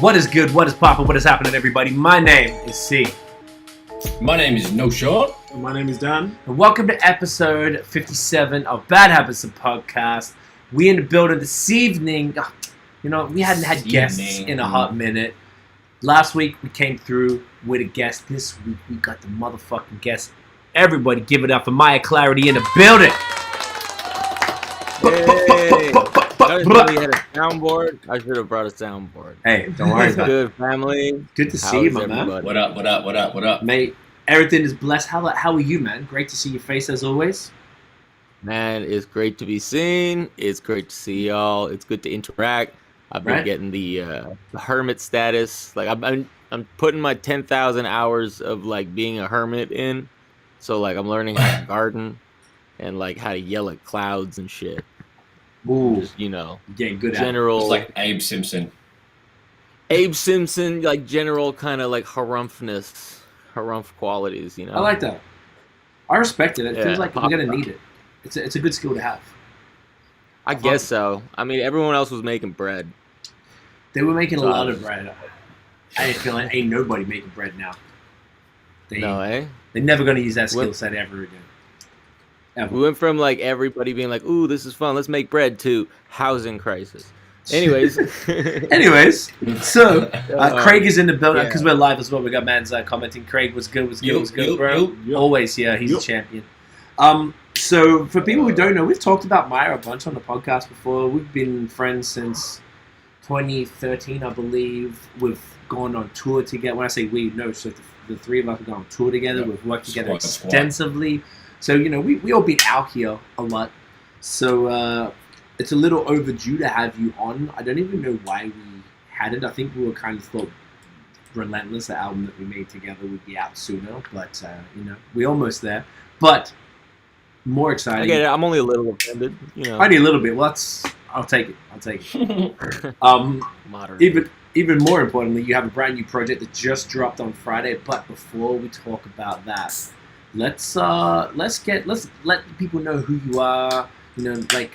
What is good? What is poppin'? What is happening, everybody? My name is C. My name is No Short. My name is Dan. And welcome to episode 57 of Bad Habits, the podcast. We in the building this evening. You know, we hadn't had guests in a hot minute. Last week we came through with a guest. This week we got the motherfucking guest. Everybody give it up for Myer Clarity in the building. I really had a soundboard. I should have brought a soundboard. Hey, don't worry about it. Good family. Good to see you, my man. What up? Mate, everything is blessed. How are you, man? Great to see your face as always. Man, it's great to be seen. It's great to see y'all. It's good to interact. I've been getting the hermit status. Like I'm putting my 10,000 hours of like being a hermit in. So like I'm learning how to garden and like how to yell at clouds and shit. Ooh, just, you know, getting good general. It's like Abe Simpson, like general kind of like harumph qualities. You know, I like that. I respect it. It feels like we're gonna need it. It's a good skill to have. I guess so. I mean, everyone else was making bread. They were making a lot of bread. I feel like ain't nobody making bread now. They're never gonna use that skill set ever again. Ever. We went from like everybody being like, "Ooh, this is fun. Let's make bread," to housing crisis. Anyways, so Craig is in the building because we're live as well. We got Man's commenting. Craig was good, bro. Always, he's a champion. So for people who don't know, we've talked about Myer a bunch on the podcast before. We've been friends since 2013, I believe. We've gone on tour together. When I say we, so the three of us have gone on tour together. Yep. We've worked together extensively. So, you know, we all been out here a lot. So it's a little overdue to have you on. I don't even know why we had it. I think we were kind of thought Relentless, the album that we made together, would be out sooner. But, you know, we're almost there. But more exciting. I get it. I'm only a little offended. You know. Only a little bit. Well, I'll take it. Moderate. Even more importantly, you have a brand new project that just dropped on Friday. But before we talk about that, let's let people know who you are. You know, like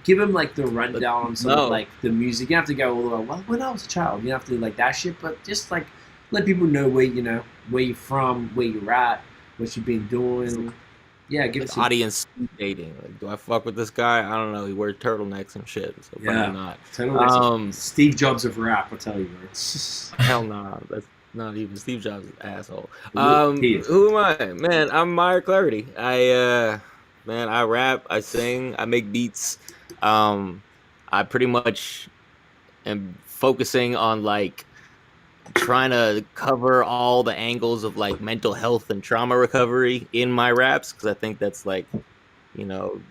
give them like the rundown on some of like the music. You don't have to go all the way. Well, when I was a child, you don't have to do like that shit. But just like let people know where you're from, where you're at, what you've been doing. Yeah, give it audience dating. Like, do I fuck with this guy? I don't know. He wears turtlenecks and shit. So probably not. Turtlenecks. Steve Jobs of rap, I'll tell you, bro. Hell nah. That's not even Steve Jobs' asshole. Who am I? Man, I'm Myer Clarity. I rap, I sing, I make beats. I pretty much am focusing on like trying to cover all the angles of like mental health and trauma recovery in my raps, because I think that's like, you know,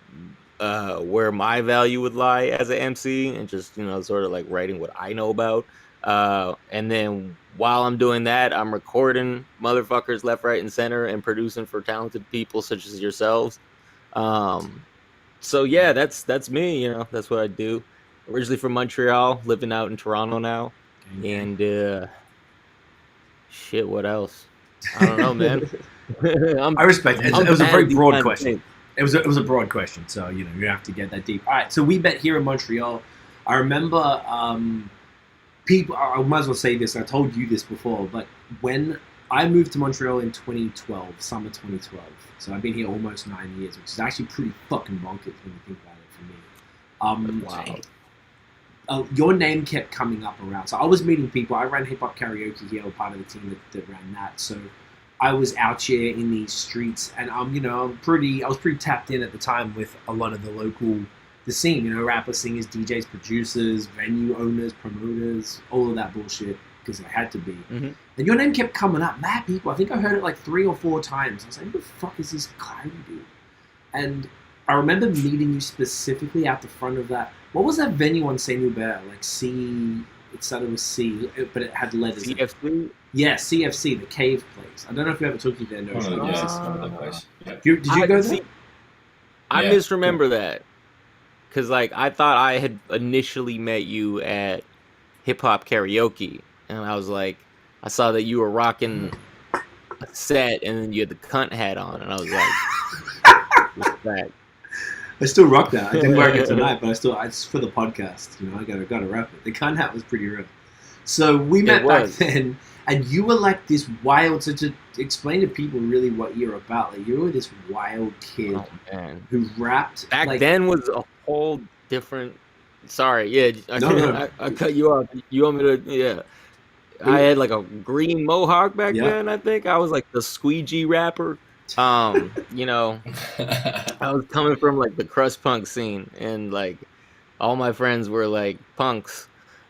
where my value would lie as an MC, and just, you know, sort of like writing what I know about. And then while I'm doing that, I'm recording motherfuckers left, right, and center, and producing for talented people such as yourselves. So yeah, that's me. You know, that's what I do. Originally from Montreal, living out in Toronto now, and shit. What else? I don't know, man. I respect it. It was a very broad question. It was a broad question, so you know you have to get that deep. All right, so we met here in Montreal. I remember. People, I might as well say this, I told you this before, but when I moved to Montreal in 2012, summer 2012, so I've been here almost 9 years, which is actually pretty fucking bonkers when you think about it for me. Wow. Your name kept coming up around. So I was meeting people. I ran hip-hop karaoke here, or part of the team that ran that. So I was out here in these streets, and I was pretty tapped in at the time with a lot of the scene, you know, rappers, singers, DJs, producers, venue owners, promoters, all of that bullshit, because it had to be. Mm-hmm. And your name kept coming up, mad people. I think I heard it like 3 or 4 times. I was like, who the fuck is this Clarity dude? And I remember meeting you specifically out the front of that. What was that venue on Saint Hubert? Like it started with C, but it had letters. CFC? Yeah, CFC, the cave place. I don't know if you ever took you there. No, that place. Yep. Did you go there? I misremember that. Because, like, I thought I had initially met you at hip-hop karaoke. And I was like, I saw that you were rocking a set, and then you had the cunt hat on. And I was like, respect. I still rock that. I didn't wear it tonight, but it's for the podcast. You know, I gotta rep it. The cunt hat was pretty real. So we met back then, and you were like this wild. So to explain to people really what you're about, like you were this wild kid who rapped. Back then was a whole different. Sorry, yeah, I cut you off. You want me to? Yeah, I had like a green mohawk back then. I think I was like the squeegee rapper. You know, I was coming from like the crust punk scene, and like all my friends were like punks,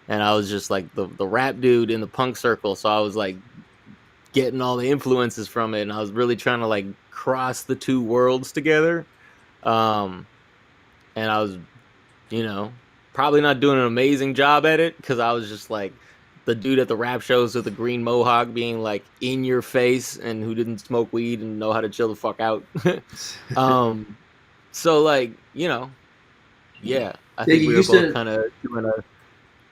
and I was just like the rap dude in the punk circle. So I was like getting all the influences from it, and I was really trying to like cross the two worlds together. And I was, you know, probably not doing an amazing job at it because I was just like the dude at the rap shows with the green mohawk being like in your face and who didn't smoke weed and know how to chill the fuck out. So like, you know, yeah, I think we were both kind of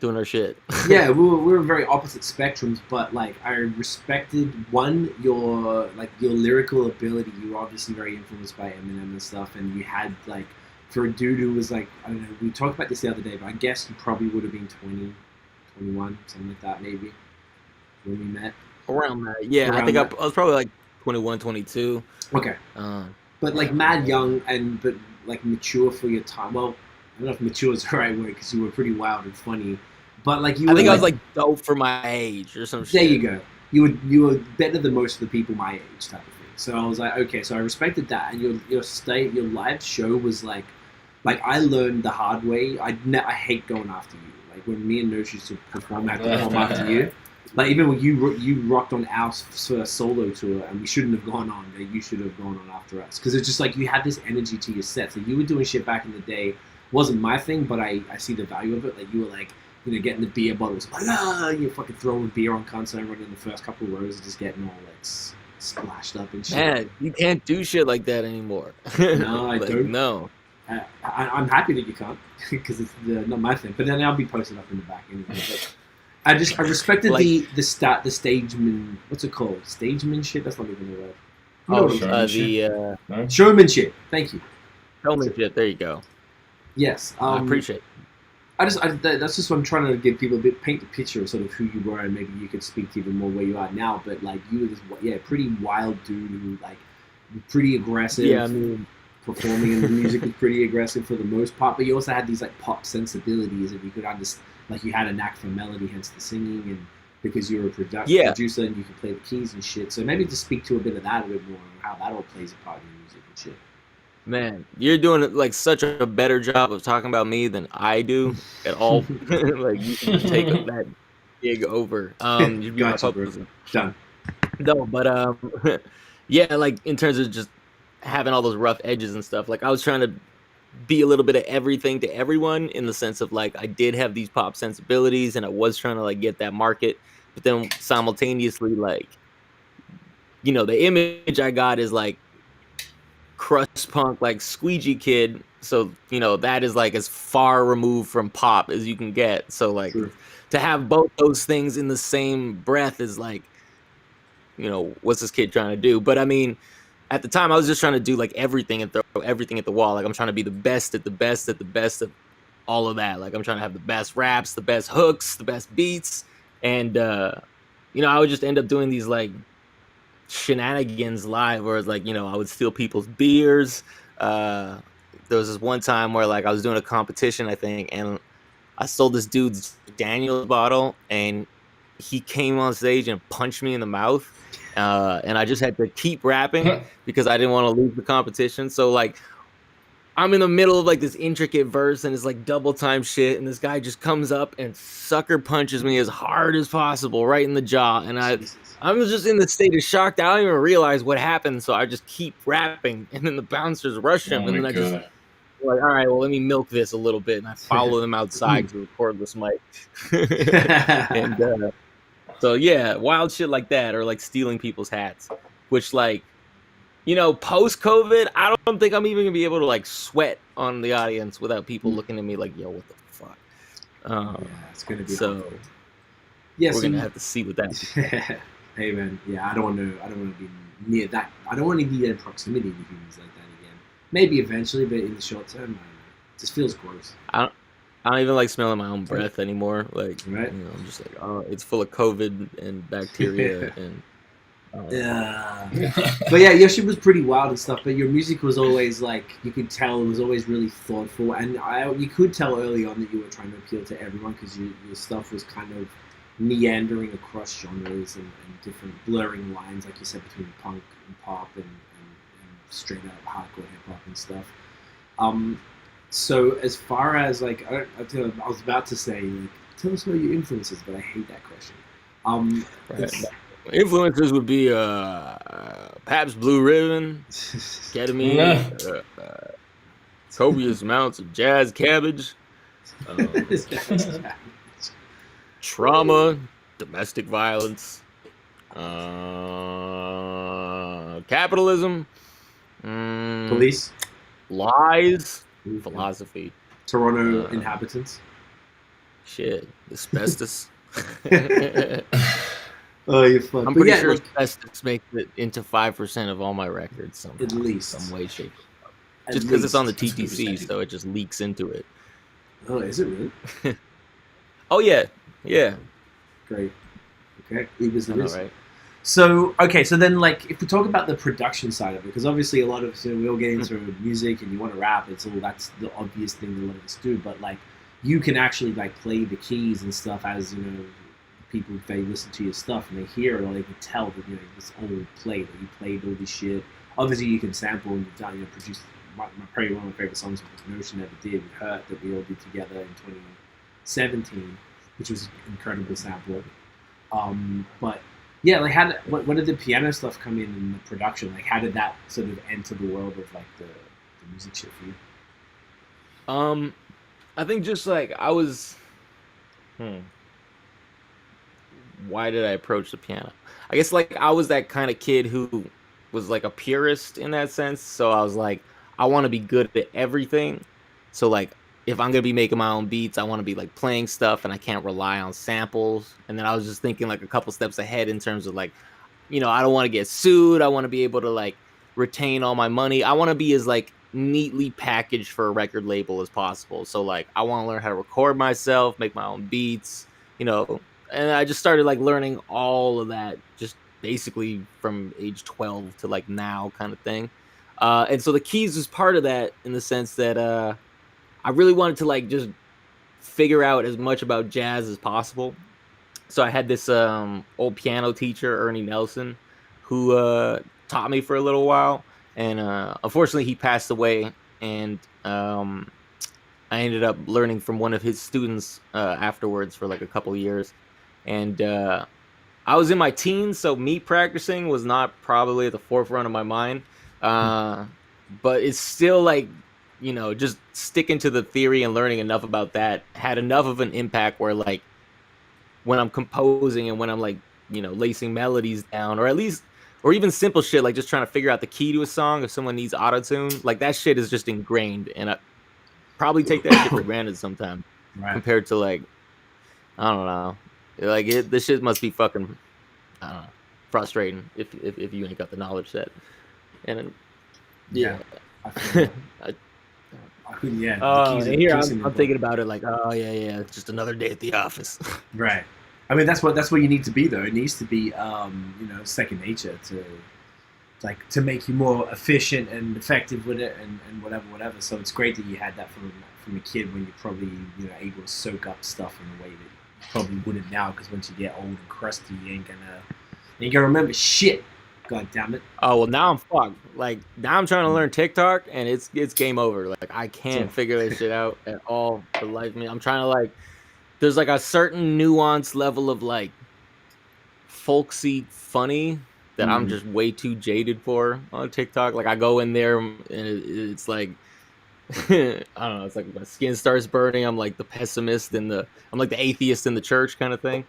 doing our shit. Yeah, we were very opposite spectrums, but like I respected your lyrical ability. You were obviously very influenced by Eminem and stuff, and you had like, for a dude who was like, I don't know, we talked about this the other day, but I guess you probably would have been 20, 21, something like that maybe, when we met. Around that, yeah. I think I was probably like 21, 22. Okay. But like mad young but like mature for your time. Well, I don't know if mature is the right word because you were pretty wild and funny. But like I was like dope for my age or some shit. There you go. You were better than most of the people my age type of thing. So I was like, okay, so I respected that. And your live show was like I learned the hard way. I hate going after you. Like when me and Nosh used to perform, I had to perform after you. Like even when you rocked on our solo tour, and we shouldn't have gone on. You should have gone on after us because it's just like you had this energy to your set. So you were doing shit back in the day. Wasn't my thing, but I see the value of it. Like you were like, you know, getting the beer bottles, like you're fucking throwing beer on concert, running in the first couple of rows, and just getting all like splashed up and shit. Man, you can't do shit like that anymore. No, I like, don't. No. I'm happy that you can't because it's not my thing. But then I'll be posted up in the back anyway. But I respected like, the stageman. What's it called? Stagemanship. That's not even the word. Showmanship. Thank you. Showmanship. There you go. Yes, I appreciate it. That's just what I'm trying to give people paint the picture of sort of who you were, and maybe you could speak to even more where you are now. But like you were this, pretty wild dude who like pretty aggressive. Yeah, I mean, performing and the music was pretty aggressive for the most part. But you also had these like pop sensibilities, and you could understand, like you had a knack for melody, hence the singing, and because you were a producer and you could play the keys and shit. So maybe just speak to a bit of that a bit more, and how that all plays a part in the music and shit. Man, you're doing like such a better job of talking about me than I do at all. Like you can take that gig over. You'd be gotcha, done. No, but yeah, like in terms of just having all those rough edges and stuff. Like I was trying to be a little bit of everything to everyone in the sense of like I did have these pop sensibilities and I was trying to like get that market, but then simultaneously like, you know, the image I got is like crust punk, like squeegee kid. So, you know, that is like as far removed from pop as you can get. So like to have both those things in the same breath is like, you know, what's this kid trying to do? But I mean, at the time I was just trying to do like everything and throw everything at the wall. Like I'm trying to be the best at the best at the best of all of that. Like I'm trying to have the best raps, the best hooks, the best beats. And, you know, I would just end up doing these like shenanigans live where it's like, you know, I would steal people's beers. There was this one time where like I was doing a competition, I think, and I stole this dude's Daniel bottle and he came on stage and punched me in the mouth. And I just had to keep rapping because I didn't want to lose the competition. So like I'm in the middle of like this intricate verse and it's like double time shit. And this guy just comes up and sucker punches me as hard as possible right in the jaw. And I was just in the state of shock that I don't even realize what happened. So I just keep rapping and then the bouncers rush him. And then I just like, all right, well, let me milk this a little bit. And I follow them outside to record this mic. And so yeah, wild shit like that, or like stealing people's hats, which like, you know, post-COVID, I don't think I'm even gonna be able to like sweat on the audience without people looking at me like, yo, what the fuck? Yeah, it's gonna be so. Hard. Yeah, we're gonna have to see what that. Hey man, yeah, I don't want to be near that. I don't want to be in proximity to humans like that again. Maybe eventually, but in the short term, it just feels gross. I don't even like smelling my own breath anymore. Like, right? You know, I'm just like, oh, it's full of COVID and bacteria and. Yeah, but yeah, your shit was pretty wild and stuff. But your music was always like, you could tell it was always really thoughtful, and you could tell early on that you were trying to appeal to everyone because your stuff was kind of meandering across genres and different blurring lines, like you said, between punk and pop and straight up hardcore hip hop and stuff. So as far as like, I was about to say, like, tell us about your influences, but I hate that question. Right. Influences would be Pabst Blue Ribbon, ketamine, copious amounts of jazz cabbage, trauma, domestic violence, capitalism, Police, lies, philosophy, Toronto inhabitants. Shit, asbestos. Oh, you're fun. I'm pretty sure asbestos makes it into 5% of all my records somehow, at least, some way, shape, just because it's on the TTC, so it just leaks into it. Oh, is it really? Oh yeah. Great. Okay, right. So then like if we talk about the production side of it, because obviously a lot of we all get into music and you want to rap, that's the obvious thing a lot of us do, but like you can actually like play the keys and stuff as people, if they listen to your stuff and they hear it, or they can tell that this old play that you played all this shit. Obviously, you can sample and you've done, produced probably one of my favorite songs was Notion Never Did with H.E.R that we all did together in 2017, which was an incredible sample. But yeah, like what did the piano stuff come in the production? Like how did that sort of enter the world of like the music shit for you? I think just like I was. Why did I approach the piano? I guess like I was that kind of kid who was like a purist in that sense. So I was like, I want to be good at everything. So like if I'm gonna be making my own beats, I want to be like playing stuff, and I can't rely on samples. And then I was just thinking like a couple steps ahead in terms of like, I don't want to get sued. I want to be able to like retain all my money. I want to be as like neatly packaged for a record label as possible. So like I want to learn how to record myself, make my own beats, And I just started like learning all of that just basically from age 12 to like now kind of thing. And so the keys was part of that in the sense that I really wanted to like just figure out as much about jazz as possible. So I had this old piano teacher, Ernie Nelson, who taught me for a little while. And unfortunately he passed away, and I ended up learning from one of his students afterwards for like a couple years. And I was in my teens, so me practicing was not probably at the forefront of my mind. But it's still like, just sticking to the theory and learning enough about that had enough of an impact where like when I'm composing and when I'm like, lacing melodies down, or even simple shit like just trying to figure out the key to a song if someone needs auto-tune, like that shit is just ingrained, and I probably take that shit for granted sometimes. Right. Compared to like, I don't know. Like this shit must be fucking, I don't know, frustrating if you ain't got the knowledge set. And yeah, here I'm thinking about it like, oh yeah, it's just another day at the office. Right. I mean that's what you need to be though. It needs to be second nature to make you more efficient and effective with it and whatever. So it's great that you had that from a kid when you're probably able to soak up stuff in a way that probably wouldn't now, because once you get old and crusty, you ain't gonna remember shit. God damn it. Oh well, now I'm fucked. Like now I'm trying to learn TikTok, and it's game over. Like I can't figure this shit out at all for the life of me. I'm trying to like, there's like a certain nuanced level of like folksy funny that I'm just way too jaded for on TikTok. Like I go in there and it's like, I don't know, it's like my skin starts burning. I'm like the pessimist I'm like the atheist in the church kind of thing.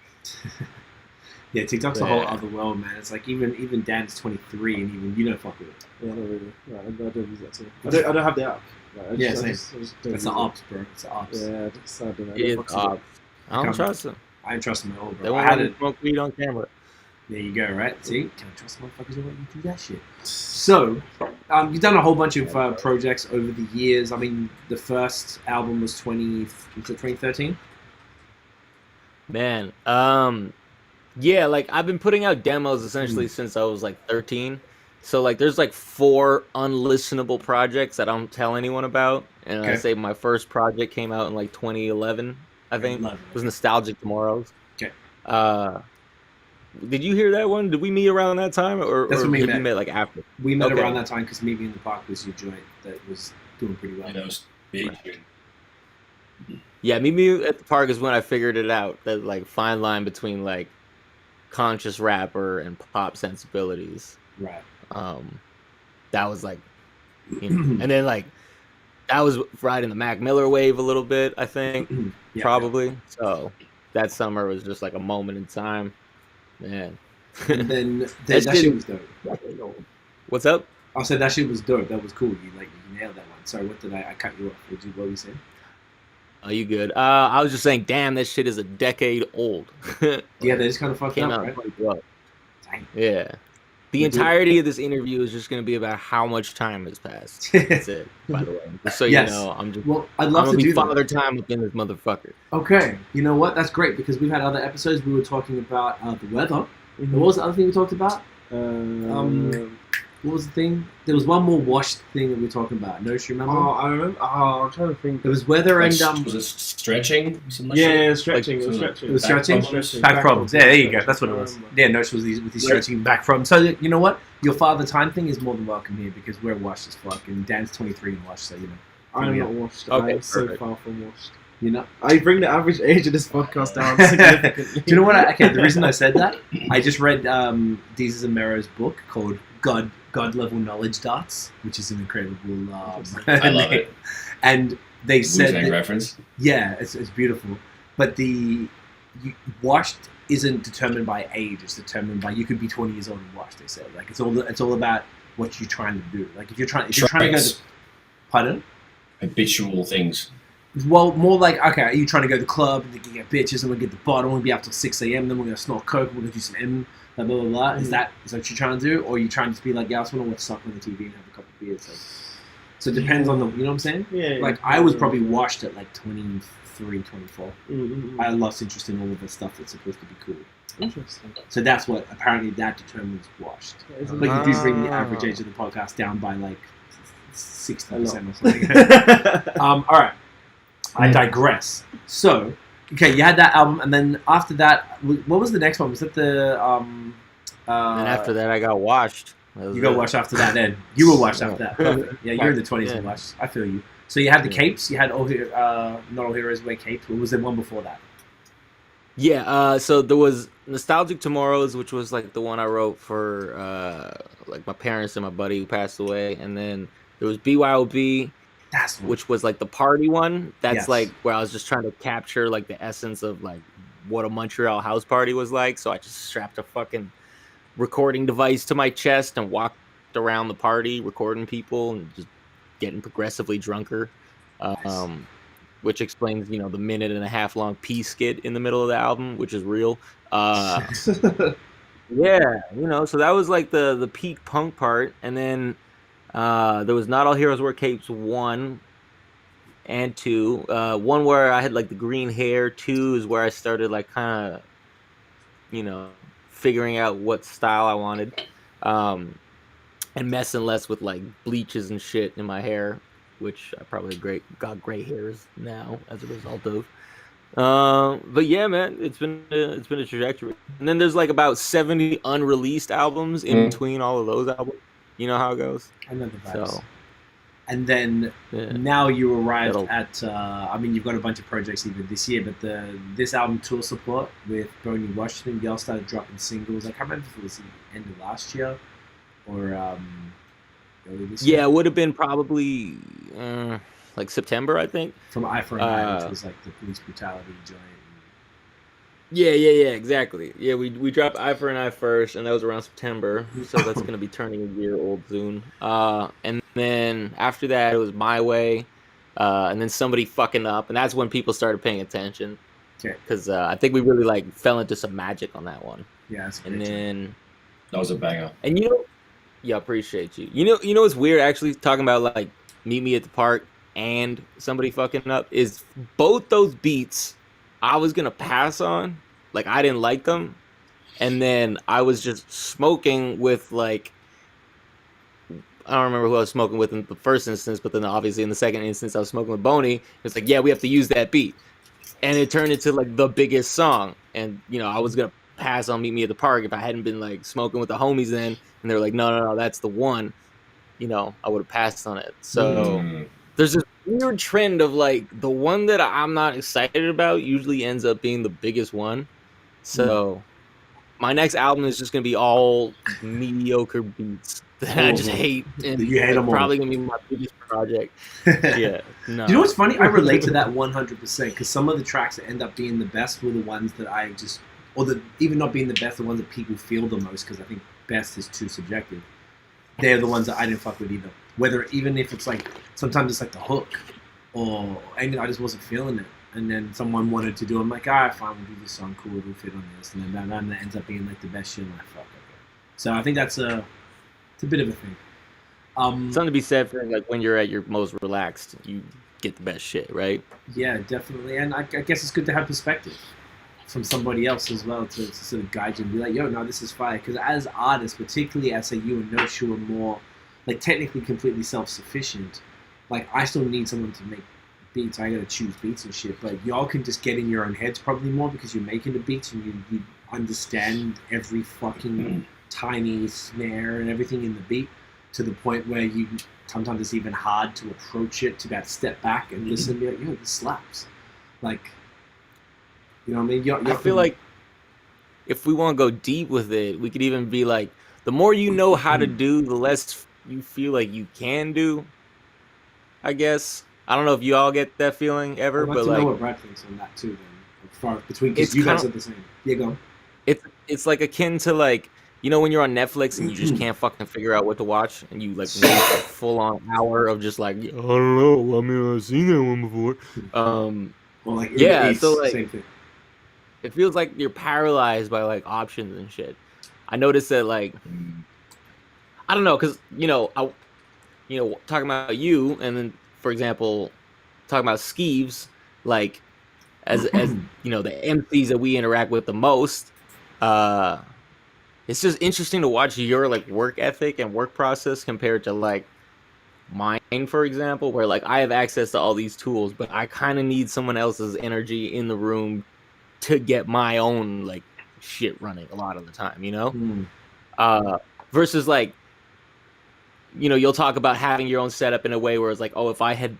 Yeah, TikTok's a whole other world, man. It's like even Dan's 23 and even you don't fuck with it. Yeah, not really. Yeah, I don't use that too. I don't have the app. It's the ops, bro. It's the ops. Yeah, it's sad. I don't trust them. I don't trust them at all, bro. They won't let me smoke weed on camera. There you go, right? See? Can't trust motherfuckers who let you do that shit. So, you've done a whole bunch of projects over the years. I mean, the first album was 2013? Man, yeah, like I've been putting out demos essentially since I was like 13. So like there's like 4 unlistenable projects that I don't tell anyone about. And I say my first project came out in like 2011, I think. It was Nostalgic Tomorrows. Okay. Did you hear that one? Did we meet around that time, or That's when we met. You met like after? We met around that time because Meet Me in the Park was your joint that was doing pretty well. Yeah, that was big. Yeah, Meet Me at the Park is when I figured it out. That like fine line between like conscious rapper and pop sensibilities. Right. That was like, you know, and then like that was riding the Mac Miller wave a little bit, I think, probably. Yeah. So that summer was just like a moment in time, man. And then that shit was dope. What's up? I said that shit was dope. That was cool. You nailed that one. Sorry, what did I cut you off? What were you saying? Are you good? I was just saying, damn, this shit is a decade old. Yeah, they just kind of fucked up, right? Dang. Yeah. The entirety of this interview is just going to be about how much time has passed. That's it, by the way. Just so you know, I'm just. Well, I'd love to do father time within this motherfucker. Okay, you know what? That's great because we've had other episodes. We were talking about the weather. Mm-hmm. What was the other thing we talked about? What was the thing? There was one more washed thing that we were talking about. No, you remember? Oh, I remember. Oh, I'm trying to think. It was weather like, and was it stretching? Yeah, stretching. Like, it was stretching. Back problems. Yeah, there you go. That's what it was. Yeah, Nosh was with these stretching back problems. So you know what? Your father time thing is more than welcome here because we're washed as fuck, and Dan's 23 and washed, so you know. I'm not washed. Okay, I'm so far from washed. You know, I bring the average age of this podcast down significantly. Do you know what? The reason I said that, I just read Deezus and Mero's book called God Level Knowledge Darts, which is an incredible. I love it. And they said that, reference. Yeah, it's beautiful. But washed isn't determined by age; it's determined by you could be 20 years old and washed. They said like it's all about what you're trying to do. Like if you're trying to go to, pardon, habitual things. Well, more like, okay, are you trying to go to the club and get bitches and we'll get the bottle, we'll be up till 6 a.m., then we're going to snort coke, we're going to do some M, blah, blah, blah, blah. Is that what you're trying to do? Or are you trying to just be like, yeah, I just want to watch something on the TV and have a couple of beers? So it depends on you know what I'm saying? Yeah. Like, I was probably washed at like 23, 24. I lost interest in all of the stuff that's supposed to be cool. Interesting. So that's what, apparently that determines washed. But you do bring the average age of the podcast down by like 60% or something. All right. I digress. So, okay, you had that album, and then after that, what was the next one? Was that the and after that, I got washed. You got washed after that. Then you were washed after that. Perfect. Yeah, you're in the 20s and washed. I feel you. So you had the capes. You had not all heroes wear capes. Or was there one before that? Yeah. So there was Nostalgic Tomorrows, which was like the one I wrote for like my parents and my buddy who passed away, and then there was BYOB. Which was like the party one. That's like where I was just trying to capture like the essence of like what a Montreal house party was like. So I just strapped a fucking recording device to my chest and walked around the party recording people and just getting progressively drunker. Which explains, you know, the 1.5-minute long pee skit in the middle of the album, which is real. Yeah, you know, so that was like the peak punk part. And then there was Not All Heroes Wear Capes 1 and 2. 1 where I had like the green hair. 2 is where I started like kind of, you know, figuring out what style I wanted. And messing less with like bleaches and shit in my hair, which I probably got gray hairs now as a result of. But yeah, man, it's been a trajectory. And then there's like about 70 unreleased albums in between all of those albums. You know how it goes. I know the vibes. So, and then now you arrived at. I mean, you've got a bunch of projects even this year, but this album tour support with Boney Washington, y'all started dropping singles. I can't remember if it was the end of last year or early this year. Yeah, it would have been probably like September, I think. From H.E.R, which was like the police brutality joint. Yeah, exactly. Yeah, we dropped H.E.R and I first, and that was around September, so that's gonna be turning a year old soon. And then after that, it was My Way, and then Somebody Fucking Up, and that's when people started paying attention. Okay. Because I think we really like fell into some magic on that one. Yeah, that's a and great track. then That was a banger. and yeah, appreciate you. You know what's weird actually talking about like Meet Me at the Park and Somebody Fucking Up is both those beats I was gonna pass on. Like I didn't like them. And then I was just smoking with like I don't remember who I was smoking with in the first instance, but then obviously in the second instance I was smoking with Boney. It's like, yeah, we have to use that beat. And it turned into like the biggest song. And you know, I was gonna pass on Meet Me at the Park if I hadn't been like smoking with the homies then, and they were like, no, that's the one. You know, I would have passed on it. So there's this weird trend of like the one that I'm not excited about usually ends up being the biggest one. So my next album is just gonna be all mediocre beats that I just hate, and you hate them probably all. gonna be my biggest project. Yeah, no. You know what's funny? I relate to that 100% because some of the tracks that end up being the best were the ones that I just, or the even not being the best, the ones that people feel the most because I think best is too subjective. They're the ones that I didn't fuck with either. Whether even if it's like sometimes it's like the hook, or and I just wasn't feeling it. And then someone wanted to do it. I'm like, fine, we'll do this song, cool, it'll fit on this. And then that ends up being like the best shit. And I fuck, okay. So I think it's a bit of a thing. Something to be said for like when you're at your most relaxed, you get the best shit, right? Yeah, definitely. And I guess it's good to have perspective from somebody else as well to sort of guide you and be like, yo, no, this is fire. Because as artists, particularly as you and Nosh, who are more like technically completely self-sufficient, like I still need someone to make beats. I gotta choose beats and shit, but y'all can just get in your own heads probably more because you're making the beats and you understand every fucking tiny snare and everything in the beat to the point where you sometimes it's even hard to approach it, to be able to step back and listen and be like, yo, this slaps. Like, you know what I mean? I feel like if we want to go deep with it, we could even be like, the more you know how to do, the less you feel like you can do, I guess. I don't know if you all get that feeling ever, I'd but to like know what Brad thinks on that too. Then, as far between because you guys are the same. Yeah, go on. It's like akin to like you know when you're on Netflix and you just can't fucking figure out what to watch, and you like waste a full on hour of just like I don't know. I mean, I've seen that one before. Well, like yeah, so like same thing. It feels like you're paralyzed by like options and shit. I noticed that like I don't know because talking about you and then for example talking about Skeeves like as you know the MCs that we interact with the most. It's just interesting to watch your like work ethic and work process compared to like mine, for example, where like I have access to all these tools, but I kind of need someone else's energy in the room to get my own like shit running a lot of the time, you know? Versus like, you know, you'll talk about having your own setup in a way where it's like, oh, if I had,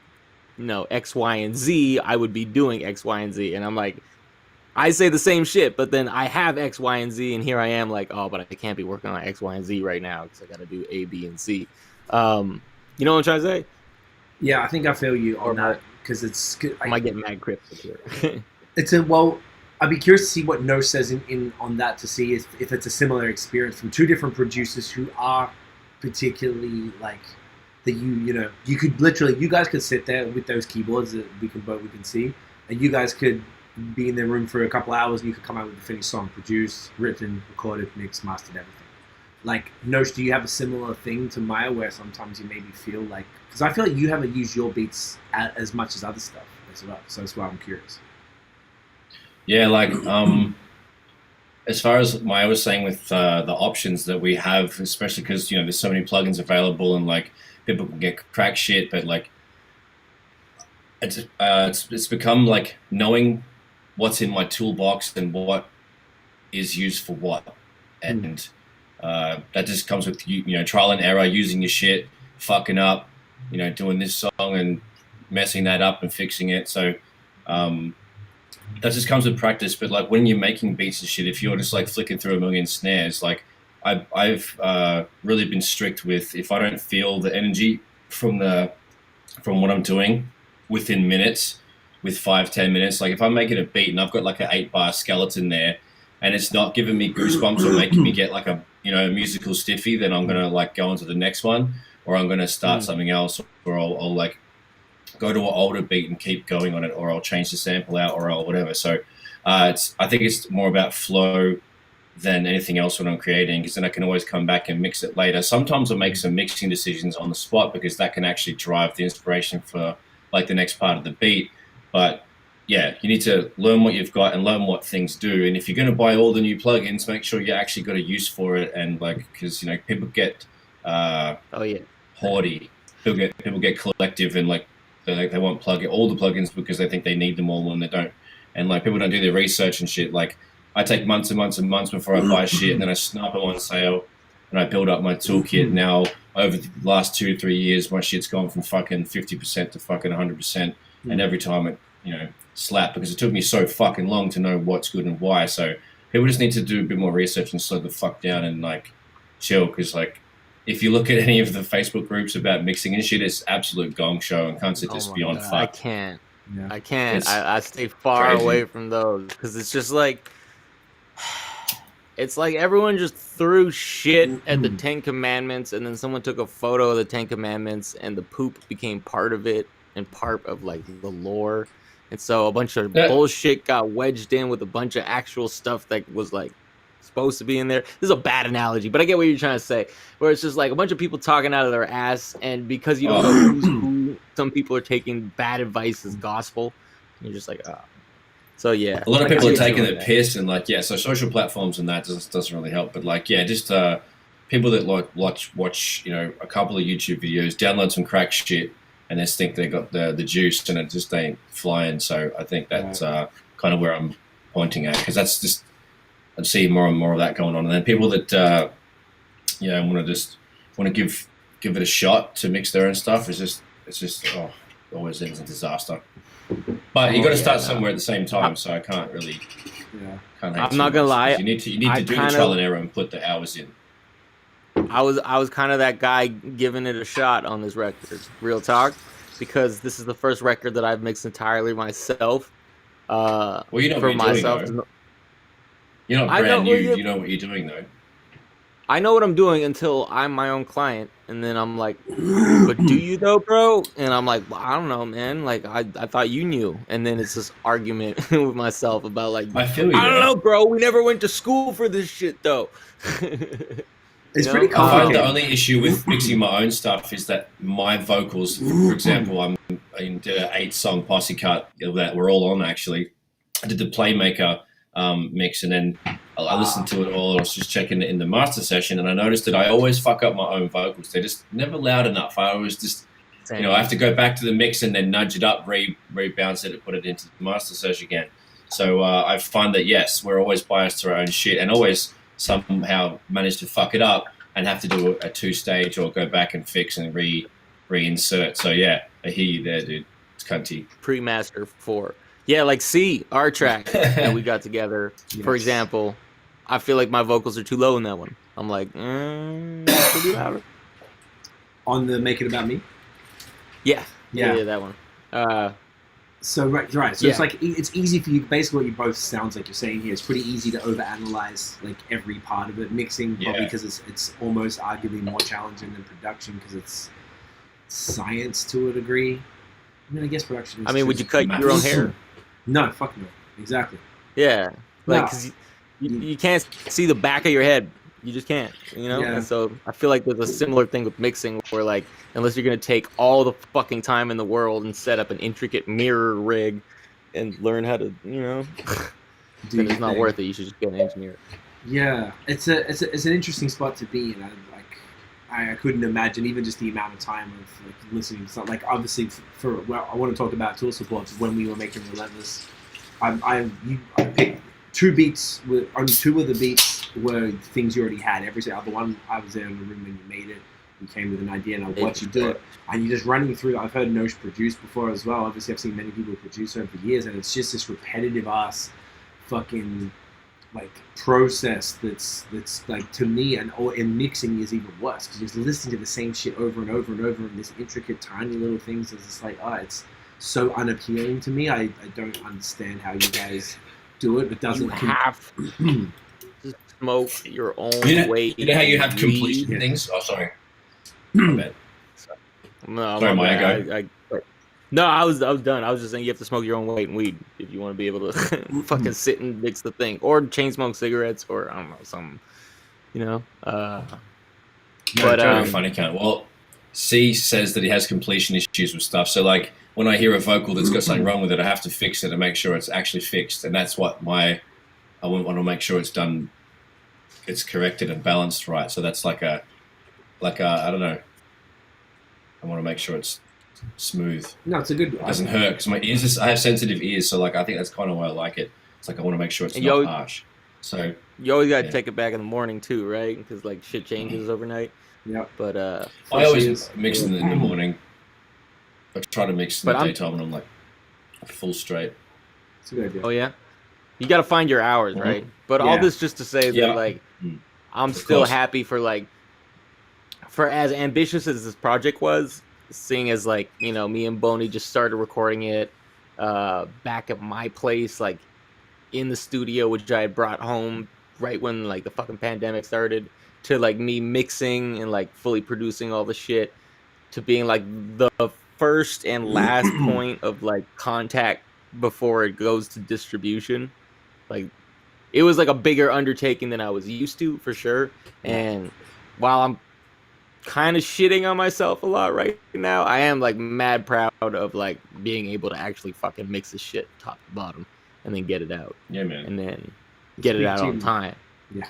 you know, X, Y, and Z, I would be doing X, Y, and Z. And I'm like, I say the same shit, but then I have X, Y, and Z, and here I am like, oh, but I can't be working on X, Y, and Z right now because I got to do A, B, and C. You know what I'm trying to say? Yeah, I think I feel you on that because it's good. I might get mad cryptic here. I'd be curious to see what No says in on that to see if it's a similar experience from two different producers who are particularly like that. You could literally, you guys could sit there with those keyboards that we can see, and you guys could be in the room for a couple hours and you could come out with a finished song, produced, written, recorded, mixed, mastered, everything. Like, Nosh, do you have a similar thing to Myer where sometimes you maybe feel like, because I feel like you haven't used your beats as much as other stuff as well, so that's why I'm curious. Yeah, like as far as Maya was saying with the options that we have, especially because you know there's so many plugins available and like people can get crack shit, but like it's become like knowing what's in my toolbox and what is used for what, and that just comes with you know trial and error, using your shit, fucking up, you know, doing this song and messing that up and fixing it. So that just comes with practice. But like when you're making beats and shit, if you're just like flicking through a million snares, like I've really been strict with if I don't feel the energy from what I'm doing within minutes, with 5-10 minutes, like if I'm making a beat and I've got like an 8-bar skeleton there and it's not giving me goosebumps or making me get like a musical stiffy, then I'm gonna like go on to the next one, or I'm gonna start something else, or I'll like go to an older beat and keep going on it, or I'll change the sample out, or I'll whatever. So I think it's more about flow than anything else when I'm creating, because then I can always come back and mix it later. Sometimes I make some mixing decisions on the spot because that can actually drive the inspiration for like the next part of the beat. But yeah, you need to learn what you've got and learn what things do. And if you're going to buy all the new plugins, make sure you actually got a use for it. And like, because people get hoardy, people get collective, and like they won't plug all the plugins because they think they need them all when they don't. And like people don't do their research and shit. Like I take months and months and months before I buy shit, and then I snipe them on sale, and I build up my toolkit. Now over the last 2 to 3 years, my shit's gone from fucking 50% to fucking 100%, and every time it slap, because it took me so fucking long to know what's good and why. So people just need to do a bit more research and slow the fuck down and like chill, because like if you look at any of the Facebook groups about mixing and shit, it's absolute gong show, and cunts are just beyond fuck. I can't. I stay far away from those, because it's just like, it's like everyone just threw shit at the 10 Commandments, and then someone took a photo of the 10 Commandments, and the poop became part of it and part of like the lore. And so a bunch of bullshit got wedged in with a bunch of actual stuff that was like supposed to be in there. This is a bad analogy, but I get what you're trying to say. Where it's just like a bunch of people talking out of their ass, and because you don't know who's who, some people are taking bad advice as gospel. And you're just like, oh. So yeah, a lot of people are taking the piss, and like, so social platforms and that doesn't really help. But like, just people that like watch a couple of YouTube videos, download some crack shit, and just think they got the juice, and it just ain't flying. So I think that's kind of where I'm pointing at, because that's just, I'd see more and more of that going on. And then people that want to give it a shot to mix their own stuff, it's just always ends in disaster. But you got to start somewhere at the same time, so I can't really. Can't I'm not gonna lie. You need to do the trial and error and put the hours in. I was kind of that guy giving it a shot on this record, real talk, because this is the first record that I've mixed entirely myself. Well, you know for what you're myself. doing, though. You're not brand new. You know what you're doing, though. I know what I'm doing until I'm my own client, and then I'm like, but do you though, bro? And I'm like, well, I don't know, man. Like, I thought you knew. And then it's this argument with myself about like, I feel you. I don't know, bro. We never went to school for this shit, though. It's pretty complicated. I find the only issue with mixing my own stuff is that my vocals, for example, I did an 8-song posse cut that we're all on, actually. I did the Playmaker mix, and then I listened to it all. I was just checking it in the master session, and I noticed that I always fuck up my own vocals. They're just never loud enough. I always just, I have to go back to the mix and then nudge it up, rebounce it, and put it into the master session again. So I find that, yes, we're always biased to our own shit, and always somehow manage to fuck it up and have to do a 2-stage or go back and fix and reinsert. So yeah, I hear you there, dude. It's cunty. Pre-master 4. Yeah, like our track that we got together, for example, I feel like my vocals are too low in that one. I'm like, could be louder. On the Make It About Me? Yeah, that one. So right. So it's like, it's easy for you. Basically, what you both sounds like you're saying here, it's pretty easy to overanalyze like every part of it. Mixing probably because it's almost arguably more challenging than production, because it's science to a degree. I mean, I guess production. Would you cut your own hair? No, fuck no. Exactly. Yeah, like because you can't see the back of your head. You just can't, Yeah. And so I feel like there's a similar thing with mixing, where like, unless you're gonna take all the fucking time in the world and set up an intricate mirror rig and learn how to, then it's not worth it. You should just get an engineer. Yeah, it's an interesting spot to be in. I couldn't imagine even just the amount of time of like listening to something. Like obviously I want to talk about tool supports. When we were making Relentless, I picked 2 beats. Only 2 of the beats were things you already had. Every single other one, I was there in the room when you made it. You came with an idea, and I watched you do it. And you're just running through. I've heard Nosh produce before as well. Obviously, I've seen many people produce over the years, and it's just this repetitive ass fucking like process that's like, to me, and in mixing is even worse, because you're just listening to the same shit over and over and over, and this intricate tiny little things. It's just like, it's so unappealing to me. I don't understand how you guys do it. It doesn't have to smoke your own way. You know how you have completion things? Oh, sorry. My bad. No, sorry, Myer, go. No, I was done. I was just saying you have to smoke your own weight in weed if you want to be able to fucking sit and mix the thing, or chain smoke cigarettes, or I don't know, something, you know. But very funny count. Well, C says that he has completion issues with stuff. So like when I hear a vocal that's got something wrong with it, I have to fix it and make sure it's actually fixed. And that's what I want to make sure it's done, it's corrected and balanced right. So that's like a I don't know. I want to make sure it's smooth. No, it's a good. It doesn't hurt because my ears. I have sensitive ears, so like I think that's kind of why I like it. It's like I want to make sure it's not harsh. So you always gotta take it back in the morning too, right? Because like shit changes overnight. Yeah. But I always mix it in the morning. I try to mix in the daytime when I'm like full straight. It's a good idea. Oh yeah, you gotta find your hours, right? But all this just to say that like I'm still happy for as ambitious as this project was. Seeing as like, you know, me and Boney just started recording it back at my place, like in the studio, which I had brought home right when like the fucking pandemic started, to like me mixing and like fully producing all the shit, to being like the first and last point of like contact before it goes to distribution. Like it was like a bigger undertaking than I was used to, for sure. And while I'm kind of shitting on myself a lot right now, I am like mad proud of like being able to actually fucking mix this shit top to bottom and then get it out. Yeah, man. And then get it out on time. Yeah.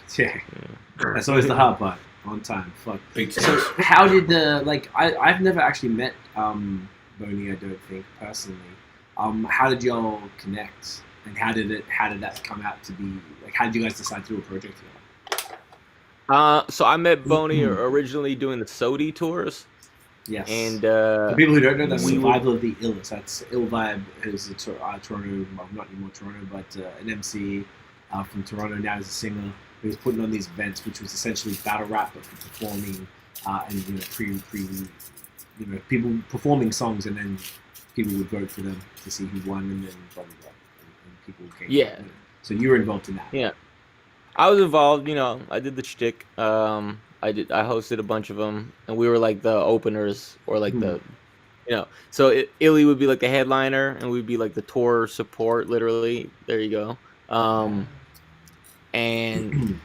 That's always the hard part. On time. Fuck. Big time. So how did I've never actually met Boney, I don't think, personally. How did y'all connect? And how did that come out to be? Like, how did you guys decide to do a project together? So I met Boney originally doing the Sodi tours. Yes. And for people who don't know, that's Survival of the Illest. That's Ill Vibe, who's a Toronto, well, not anymore Toronto, but an MC from Toronto, now as a singer, who was putting on these events, which was essentially battle rap, but for performing and people performing songs, and then people would vote for them to see who won, and then blah blah blah, and people came. Yeah. So you were involved in that. Yeah. I was involved, you know, I did the shtick. I hosted a bunch of them, and we were like the openers, or like the, you know, so Illy would be like the headliner, and we'd be like the tour support, literally. There you go. And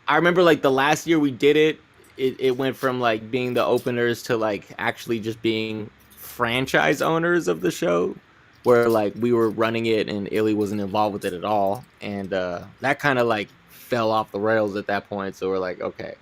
I remember like the last year we did it went from like being the openers to like actually just being franchise owners of the show, where like we were running it and Illy wasn't involved with it at all, and that kind of like fell off the rails at that point. So we're like, okay,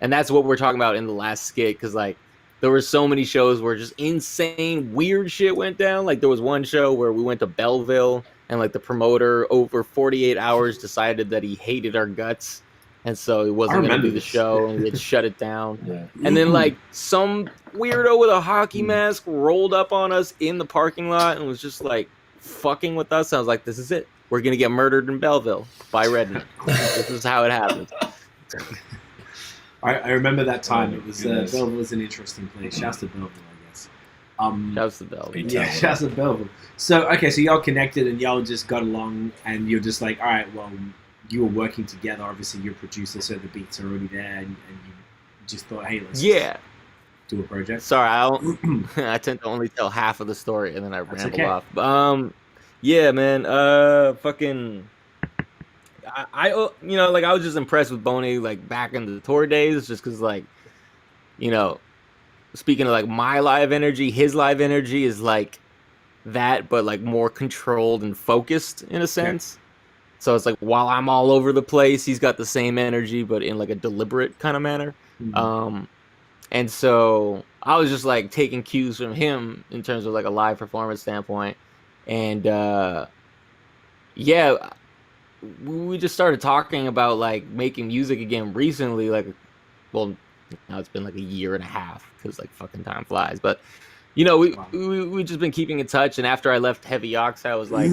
and that's what we're talking about in the last skit, because like there were so many shows where just insane weird shit went down. Like there was one show where we went to Belleville, and like the promoter over 48 hours decided that he hated our guts, and so he wasn't going to do the show, and we had shut it down. And then like some weirdo with a hockey mask rolled up on us in the parking lot and was just like fucking with us. I was like, this is it. We're going to get murdered in Belleville by redneck. This is how it happens. I remember that time. It was Belleville was an interesting place. Shouts to Belleville, I guess. Shouts to Belleville. Yeah, shouts to Belleville. So okay, so y'all connected and y'all just got along, and you're just like, all right, well, you were working together. Obviously, you're a producer, so the beats are already there, and you just thought, hey, let's do a project. Sorry, I tend to only tell half of the story, and then I ramble off. Yeah, man. Fucking. I you know, like I was just impressed with Boney, like back in the tour days, just because, like, you know, speaking of like my live energy, his live energy is like that, but like more controlled and focused in a sense. So it's like while I'm all over the place, he's got the same energy, but in like a deliberate kind of manner. And so I was just like taking cues from him in terms of like a live performance standpoint. And yeah, we just started talking about like making music again recently. Like, well, now it's been like a year and a half because like fucking time flies. But you know, we just been keeping in touch. And after I left Heavy Ox, I was like,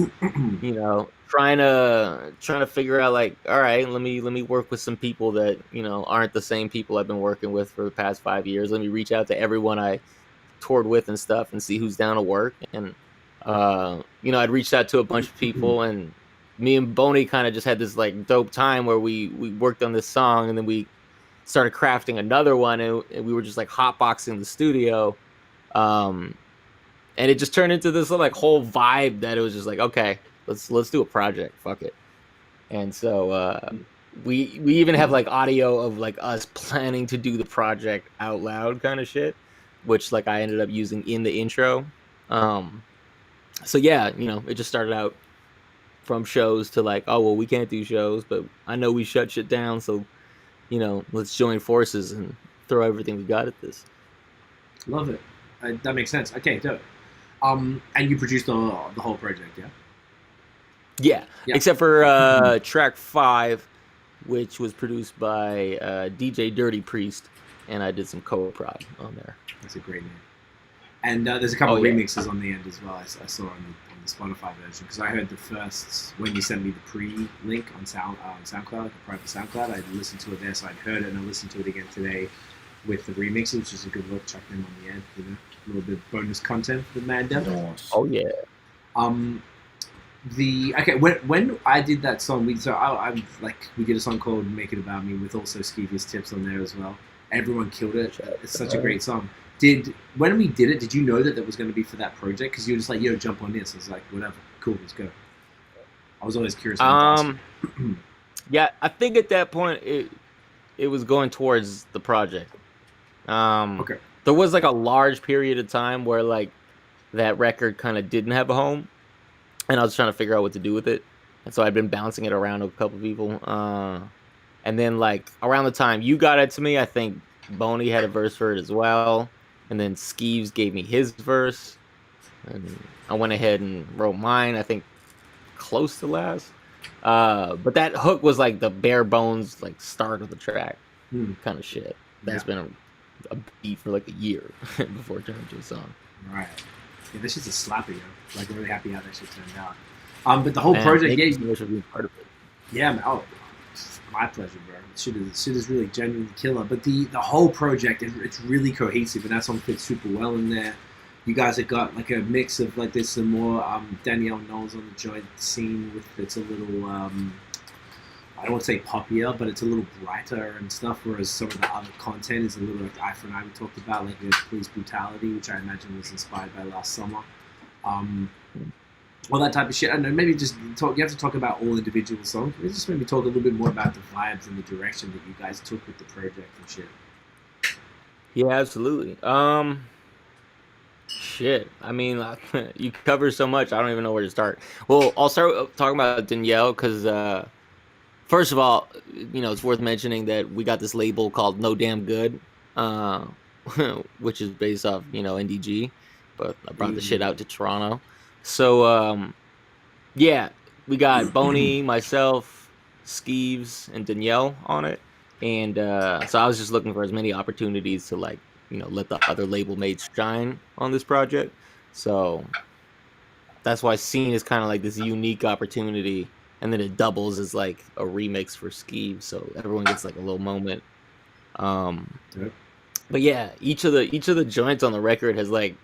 you know, trying to figure out like, all right, let me work with some people that, you know, aren't the same people I've been working with for the past 5 years. Let me reach out to everyone I toured with and stuff and see who's down to work. And you know, I'd reached out to a bunch of people, and me and Boney kind of just had this like dope time where we worked on this song, and then we started crafting another one, and we were just like hotboxing the studio. and it just turned into this like whole vibe that it was just like, okay, let's do a project, fuck it. And so we even have like audio of like us planning to do the project out loud kind of shit, which like I ended up using in the intro. So yeah, you know, it just started out from shows to like, oh well, we can't do shows, but I know we shut shit down, so you know, let's join forces and throw everything we got at this. Love it. That makes sense. Okay, dope. And you produced the whole project, yeah? Yeah, except for track 5, which was produced by DJ Dirty Priest, and I did some co-prod on there. That's a great name. And there's a couple of remixes on the end as well. I saw on the Spotify version, because I heard the first, when you sent me the pre-link on SoundCloud, like a private SoundCloud, I listened to it there, so I'd heard it, and I listened to it again today with the remixes, which is a good look. Check them on the end, you know, a little bit of bonus content for the man down. Nice. Oh yeah. When I did that song, we did a song called "Make It About Me" with also Skeevy's tips on there as well. Everyone killed it. It's such a great song. When we did it, did you know that was going to be for that project? Because you were just like, "Yo, jump on this." I was like, "Whatever, cool, let's go." I was always curious. Yeah, I think at that point it was going towards the project. Okay. There was like a large period of time where like that record kind of didn't have a home, and I was trying to figure out what to do with it, and so I'd been bouncing it around to a couple people. And then like around the time you got it to me, I think Boney had a verse for it as well. And then Skeeves gave me his verse, and I went ahead and wrote mine, I think close to last. But that hook was like the bare bones like start of the track kind of shit. That's been a beat for like a year before it turned into a song. Right. Yeah, this shit's a slapper, yo. Like, I'm really happy how that shit turned out. But the whole project, should be part of it. Yeah, man. Oh, it's my pleasure, bro. Shit is really genuinely killer. But the whole project, it's really cohesive, and that song fits super well in there. You guys have got like a mix of like there's some more Danielle Knowles on the joint scene with it's a little I don't want to say poppier, but it's a little brighter and stuff. Whereas some of the other content is a little like I we talked about, like the police brutality, which I imagine was inspired by Last Summer. All that type of shit. I don't know, maybe just talk. You have to talk about all individual songs. Just maybe talk a little bit more about the vibes and the direction that you guys took with the project and shit. Yeah, absolutely. Shit. I mean, you cover so much. I don't even know where to start. Well, I'll start talking about Danielle because, first of all, you know, it's worth mentioning that we got this label called No Damn Good, which is based off, you know, NDG, but I brought the shit out to Toronto. So, yeah, we got Boney, myself, Skeeves, and Danielle on it. And so I was just looking for as many opportunities to, like, you know, let the other label mates shine on this project. So that's why Scene is kind of like this unique opportunity. And then it doubles as, like, a remix for Skeeves. So everyone gets, like, a little moment. But, yeah, each of the joints on the record has, like,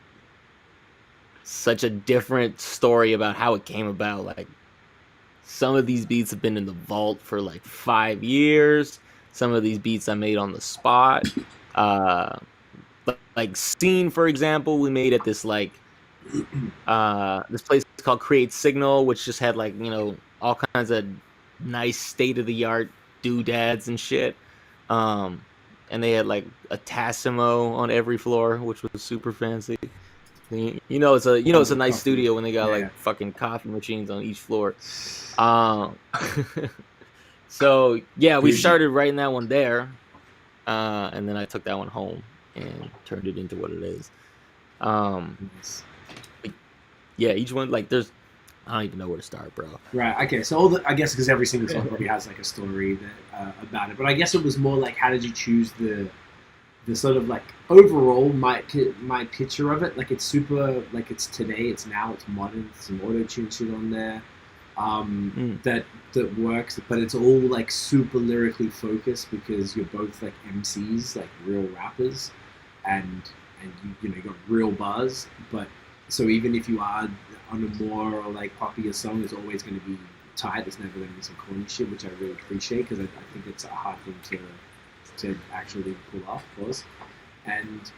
such a different story about how it came about. Like, some of these beats have been in the vault for like 5 years. Some of these beats I made on the spot. But like Scene, for example, we made at this like this place called Create Signal, which just had like, you know, all kinds of nice state-of-the-art doodads and shit. And they had like a Tassimo on every floor, which was super fancy. You know it's a nice studio when they got like fucking coffee machines on each floor. So yeah, we started writing that one there, and then I took that one home and turned it into what it is. Yeah, each one like there's I don't even know where to start, bro. Right. Okay. So I guess because every single song probably has like a story that, about it, but I guess it was more like how did you choose the sort of like overall my picture of it, like it's super like it's today, it's now, it's modern, some auto-tune shit on there that works, but it's all like super lyrically focused because you're both like MCs, like real rappers, and you know you got real buzz. But so even if you are on a more or like poppier song, it's always going to be tight. There's never going to be some corny shit, which I really appreciate because I think it's a hard thing to actually pull off, of course. And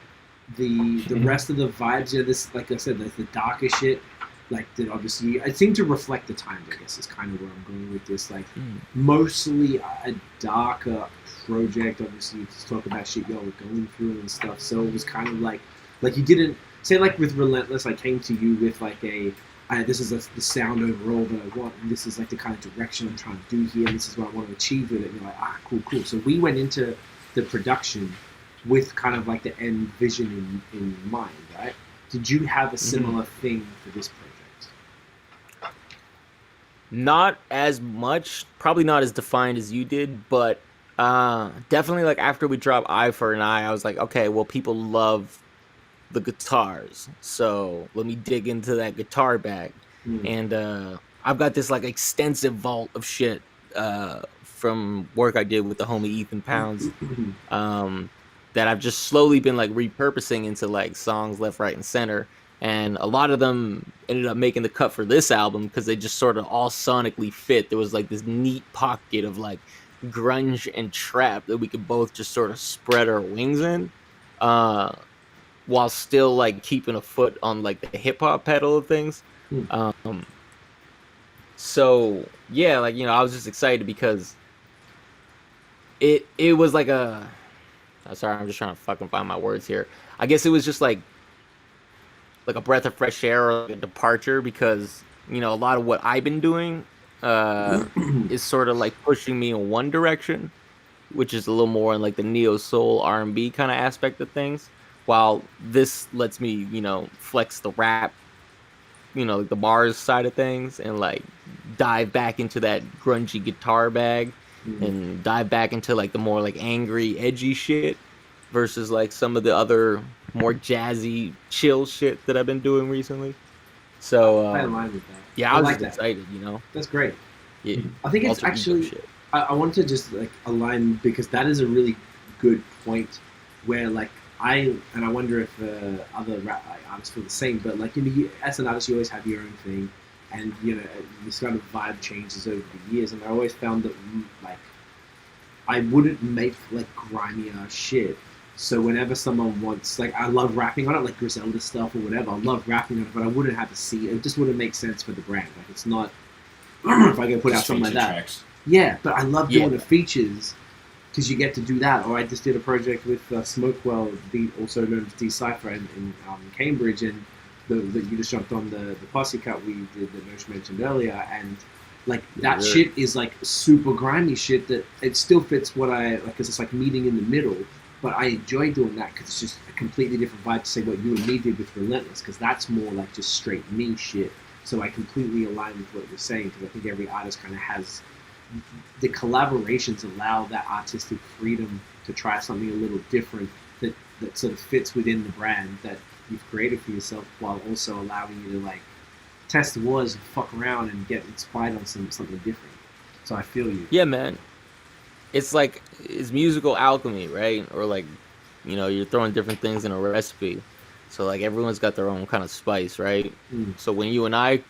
the rest of the vibes, this, like I said, the darker shit, like, that obviously, I seem to reflect the times, I guess, is kind of where I'm going with this, like, mostly a darker project, obviously, you just talk about shit y'all were going through and stuff, so it was kind of like you didn't, say, like, with Relentless, I came to you with, like, this is the sound overall that I want, and this is, like, the kind of direction I'm trying to do here, and this is what I want to achieve with it, and you're like, cool, so we went into the production with kind of, like, the end vision in mind, right? Did you have a similar thing for this project? Not as much, probably not as defined as you did, but definitely, like, after we dropped Eye for an Eye, I was like, okay, well, people love the guitars, so let me dig into that guitar bag. And I've got this, like, extensive vault of shit from work I did with the homie Ethan Pounds that I've just slowly been, like, repurposing into, like, songs left, right, and center. And a lot of them ended up making the cut for this album because they just sort of all sonically fit. There was, like, this neat pocket of, like, grunge and trap that we could both just sort of spread our wings in, while still, like, keeping a foot on, like, the hip hop pedal of things. So yeah, like, I was just excited because it was like sorry, I'm just trying to fucking find my words here. I guess it was just like a breath of fresh air or like a departure because, a lot of what I've been doing is sort of like pushing me in one direction, which is a little more in like the neo soul R&B kind of aspect of things, while this lets me, flex the rap, like the bars side of things, and like dive back into that grungy guitar bag and dive back into like the more like angry, edgy shit versus like some of the other more jazzy, chill shit that I've been doing recently. So I align with that. Yeah, I was like just excited, That's great. Yeah, I think it's actually. I want to just like align because that is a really good point where like I wonder if other rap artists feel the same, but like as an artist you always have your own thing, and this kind of vibe changes over the years, and I always found that like I wouldn't make like grimier shit. So whenever someone wants, like, I love rapping on it, like Griselda stuff or whatever, I love rapping on it, but I wouldn't have to see it. It just wouldn't make sense for the brand. Like, it's not, if I go put out something like that. Tracks. Yeah, but I love doing the features because you get to do that. Or I just did a project with Smokewell, also known as D-Cypher in Cambridge, and you just jumped on the posse cut we did that Nosh mentioned earlier, and like that shit is like super grimy shit that it still fits what I like, because it's like meeting in the middle. But I enjoy doing that because it's just a completely different vibe to say what you and me did with Relentless, because that's more like just straight me shit. So I completely align with what you're saying, because I think every artist kind of has the collaborations allow that artistic freedom to try something a little different that sort of fits within the brand that you've created for yourself, while also allowing you to like test the waters and fuck around and get inspired on something different. So I feel you. Yeah, man. It's like, it's musical alchemy, right? Or like, you're throwing different things in a recipe. So like everyone's got their own kind of spice, right? So when you and I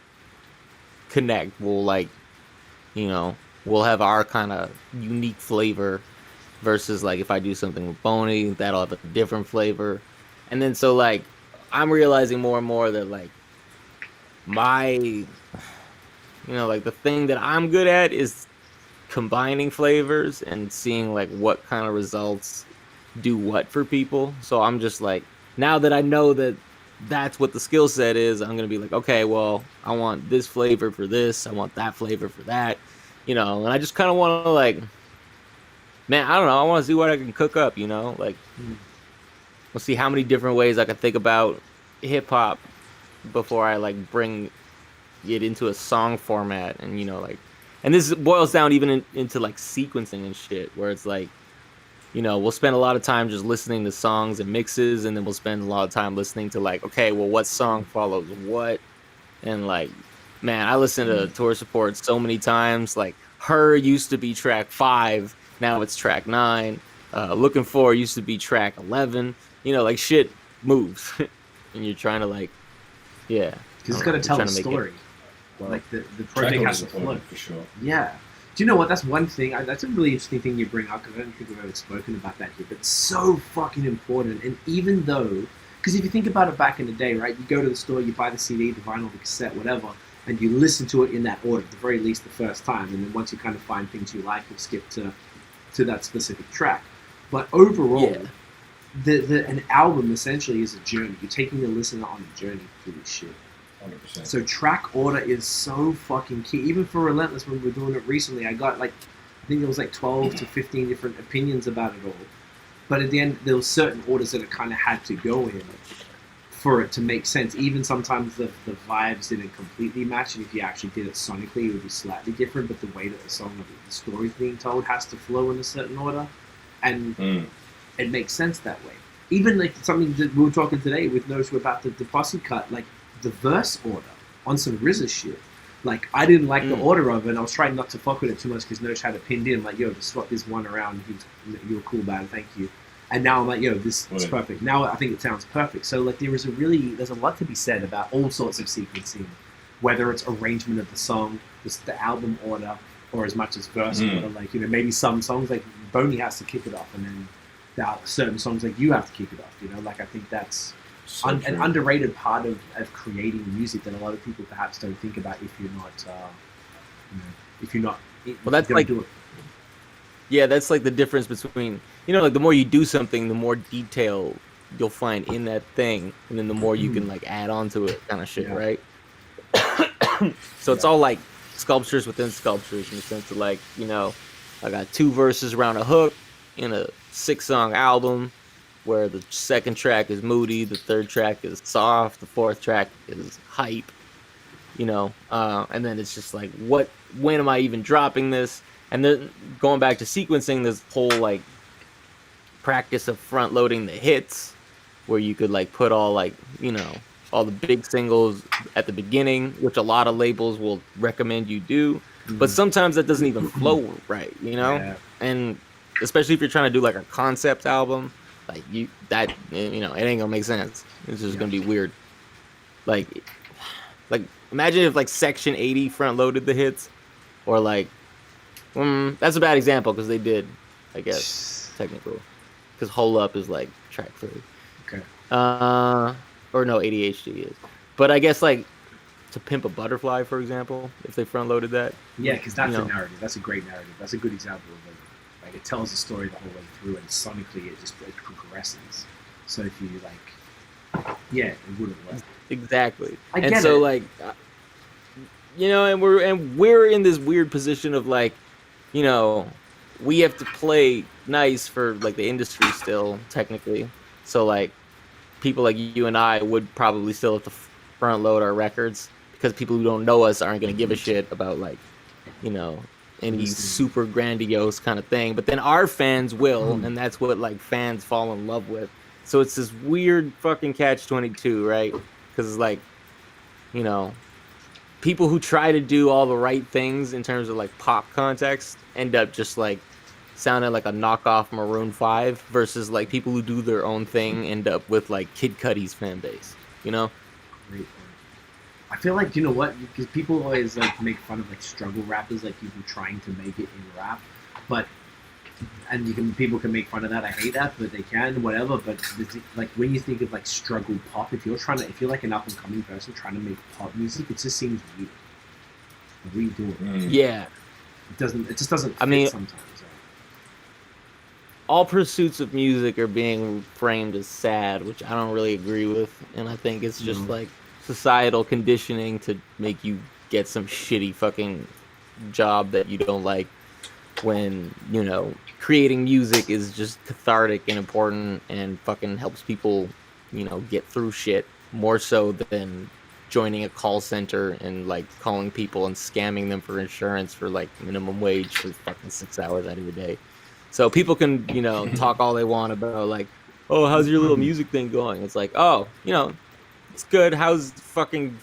connect, we'll like, we'll have our kind of unique flavor versus like if I do something with Boney, that'll have a different flavor. And then so like, I'm realizing more and more that like my, like the thing that I'm good at is combining flavors and seeing like what kind of results do what for people. So I'm just like, now that I know that that's what the skill set is, I'm gonna be like, okay, well, I want this flavor for this, I want that flavor for that, and I just kind of want to like, man, I don't know, I want to see what I can cook up, like we'll see how many different ways I can think about hip hop before I like bring it into a song format. And like, and this boils down even into like sequencing and shit, where it's like, we'll spend a lot of time just listening to songs and mixes, and then we'll spend a lot of time listening to like, okay, well, what song follows what? And like, man, I listen to Tour Support so many times. Like, H.E.R used to be track 5, now it's track 9. Looking For used to be track 11. Like shit moves, and you're trying to like, yeah, because it's got to tell a story. Like the project has to flow for sure. Yeah. Do you know what? That's one thing. That's a really interesting thing you bring up, because I don't think we've ever spoken about that here. But it's so fucking important. And even though Because if you think about it back in the day, right, you go to the store, you buy the CD, the vinyl, the cassette, whatever, and you listen to it in that order, at the very least the first time, and then once you kind of find things you like, you'll skip to that specific track. But overall, an album essentially is a journey. You're taking the listener on a journey through this shit. 100%. So track order is so fucking key. Even for Relentless, when we were doing it recently, I got like, I think it was like 12 to 15 different opinions about it all. But at the end, there were certain orders that it kind of had to go in for it to make sense. Even sometimes the vibes didn't completely match, and if you actually did it sonically, it would be slightly different. But the way that the story's being told has to flow in a certain order, and it makes sense that way. Even like something that we were talking today with Notion about the posse cut, like the verse order on some RZA shit. Like, I didn't like the order of it, and I was trying not to fuck with it too much because Nosh had it pinned in, like, yo, just swap this one around. You were cool about it, thank you. And now I'm like, yo, this is perfect. Now I think it sounds perfect. So, like, there's a lot to be said about all sorts of sequencing, whether it's arrangement of the song, just the album order, or as much as verse order. Like, you know, maybe some songs, like, Boney has to kick it off, and then there are certain songs, like, you have to kick it off, you know? Like, I think that's an underrated part of creating music that a lot of people perhaps don't think about if you're not well, that's like that's like the difference between, you know, like the more you do something, the more detail you'll find in that thing, and then the more you can like add on to it, kind of shit, right? So it's all like sculptures within sculptures, in the sense of, like, you know, I got 2 verses around a hook in a 6-song album, where the second track is moody, the third track is soft, the fourth track is hype, you know, and then it's just like, when am I even dropping this? And then going back to sequencing, this whole like practice of front loading the hits, where you could like put all, like, you know, all the big singles at the beginning, which a lot of labels will recommend you do, but sometimes that doesn't even flow right, you know, and especially if you're trying to do like a concept album. Like, you know, it ain't gonna make sense. It's just gonna be weird. Like imagine if like Section 80 front loaded the hits, or like, that's a bad example because they did, I guess, technically, because Hole Up is like track 3. Okay. Or no, ADHD is, but I guess like To Pimp a Butterfly, for example, if they front loaded that. Yeah, because that's a narrative. That's a great narrative. That's a good example of it. Like, it tells the story the whole way through, and sonically it progresses. So if you like, it wouldn't work. Exactly. I get so it. Like, you know, and we're in this weird position of like, you know, we have to play nice for like the industry still, technically. So like, people like you and I would probably still have to front load our records, because people who don't know us aren't gonna give a shit about, like, you know, any super grandiose kind of thing. But then our fans will, and that's what like fans fall in love with. So it's this weird fucking catch-22, right? Because it's like, you know, people who try to do all the right things in terms of like pop context end up just like sounding like a knockoff Maroon 5, versus like people who do their own thing end up with like Kid Cudi's fan base, you know? Great. I feel like, you know what, because people always like make fun of like struggle rappers, like people trying to make it in rap, but people can make fun of that. I hate that, but they can, whatever. But like, when you think of like struggle pop, if you're like an up and coming person trying to make pop music, it just seems weird. What are you doing? Yeah, it just doesn't fit sometimes. All pursuits of music are being framed as sad, which I don't really agree with, and I think it's just like societal conditioning to make you get some shitty fucking job that you don't like, when, you know, creating music is just cathartic and important and fucking helps people, you know, get through shit, more so than joining a call center and like calling people and scamming them for insurance for like minimum wage for fucking 6 hours out of your day. So people can, you know, talk all they want about like, oh, how's your little music thing going? It's like, oh, you know, it's good. How's fucking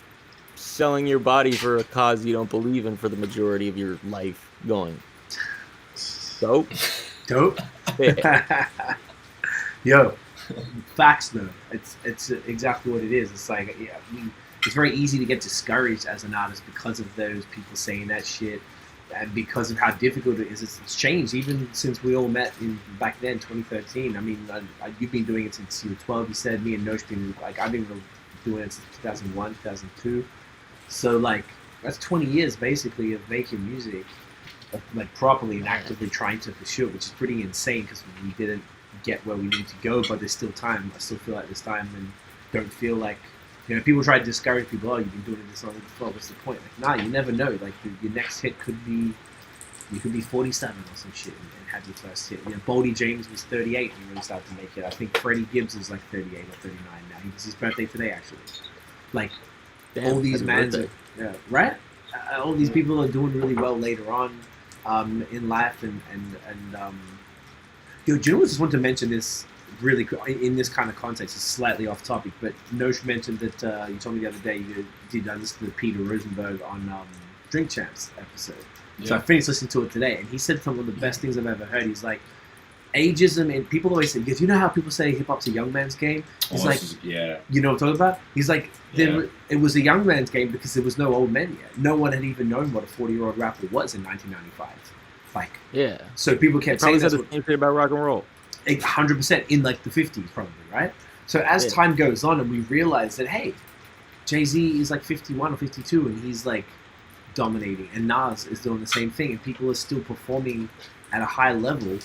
selling your body for a cause you don't believe in for the majority of your life going? Dope. Yeah. Yo, facts though. It's exactly what it is. It's like, it's very easy to get discouraged as an artist because of those people saying that shit. because of how difficult it is, it's changed even since we all met back then, 2013. I mean, you've been doing it since you were 12. You said me and Nosh been like I've been doing it since 2001, 2002. So like that's 20 years basically of making music, like properly and actively trying to pursue it, which is pretty insane because we didn't get where we need to go, but there's still time. I still feel like there's time, and don't feel like, you know, people try to discourage people. Oh, you've been doing this long before. What's the point? Like, nah, you never know. Like your next hit could be, you could be 47 or some shit and have your first hit. You know, Boldy James was 38 when he really started to make it. I think Freddie Gibbs is like 38 or 39 now. It's his birthday today, actually. Like, damn, all these mans, right? All these people are doing really well later on in life, and yo, do you know what? I just want to mention this really quick in this kind of context. It's slightly off topic, but Nosh mentioned that you told me the other day you did listen to Peter Rosenberg on Drink Champs episode. Yeah. So I finished listening to it today, and he said some of the best things I've ever heard. He's like, ageism, and people always say, because you know how people say hip hop's a young man's game? He's like, yeah, you know what I'm talking about? He's like, it was a young man's game because there was no old men yet. No one had even known what a 40-year-old rapper was in 1995. Like, yeah. So people kept saying that's the same thing about rock and roll. 100% in like the 50s, probably, right? So as time goes on, and we realize that, hey, Jay-Z is like 51 or 52, and he's like dominating, and Nas is doing the same thing, and people are still performing at a high level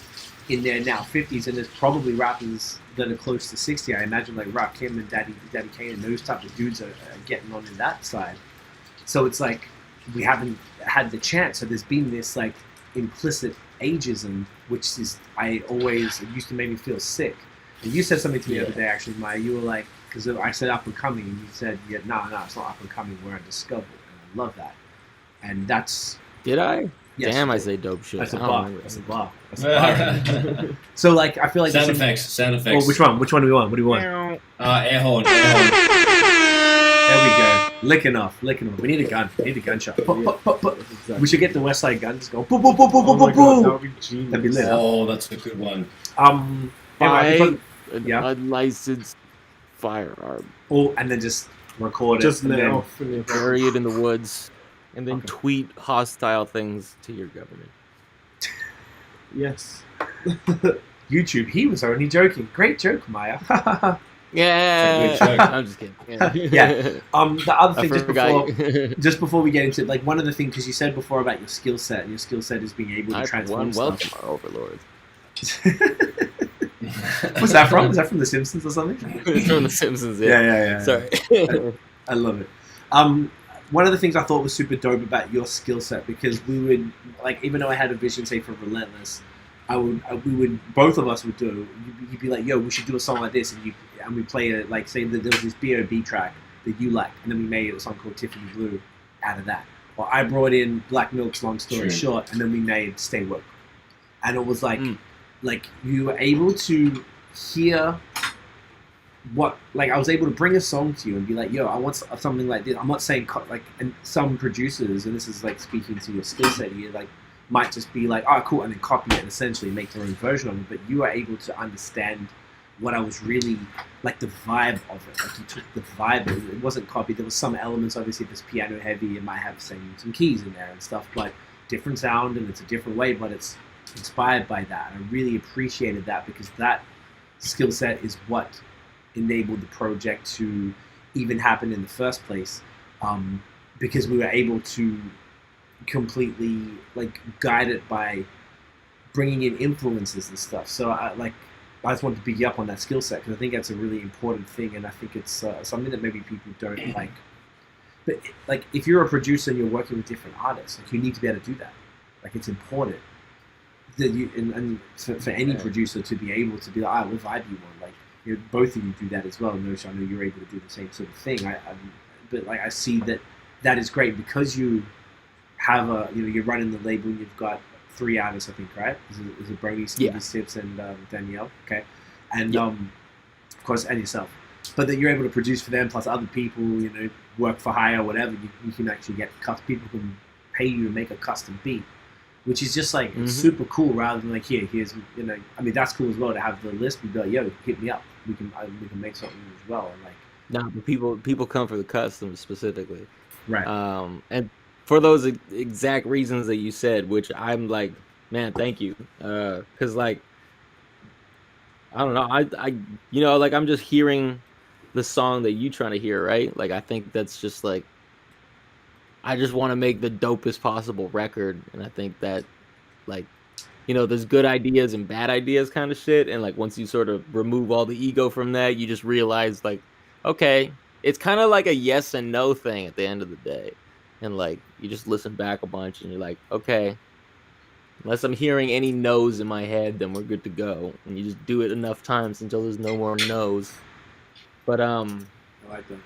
in their now 50s, and there's probably rappers that are close to 60. I imagine like Rakim and Daddy Kane and those type of dudes are getting on in that side. So it's like we haven't had the chance. So there's been this like implicit ageism, which is it used to make me feel sick. And you said something to me the other day, actually, Maya. You were like, because I said up and coming, and you said, no, it's not up and coming. We're undiscovered, and I love that. And that's. Did I? Yes, damn, I say dope shit. That's a bar. That's a bar. So like, I feel like sound effects. Oh, which one? Which one do we want? What do we want? Air horn. There we go. Licking off. We need a gun. We need a gunshot. Exactly. We should get the West Side gun. Just go boom, boom, boom, boom, boom, boom, boom. That would be genius. That'd be lit. Oh, that's a good one. Buy an unlicensed firearm. Oh, and then just record it. Just and then off. Bury it in the woods. And then tweet hostile things to your government. Yes. YouTube, he was only joking. Great joke, Maya. Yeah. I'm just kidding. Yeah. The other thing, just before we get into it, like one of the things, because you said before about your skill set, and your skill set is being able to transform stuff. Welcome, our overlord. What's that from? Is that from The Simpsons or something? It's from The Simpsons, yeah. Sorry. I love it. One of the things I thought was super dope about your skill set, because we would, like, even though I had a vision, say, for Relentless, both of us would do, you'd be like, yo, we should do a song like this, and we play it, like, say that there was this B.O.B. track that you like, and then we made a song called Tiffany Blue out of that. Or I brought in Black Milk's Long Story Short, and then we made Stay Woke. And it was like, like, you were able to hear what, like, I was able to bring a song to you and be like, yo, I want something like this. I'm not saying, like, and some producers, and this is, like, speaking to your skill set here, like, might just be like, oh, cool, and then copy it and essentially make their own version of it. But you are able to understand what I was really, like, the vibe of it. Like, you took the vibe, it wasn't copied. There was some elements, obviously, if it's piano heavy, it might have some keys in there and stuff, but different sound, and it's a different way, but it's inspired by that. And I really appreciated that, because that skill set is what enabled the project to even happen in the first place, because we were able to completely, like, guide it by bringing in influences and stuff. So I just wanted to big you up on that skill set, because I think that's a really important thing, and I think it's something that maybe people don't like. But like, if you're a producer and you're working with different artists, like, you need to be able to do that. Like, it's important that you, and for any producer to be able to be like, what vibe you want, like, you know, both of you do that as well. Nosh, I know you're able to do the same sort of thing. But like, I see that is great, because you have you're running the label, and you've got 3 artists, I think, right? Is it Boney, Stevie Sips, and Danielle? Okay, and of course, and yourself. But that you're able to produce for them, plus other people, you know, work for hire or whatever. You can actually get people can pay you to make a custom beat, which is just like super cool. Rather than like, here's, you know, I mean, that's cool as well to have the list. We go, yo, hit me up. We can make something as well. And like, but people come for the custom specifically, right? And for those exact reasons that you said, which I'm like, man, thank you. Cause like, I don't know. Like I'm just hearing the song that you trying to hear, right? Like, I think that's just like, I just want to make the dopest possible record. And I think that like, there's good ideas and bad ideas kind of shit. And like, once you sort of remove all the ego from that, you just realize like, okay, it's kind of like a yes and no thing at the end of the day. And like, you just listen back a bunch and you're like, okay, unless I'm hearing any no's in my head, then we're good to go. And you just do it enough times until there's no more no's. But I like that.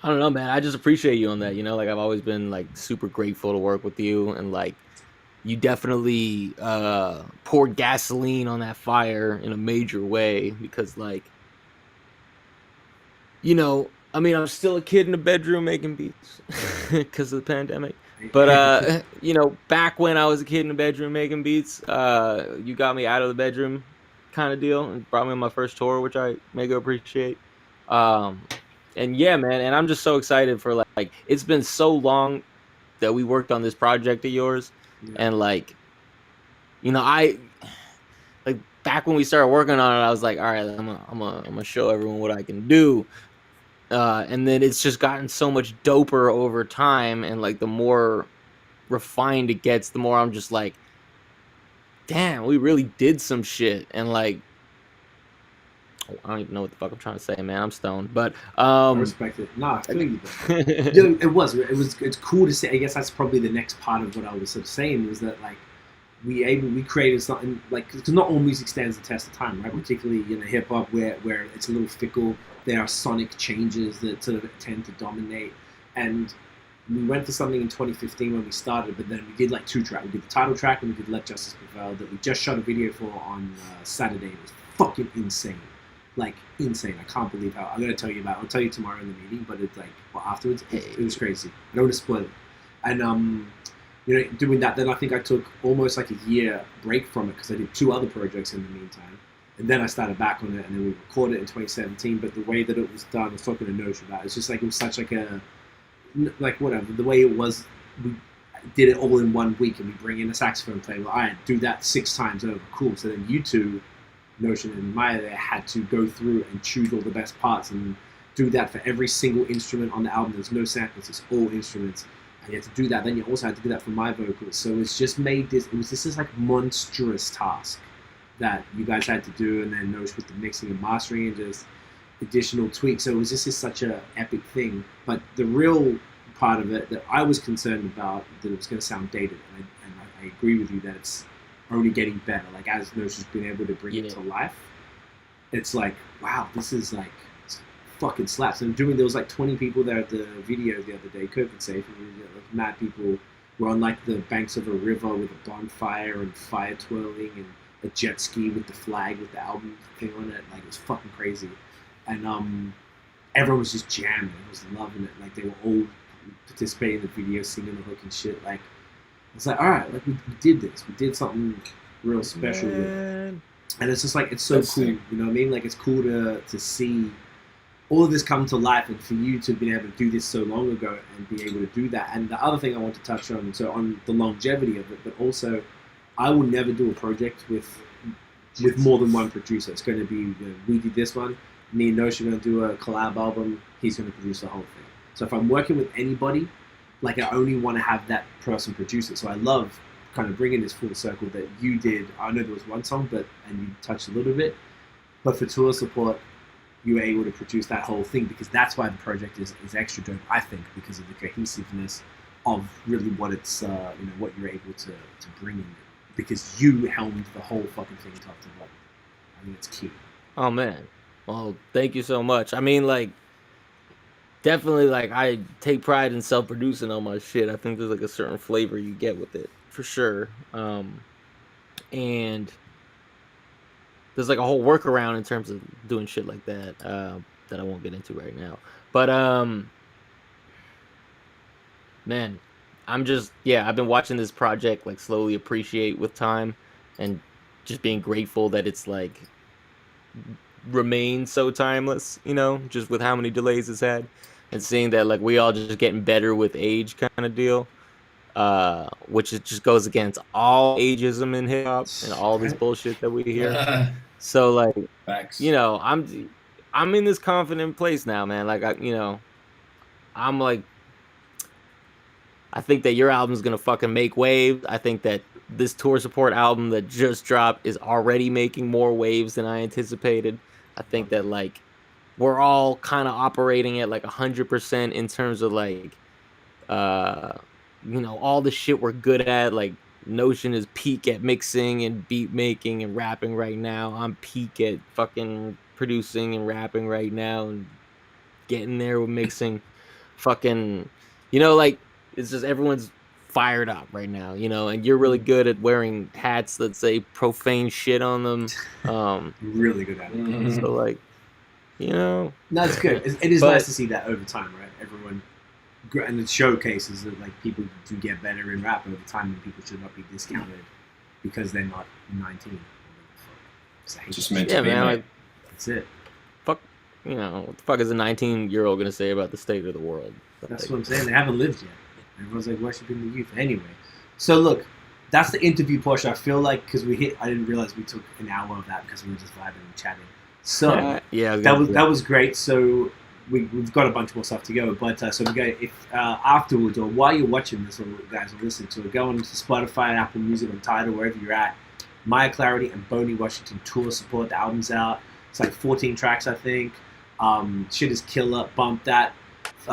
I don't know, man. I just appreciate you on that. Like I've always been like super grateful to work with you, and like you definitely poured gasoline on that fire in a major way because like, I mean, I'm still a kid in the bedroom making beats because of the pandemic. But back when I was a kid in the bedroom making beats, you got me out of the bedroom kind of deal and brought me on my first tour, which I mega appreciate. And yeah, man, and I'm just so excited for like it's been so long that we worked on this project of yours, and like, I like back when we started working on it, I was like, all right, I'm gonna show everyone what I can do. And then it's just gotten so much doper over time, and like the more refined it gets, the more I'm just like, damn, we really did some shit. And like, I don't even know what the fuck I'm trying to say, man. I'm stoned, but I respect it. Nah, I feel you. It's cool to see. I guess that's probably the next part of what I was sort of saying, was that like we created something like, because not all music stands the test of time, right? Particularly hip hop, where it's a little fickle. There are sonic changes that sort of tend to dominate, and we went for something in 2015 when we started, but then we did like 2 tracks. We did the title track and we did Let Justice Prevail, that we just shot a video for on Saturday. It was fucking insane. Like insane. I can't believe how. I'm gonna tell you about it. I'll tell you tomorrow in the meeting, but it's like, well, afterwards it was crazy. I don't want to spoil it. And doing that, then I think I took almost like a year break from it because I did 2 other projects in the meantime, and then I started back on it, and then we recorded it in 2017. But the way that it was done, I was talking to Notion about it. It's just like, it was such like a, like whatever, the way it was, we did it all in 1 week, and we bring in a saxophone player. Well, I do that 6 times over. Cool. So then you two, Notion and Myer, they had to go through and choose all the best parts and do that for every single instrument on the album. There's no samples, it's all instruments. And you had to do that. Then you also had to do that for my vocals. So it's just made this, this is like monstrous task that you guys had to do, and then Notion with the mixing and mastering and just additional tweaks. So it was just such a epic thing. But the real part of it that I was concerned about, that it was going to sound dated, and I agree with you that it's only getting better. Like, as Notion's been able to bring it to life, it's like, wow, this is like fucking slaps. And there was like 20 people there at the video the other day, COVID safe, and like mad people were on like the banks of a river with a bonfire and fire twirling and a jet ski with the flag with the album thing on it. Like, it was fucking crazy. And everyone was just jamming. I was loving it. Like, they were all participating in the video, singing the hook and shit. Like, it's like, all right, like we did this. We did something real special with it. And it's just like, it's so cool. You know what I mean? Like, it's cool to see all of this come to life, and for you to be able to do this so long ago and be able to do that. And the other thing I want to touch on, so on the longevity of it, but also I will never do a project with more than one producer. It's going to be, we did this one, me and Notion are going to do a collab album, he's going to produce the whole thing. So if I'm working with anybody, like, I only want to have that person produce it. So I love kind of bringing this full circle that you did. I know there was one song, and you touched a little bit, but for tour support, you were able to produce that whole thing, because that's why the project is extra dope, I think, because of the cohesiveness of really what it's, what you're able to bring in, because you helmed the whole fucking thing top to bottom. I think it's key. Oh man, well, thank you so much. I mean, like, definitely, like, I take pride in self-producing all my shit. I think there's like a certain flavor you get with it, for sure. And there's like a whole workaround in terms of doing shit like that, that I won't get into right now. But man, I've been watching this project like slowly appreciate with time, and just being grateful that it's like remained so timeless, just with how many delays it's had, and seeing that like we all just getting better with age kind of deal. which just goes against all ageism in hip hop and all this bullshit that we hear. So like, Facts. you know, I'm in this confident place now, man. Like I'm like, I think that your album's gonna fucking make waves. I think that this tour support album that just dropped is already making more waves than I anticipated. I think that like we're all kind of operating at like 100% in terms of like, you know, all the shit we're good at. Like Notion is peak at mixing and beat making and rapping right now. I'm peak at fucking producing and rapping right now and getting there with mixing. Fucking, you know, like it's just everyone's fired up right now, you know, and you're really good at wearing hats that say profane shit on them. Really good at it. So like, you know, no, it's good. It is nice to see that over time, right? Everyone, and it showcases that like people do get better in rap over time, and people should not be discounted because they're not 19. Just meant to be, man. Like, that's it. Fuck, you know, what the fuck is a 19-year-old gonna say about the state of the world? That's what I'm saying. They haven't lived yet. Everyone's like worshiping the youth. Anyway, so look, that's the interview portion. I feel like because I didn't realize we took an hour of that because we were just vibing and chatting. So yeah, that was great. So we've got a bunch more stuff to go. But so we go if afterwards or while you're watching this, or guys are listening to it, go on to Spotify, Apple Music, on Tidal, wherever you're at. Myer Clarity and Boney Washington tour support. The album's out. It's like 14 tracks, I think. Shit is killer. Bump that.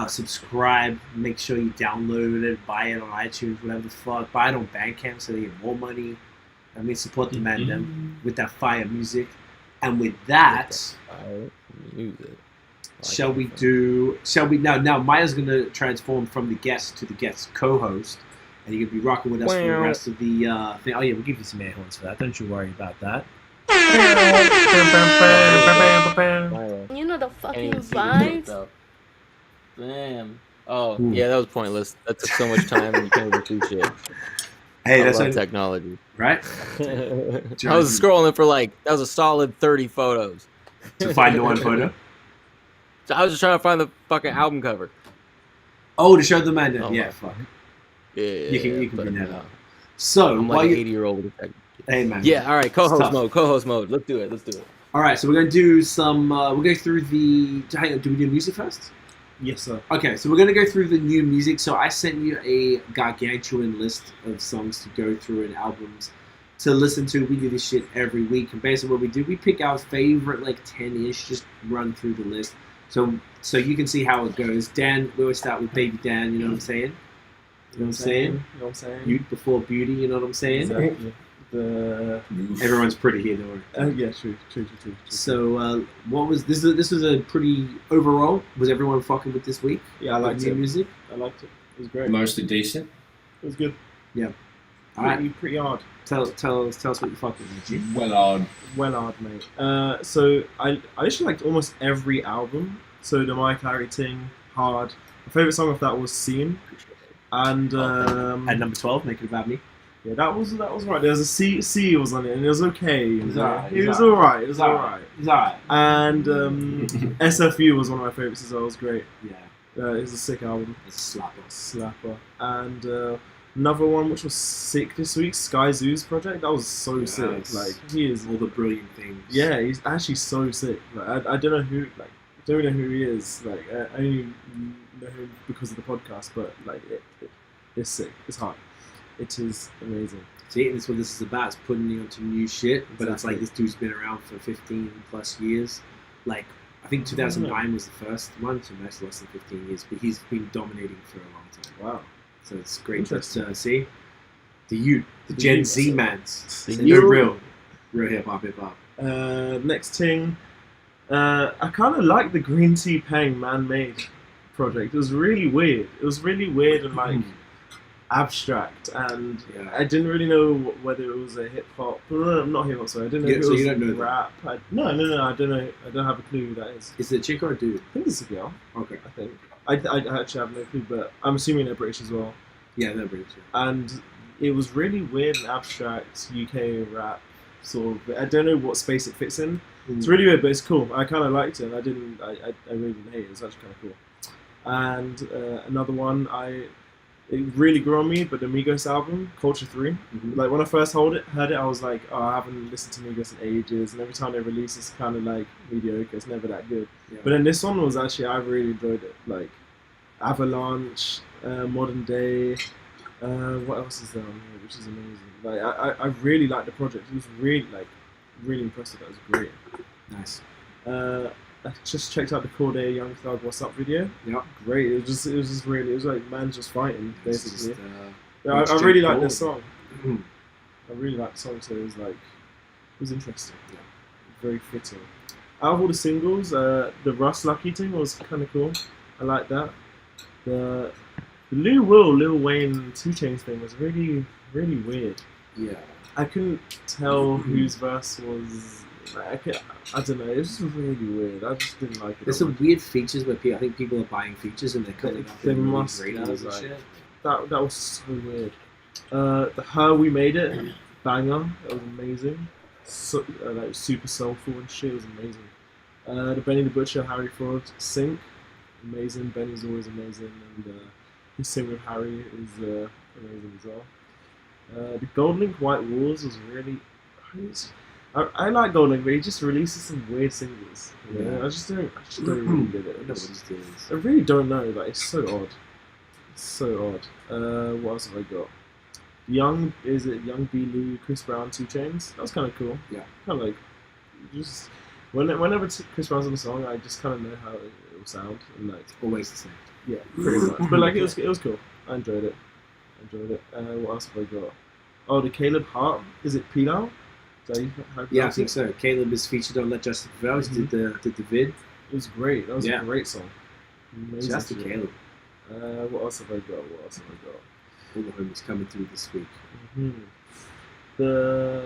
Subscribe, make sure you download it, buy it on iTunes, whatever the fuck. Buy it on Bandcamp so they get more money. I mean, support the man them with that fire music. And with that, shall we now Maya's gonna transform from the guest to the guest co-host, and you're gonna be rocking with us for the rest of the thing. Oh yeah, we'll give you some air horns for that. Don't you worry about that. You know the fucking vibes. Damn. Oh, yeah, that was pointless. That took so much time and you can't even do shit. Hey, that's technology. Right? I was scrolling for like, that was a solid 30 photos. To find the one photo? So I was just trying to find the fucking album cover. Oh, to show the man. Oh, yeah, fuck. Yeah, you can bring that up. So, I'm like an 80-year-old with a hey, man. Yeah, all right, co-host mode. Let's do it. All right, so we're going to do some, we'll go through the, hang on, do we do music first? Yes, sir. Okay, so we're going to go through the new music. So I sent you a gargantuan list of songs to go through and albums to listen to. We do this shit every week. And basically what we do, we pick our favorite, like 10-ish, just run through the list. So you can see how it goes. Dan, we always start with Baby Dan, you know what I'm saying? You know what I'm saying? You know what I'm saying? Youth before beauty, you know what I'm saying? Exactly. Everyone's pretty here, don't worry. Yeah, true. So, what was this? This was a pretty overall. Was everyone fucking with this week? Yeah, I liked new it. music. I liked it. It was great. Mostly decent. It was good. Yeah. All right. Pretty hard. Tell us what you fucking with, G. Well hard. Well hard, mate. So I actually liked almost every album. So the Myer Clarity thing, hard. My favorite song of that was Scene. And at number 12, Make It About Me. Yeah, that was right. There was a C was on it, and it was okay. It was alright. It was alright. And SFU was one of my favorites as well. It was great. Yeah. It was a sick album. It's a slapper. And another one which was sick this week, Skyzoo's project. That was so sick. Like he is all the brilliant things. Yeah, he's actually so sick. Like I don't know who he is. Like I only know him because of the podcast, but like it's sick. It's hard. It is amazing. See, that's what this is about. It's putting you onto new shit. But Exactly. it's like this dude's been around for 15 plus years. Like, I think 2009 was the first one, so much less than 15 years. But he's been dominating for a long time. Wow. So it's great to Interesting. see. The Gen youth, Z so- mans. The They're youth. real hip hop. Next thing, I kind of like the Greentea Peng man-made project. It was really weird. And like abstract, and Yeah. I didn't really know whether it was a hip hop. Not hip hop. Sorry, I didn't know Yeah, if it so was you don't know that? rap. No. I don't know. I don't have a clue who that is. Is it a chick or a dude? I think it's a girl. Okay. I think. I actually have no clue, but I'm assuming they're British as well. Yeah, they're British. And it was really weird and abstract UK rap sort of. I don't know what space it fits in. It's really weird, but it's cool. I kind of liked it. And I really didn't hate it. It was actually kind of cool. And another one, it really grew on me. But the Migos album, Culture 3, like when I first heard it, I was like, oh, I haven't listened to Migos in ages, and every time they release, it's kind of like mediocre. It's never that good. Yeah. But then this one was actually, I really enjoyed it. Like Avalanche, Modern Day. What else is there on here, which is amazing? Like I really liked the project. It was really impressive. That was great. Nice. I just checked out the Cordae Young Thug What's Up video. Yeah, great. It was just really. It was like man just fighting basically. I really liked this song. I really liked the song, so it was interesting. Yeah, very fitting. Out of all the singles, the Russ Lucky thing was kind of cool. I like that. The Lil Wayne, 2 Chainz thing was really weird. Yeah, I couldn't tell whose verse was. I don't know. It was just really weird. I just didn't like it. There's some weird features where I think people are buying features and they're cutting up. They must be like, that was so weird. The H.E.R. We Made It banger. That was amazing. So, like super soulful and shit. It was amazing. The Benny the Butcher, Harry Fraud sync, amazing. Benny's always amazing, and his sync with Harry is amazing as well. The Goldlink White Walls was really. I like Goldlink, but he just releases some weird singles. Yeah. I just don't really get it. I really don't know. Like it's so odd. It's so odd. What else have I got? Young B. Chris Brown, 2 Chainz. That was kind of cool. Yeah. Kind of like just whenever Chris Brown's on the song, I just kind of know how it will sound, and like always the same. Yeah, pretty much. But like it was cool. I enjoyed it. What else have I got? Oh, the Caleb Hart. Is it Pilau? Yeah, I think so. Caleb is featured on Let Justice Prevail. He did the vid. It was great. That was a great song. Amazing. Just Caleb. What else have I got? All the homies coming through this week. The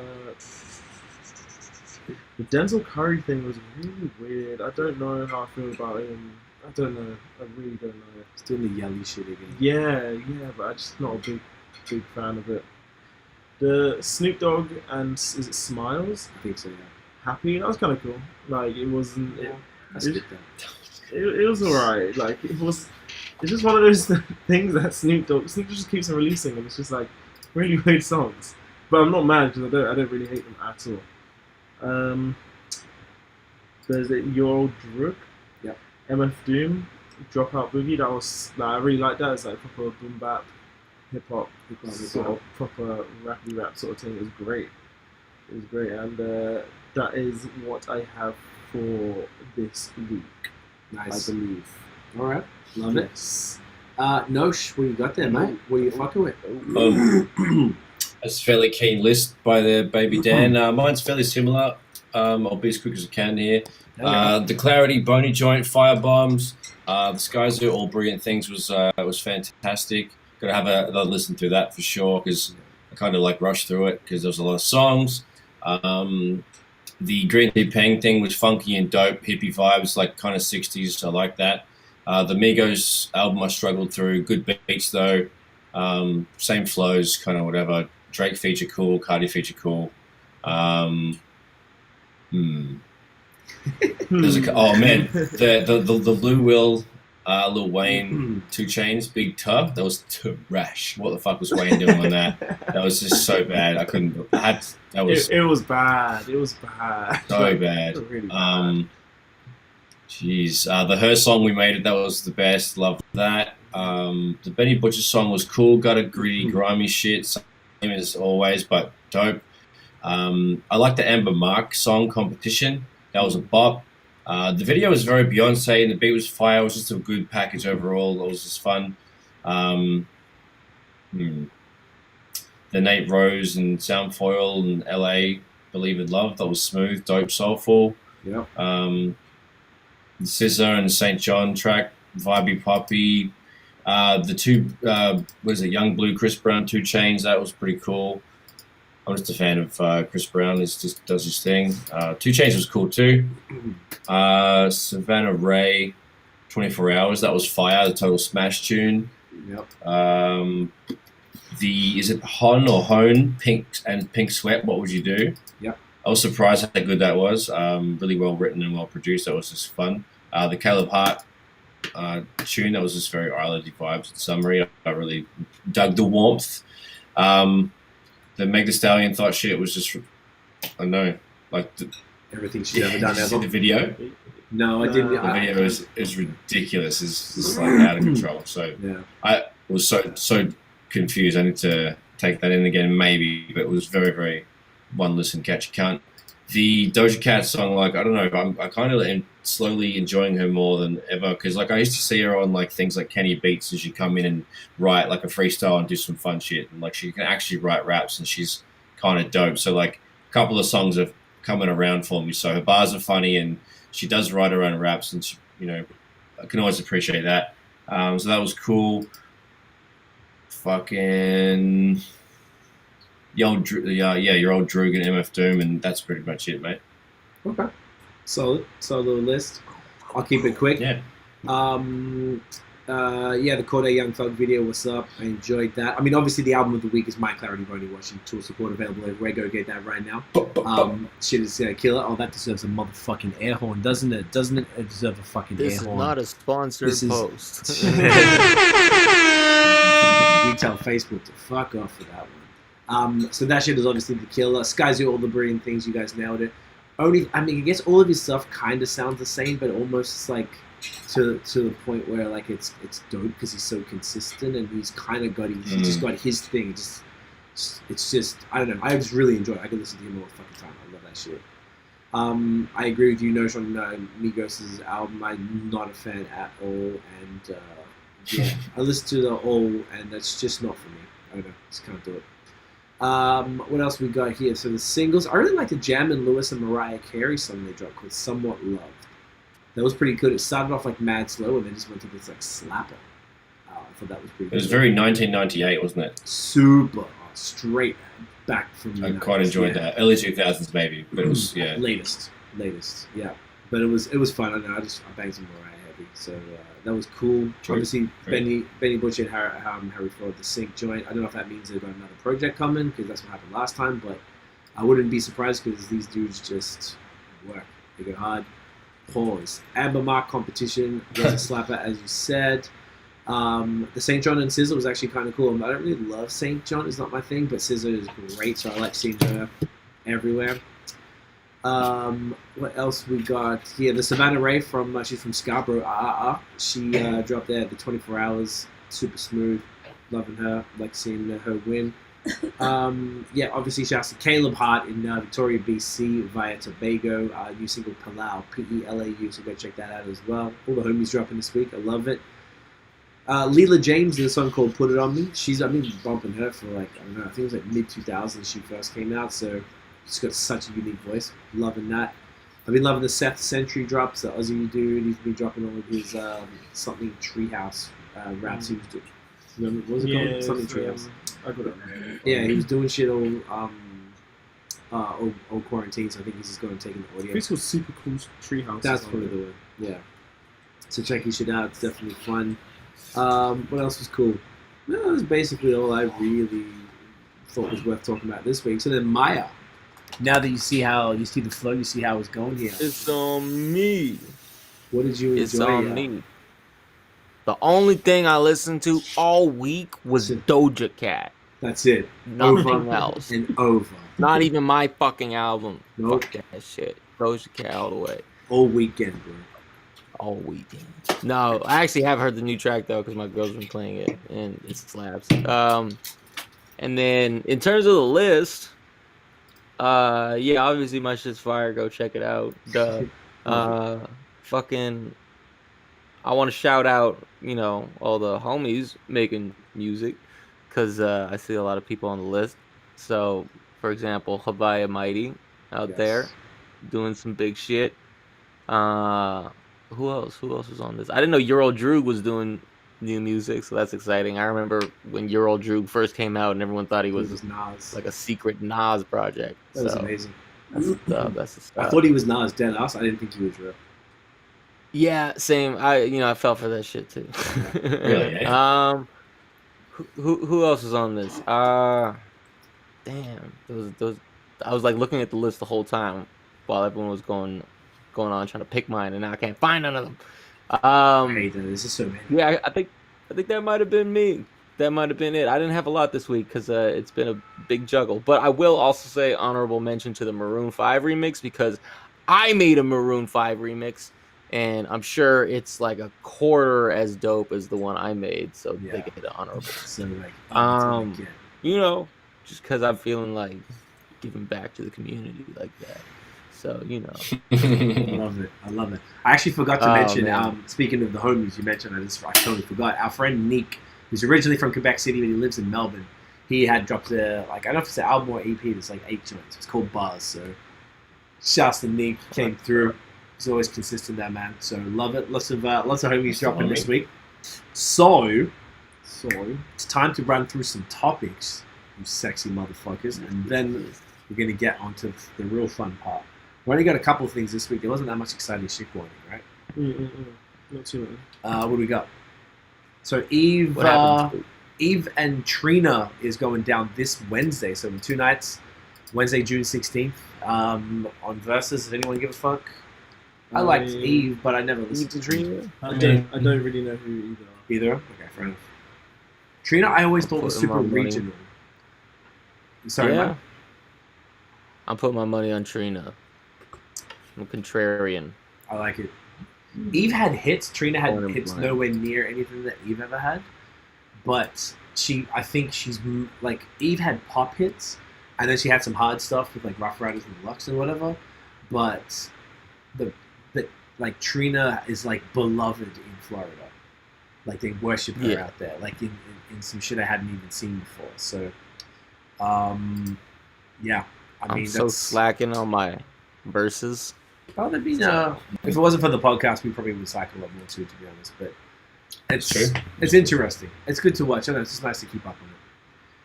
Denzel Curry thing was really weird. I don't know how I feel about him. I don't know. I really don't know. He's doing the yelly shit again. Yeah, but I'm just not a big fan of it. The Snoop Dogg and is it Smiles? I think so, yeah. Happy? That was kind of cool. Like it wasn't. That's good then. It was alright. Like it was. It's just one of those things that Snoop Dogg just keeps on releasing, and it's just like really weird songs. But I'm not mad because I don't really hate them at all. There's Your Old Drug. Yep. MF Doom, Dropout Boogie. That was I really like that. It's like proper boom bap, hip hop, sort of proper rappy rap sort of thing. It was great. And that is what I have for this week. Nice. I believe. All right. Love it. Nosh, what you got there, mate? What are you fucking with? That's a fairly keen list by the Baby Dan. Mine's fairly similar. I'll be as quick as I can here. The Clarity, Boney Joint, Firebombs, the Skyzoo, All Brilliant Things was fantastic. Got to have another listen through that for sure because I kind of like rushed through it because there was a lot of songs. The Greentea Peng thing was funky and dope, hippie vibes, like kind of 60s. I like that. The Migos album I struggled through. Good beats though. Same flows, kind of whatever. Drake feature cool. Cardi feature cool. There's oh man, the Bleu Lil Wayne, 2 Chainz, Big Tuh. That was trash. What the fuck was Wayne doing on that? That was just so bad. I couldn't. It was bad. It was bad. So bad. Really bad. Jeez, the H.E.R. song We Made It, that was the best. Loved that. The Benny Butcher song was cool. Got a gritty, grimy shit, same as always, but dope. I like the Amber Mark song Competition. That was a bop. The video was very Beyonce, and the beat was fire. It was just a good package overall. It was just fun. The Nate Rose and Soundfoil and ELHAE, Believe in Love. That was smooth, dope, soulful. Yeah. The Scissor and St. John track, vibey poppy. The two, Young Bleu, Chris Brown, 2 Chainz. That was pretty cool. I'm just a fan of Chris Brown. He just does his thing. 2 Chainz was cool too. Savannah Ray, 24 Hours. That was fire. The total smash tune. Yep. Is it HONNE or HONNE? Pink Sweat. What would you do? Yep. I was surprised how good that was. Really well written and well produced. That was just fun. The Caleb Hart tune that was just very islandy vibes and summery. I really dug the warmth. The Meg Thee Stallion thought shit was just, I don't know, like everything she's ever done. Did you see the video? No, I didn't. The video is ridiculous. It's like out of control. So I was so confused. I need to take that in again, maybe. But it was very, very one listen catch you can't. The Doja Cat song, like I don't know, I kind of am slowly enjoying her more than ever because like I used to see her on like things like Kenny Beats, and she'd come in and write like a freestyle and do some fun shit, and like she can actually write raps, and she's kind of dope. So like a couple of songs have coming around for me. So her bars are funny, and she does write her own raps, and she, you know, I can always appreciate that. So that was cool. Fucking your old Droog and MF Doom, and that's pretty much it, mate. Okay, solid little list. I'll keep it quick. Yeah. The Cordae Young Thug video, what's up? I enjoyed that. I mean, obviously the album of the week is My Clarity Boney watching tour support available everywhere. Go get that right now. Shit is killer. Oh, that deserves a motherfucking air horn, doesn't it? Doesn't it? It deserves a fucking air horn. This is not a sponsored post. We tell Facebook to fuck off for that one. So that shit is obviously the killer. Skyzoo, all the brilliant things, you guys nailed it. I guess all of his stuff kind of sounds the same, but almost like to the point where like it's dope because he's so consistent and he's kind of got just got his thing. It's just I don't know. I just really enjoy it. I could listen to him all the fucking time. I love that shit. I agree with you, Nosh, on Migos' album. I'm not a fan at all, and I listened to the all, and that's just not for me. I don't know. Just can't do it. What else we got here? So the singles. I really like the Jam and Lewis and Mariah Carey song they dropped called Somewhat Loved. That was pretty good. It started off like mad slow and then just went to this like slapper. I thought that was pretty good. It was very 1998, wasn't it? Super straight back from the 90s. I quite enjoyed that. Early 2000s maybe, but it was, Latest, yeah. But it was fun. I know, I banged some Mariah heavy. So that was cool. True. Obviously, Benny Butcher and Harry Fraud, the Sync joint. I don't know if that means they've got another project coming because that's what happened last time, but I wouldn't be surprised because these dudes just work. They go hard. Pause. Amber Mark competition was a slapper, as you said. The St. John and SZA was actually kind of cool. I don't really love St. John; it's not my thing, but SZA is great, so I like seeing her everywhere. What else we got here? The Savannah Ray from she's from Scarborough. She dropped there at the 24 Hours. Super smooth. Loving her. Like seeing her win. Obviously shouts to Caleb Hart in Victoria, BC via Tobago. New single Palau, P-E-L-A-U, so go check that out as well. All the homies dropping this week. I love it. Leela James in a song called Put It On Me. I've been bumping her for like, I don't know, I think it was like mid-2000s she first came out, so she's got such a unique voice. Loving that. I've been loving the Seth Century drops, the Aussie dude. He's been dropping all of his something Treehouse raps he was doing. Remember, what was it called? Something Treehouse. I got it. Yeah, he was doing shit all quarantine, so I think he's just going to take an audio. It's called Super Cool Treehouse. That's probably the one. Yeah. So check his shit out. It's definitely fun. What else was cool? No, that was basically all I really thought was worth talking about this week. So then Myer. Now that you see the flow, you see how it's going here. It's on me. What did you enjoy? It's on me. The only thing I listened to all week was Doja Cat. That's it. Nothing else. And over. Not even my fucking album. Nope. Fuck that shit. Doja Cat all the way. All weekend, bro. All weekend. No, I actually have heard the new track though because my girl's been playing it and it slaps. And then in terms of the list, obviously my shit's fire. Go check it out. I want to shout out, all the homies making music because I see a lot of people on the list. So, for example, Haviah Mighty out there doing some big shit. Who else was on this? I didn't know Euro Droog was doing new music, so that's exciting. I remember when Euro Droog first came out and everyone thought he was Nas. like a secret Nas project. That was amazing. That's the stuff. I thought he was Nas dead ass. I didn't think he was real. Yeah, same. I fell for that shit too. Really? Yeah. Who else was on this? Damn. Those. I was like looking at the list the whole time while everyone was going on trying to pick mine, and now I can't find none of them. Hey, this is so many. Yeah, I think that might have been me. That might have been it. I didn't have a lot this week because it's been a big juggle. But I will also say honorable mention to the Maroon 5 remix because I made a Maroon 5 remix, and I'm sure it's like a quarter as dope as the one I made. So they get an honorable. So like, you know, just because I'm feeling like giving back to the community like that. So, you know. I love it. I actually forgot to mention, speaking of the homies you mentioned, I totally forgot. Our friend NeeQ, who's originally from Quebec City, but he lives in Melbourne. He had dropped I don't know if it's an album or EP, it's like 8 joints. It's called Buzz. So, shouts to NeeQ, came through. He's always consistent, that man. So, love it. Lots of homies dropping this week. So, it's time to run through some topics, you sexy motherfuckers, and then we're going to get onto the real fun part. We only got a couple of things this week. There wasn't that much exciting shit going on, right? Not too much. What do we got? So Eve and Trina is going down this Wednesday. So in 2 nights, Wednesday, June 16th, on Versus. Does anyone give a fuck? I liked Eve, but I never listened to Trina. I don't really know who either are. Either? Okay, fair enough. Trina, I always thought was super regional. Sorry, yeah. Mike? I'm putting my money on Trina. I'm contrarian. I like it. Eve had hits. Trina had hits nowhere near anything that Eve ever had. But I think she's like, Eve had pop hits, and then she had some hard stuff with like Rough Riders and Lux and whatever. But like Trina is like beloved in Florida. Like they worship her out there. Like in some shit I hadn't even seen before. So, yeah. I mean, I'm so slacking on my verses. Oh, that'd be if it wasn't for the podcast, we probably would cycle a lot more too, to be honest. But it's interesting. It's good to watch. I know it's just nice to keep up on it.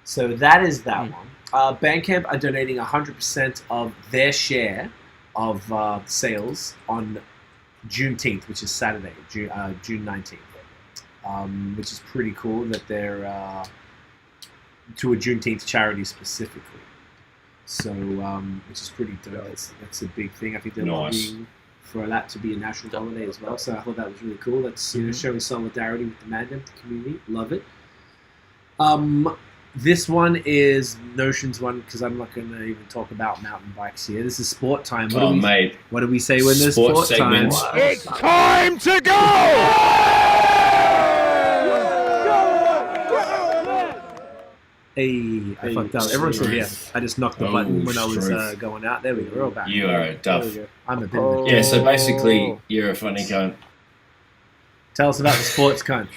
So that is that one. Bandcamp are donating 100% of their share of sales on Juneteenth, which is Saturday, June 19th, which is pretty cool that they're to a Juneteenth charity specifically. So, which is pretty dope. That's a big thing. I think they're lobbying for that to be a national holiday as well. So I thought that was really cool. That's showing solidarity with the Mandem community. Love it. This one is Notion's one because I'm not going to even talk about mountain bikes here. This is sport time. What do we say when there's sport time? It's time to go! Hey, I fucked up. Everyone's still here. I just knocked the button when I was going out. There we go. We're all back. You are a duff. I'm a bit of a Yeah, so basically, you're a funny cunt. Tell us about the sports cunt.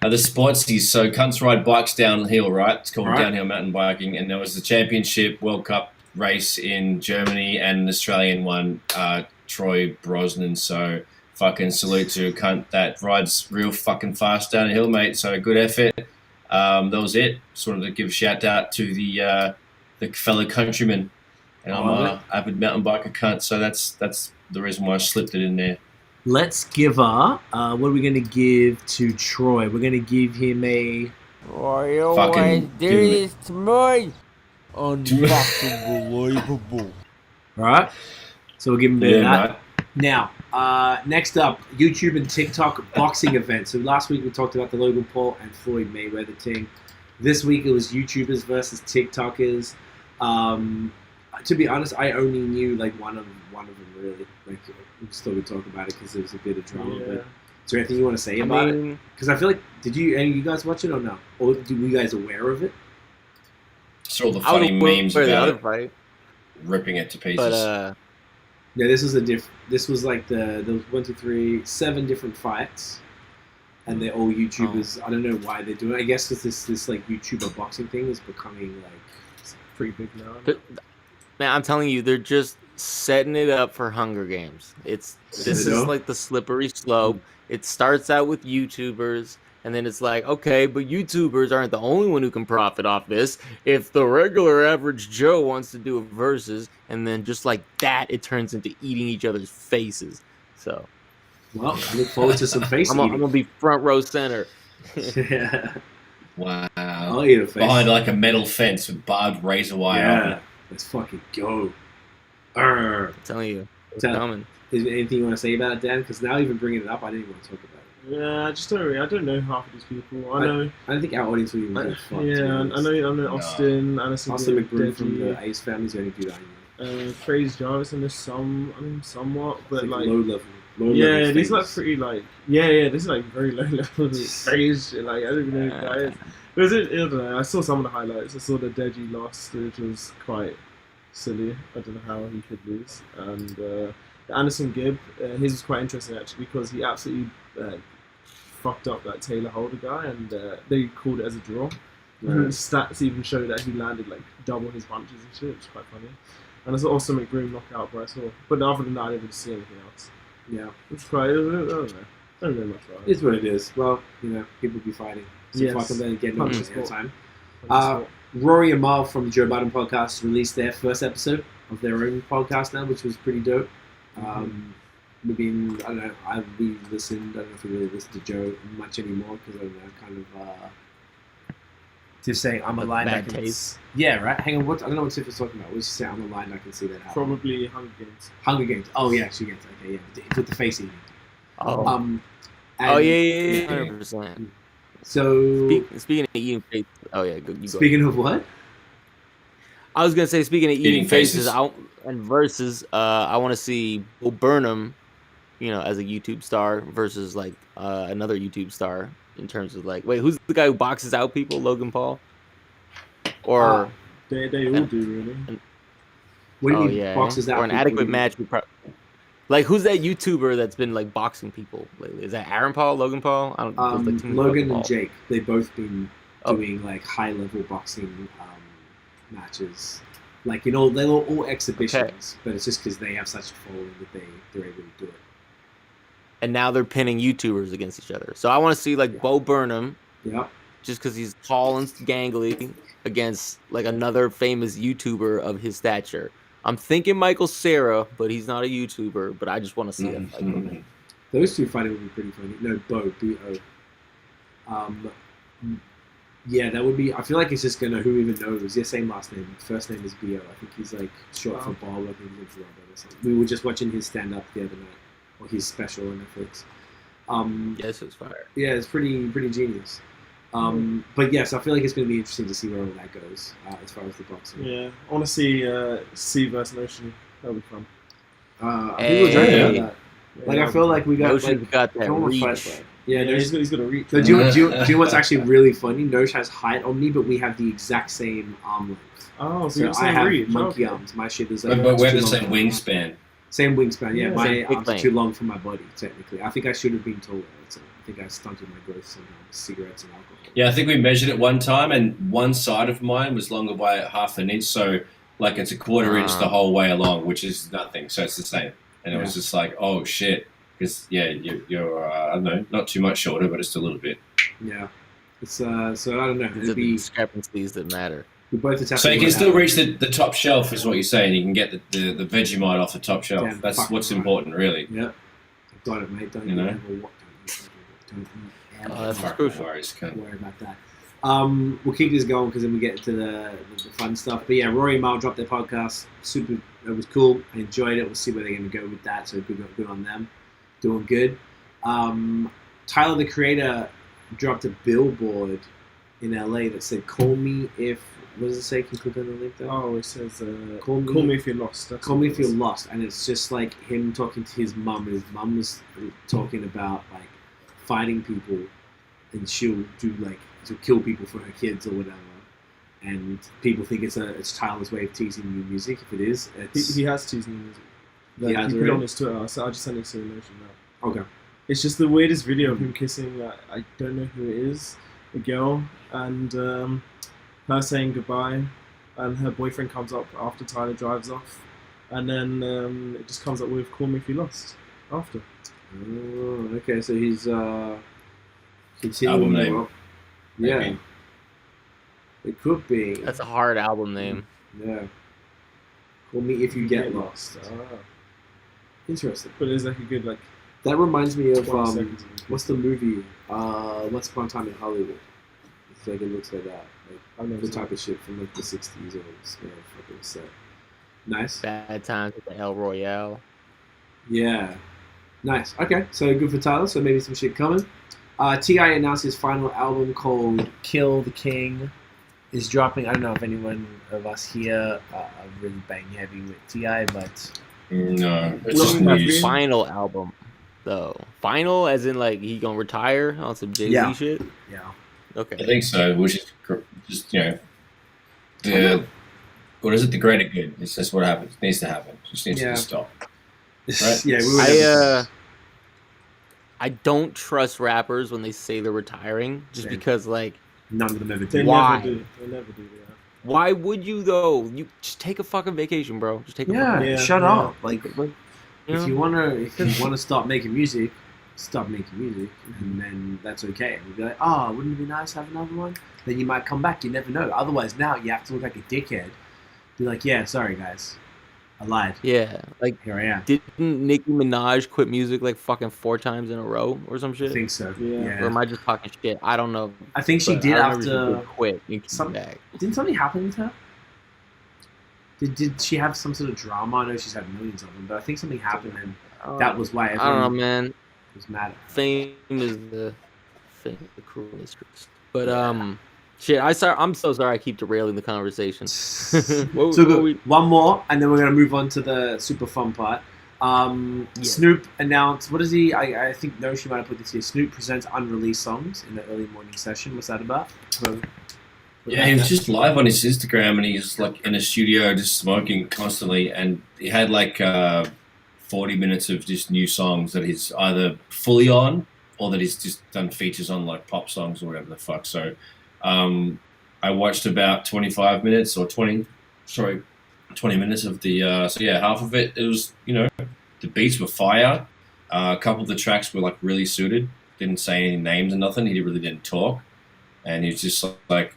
The sportsies. So cunts ride bikes downhill, right? It's called downhill mountain biking. And there was the championship World Cup race in Germany and an Australian one, Troy Brosnan. So fucking salute to a cunt that rides real fucking fast downhill, mate. So good effort. That was it. Just wanted to give a shout out to the fellow countrymen. And I'm an avid mountain biker cunt, so that's the reason why I slipped it in there. Let's give what are we going to give to Troy? We're going to give him a... I always do this to me. Unfucking believable. Alright, so we'll give him a bit of that. Now, next up, YouTube and TikTok boxing events. So last week we talked about the Logan Paul and Floyd Mayweather thing. This week it was YouTubers versus TikTokers. To be honest, I only knew like one of them really. Like, we just thought we'd talk about it because there was a bit of drama. Yeah. But is there anything you want to say about it? Because I feel like, did any of you guys watch it or no? Or were you guys aware of it? Saw all the funny memes about it, fight. Ripping it to pieces. But, yeah, this was This was like the 1, 2, 3, 7 different fights, and they're all YouTubers. I don't know why they're doing it. I guess because this like YouTuber boxing thing is becoming like pretty big now. Man, I'm telling you, they're just setting it up for Hunger Games. This is like the slippery slope. It starts out with YouTubers. And then it's like, okay, but YouTubers aren't the only one who can profit off this. If the regular average Joe wants to do a versus, and then just like that, it turns into eating each other's faces. So, well, I look forward to some face eating. I'm gonna be front row center. Yeah. Wow. I'll eat a face. Behind like a metal fence with barbed razor wire. Yeah. Let's fucking go. I'm telling you. It's coming. Is there anything you want to say about it, Dan? Because now even bringing it up, I didn't even want to talk about it. Yeah, I just don't really. I don't know half of these people. I know. I don't think our audience will even give a fuck. Yeah, I know Austin, Anderson, Austin McBroom from the Ace family is the only dude I know. Crazy Jarvis and there's somewhat, but like low level. Yeah, these like pretty like this is like very low level crazy. Like I don't even know who that is. But I don't know. I saw some of the highlights. I saw the Deji lost, which was quite silly. I don't know how he could lose. And the Anderson Gibb, his was quite interesting actually because he absolutely fucked up that Taylor Holder guy, and they called it as a draw. Stats even show that he landed like double his punches and shit, which is quite funny. And there's also McBroom knockout, but I saw. But other than that, I didn't really see anything else. Yeah, it's quite. I don't know. I don't know much about it. It's what it is. Well, people be fighting. So if I can then get no time. Rory and Mal from the Joe Biden podcast released their first episode of their own podcast now, which was pretty dope. We've been, I don't know, I've listened. I don't know if we really listen to Joe much anymore because I don't know, kind of to say I'm aligned. Bad taste. Yeah, right. Hang on, I don't know what Tiff was talking about. Let's just say I'm aligned. I can see that happen. Probably Hunger Games. Hunger Games. Oh yeah, she gets okay. Yeah, with the face eating. Oh. Yeah. 100%. So speaking of eating faces, oh yeah, you go. Speaking of what? I was gonna say speaking of eating faces, and versus, I want to see Bo Burnham, as a YouTube star versus like another YouTube star in terms of like, wait, who's the guy who boxes out people? Logan Paul, or they all do really. What do you mean boxes out? Or an adequate match. Like, who's that YouTuber that's been like boxing people lately? Is that Aaron Paul, Logan Paul? I don't know. Logan and Jake. They've both been doing like high level boxing matches. Like, they're all exhibitions, but it's just because they have such a following that they're able to do it. And now they're pinning YouTubers against each other. So I want to see like Bo Burnham, just because he's tall and gangly, against like another famous YouTuber of his stature. I'm thinking Michael Cera, but he's not a YouTuber. But I just want to see that fight. Those two fighting would be pretty funny. No, Bo, B-O. Yeah, that would be. I feel like it's just gonna. Who even knows? Yeah, same last name. First name is B.O. I think he's like short for Ball. I think he's Robert or something. We were just watching his stand up the other night, or his special on Netflix. Yes, it was fire. Yeah, it's pretty genius. But yes, I feel like it's gonna be interesting to see where all that goes as far as the boxing. Yeah, I want to see Sea vs Notion. That'll be fun. People are talking about that. Like, I feel like we got Notion's got that reach. Yeah, he's got a reach. So do you know what's actually really funny? Nosh has height on me, but we have the exact same arm length. Oh, so I have monkey arms. My shit is like. But we have the same wingspan. Same wingspan, yeah. My arms are too long for my body, technically. I think I should have been taller. So I think I stunted my growth somehow with cigarettes and alcohol. Yeah, I think we measured it one time, and one side of mine was longer by half an inch. So, like, it's a quarter inch the whole way along, which is nothing. So it's the same. And it was just like, oh shit. Because you're I don't know, not too much shorter, but just a little bit. Yeah, it's so I don't know. It's the discrepancies that matter. We both so you can still reach the top shelf, is what you're saying. You can get the Vegemite off the top shelf. Damn, that's what's important, really. Yeah, I've got it, mate. Don't that's crucial. Don't worry about that. We'll keep this going because then we get to the fun stuff. But yeah, Rory and Mal dropped their podcast. Super, it was cool. I enjoyed it. We'll see where they're going to go with that. So good on them. Doing good. Tyler, the Creator, dropped a billboard in LA that said, "Call me if." What does it say? Can you click on the link there? Oh, it says, "Call me if you're lost." Call me if you're lost, and it's just like him talking to his mum, and his mum was talking about like fighting people, and she'll do like to kill people for her kids or whatever. And people think it's Tyler's way of teasing new music. If it is, he has teased new music. Like, he put it on his Twitter, so I'll just send it to Notion now. Okay. It's just the weirdest video of him kissing, like, I don't know who it is, a girl, and her saying goodbye, and her boyfriend comes up after Tyler drives off, and then it just comes up with "Call me if you lost" after. Oh, okay, so he's continuing. Album name. Yeah. Maybe. It could be. That's a hard album name. Yeah. Call me if you get lost. Interesting. But there's like a good That reminds me of what's the movie? Once Upon a Time in Hollywood. It's like it looks like that, like the type of shit from like the '60s or fucking set. Nice. Bad Times at the El Royale. Yeah. Nice. Okay, so good for Tyler. So maybe some shit coming. T.I. announced his final album called Kill the King is dropping. I don't know if anyone of us here are really bang heavy with T.I., but no, it's just news. Final album, though. Final, as in like he gonna retire on some Jay-Z shit. Yeah. Okay. I think so. Which is just the what is it? The greater good. It's just what happens. It needs to happen. It just needs to stop. Right? Yeah. I don't trust rappers when they say they're retiring, just because like none of them ever do. They never do. They never do. Yeah. Why would you though? You just take a fucking vacation, bro. Just take a shut up. Like if you wanna stop making music, stop making music, and then that's okay. And we'll be like, oh, wouldn't it be nice to have another one? Then you might come back. You never know. Otherwise, now you have to look like a dickhead. Be like, yeah, sorry guys, I lied. Yeah, like here I am. Didn't Nicki Minaj quit music like fucking 4 times in a row or some shit? I think so. Yeah. Or am I just talking shit? I don't know. I think she did after she quit. Didn't something happen with her? Did she have some sort of drama? I know she's had millions of them, but I think something happened, and that was why everyone I don't know, man. Was mad. Fame is the cruel mistress. But shit. I'm so sorry. I keep derailing the conversation. One more, and then we're gonna move on to the super fun part. Snoop announced. What is he? I think she might have put this here. Snoop presents unreleased songs in the early morning session. What's that about? Yeah, he was just live on his Instagram, and he's like in a studio just smoking constantly, and he had like 40 minutes of just new songs that he's either fully on or that he's just done features on, like pop songs or whatever the fuck. So I watched about 25 minutes or 20 minutes of the half of it. It was, the beats were fire. A couple of the tracks were like really suited. Didn't say any names or nothing. He really didn't talk, and he's just like,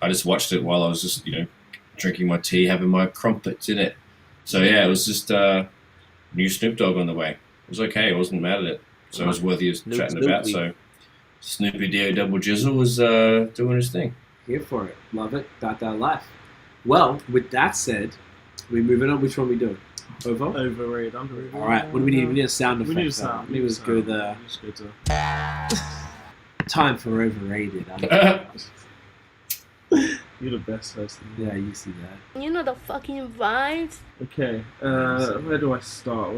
I just watched it while I was just drinking my tea, having my crumpets in it. So yeah, it was just new Snoop Dogg on the way. It was okay. I wasn't mad at it. So it was worthy of chatting about. So Snoopy D.O. Double Jizzle was doing his thing. Here for it. Love it. That life. Well, with that said, we're moving on. Which one are we doing? Overrated, underrated. All right. What do we need? We need a sound effect. We need a sound. We need to go the time for overrated. You're the best host. Yeah, you see that. You know the fucking vibes. Okay. Where do I start?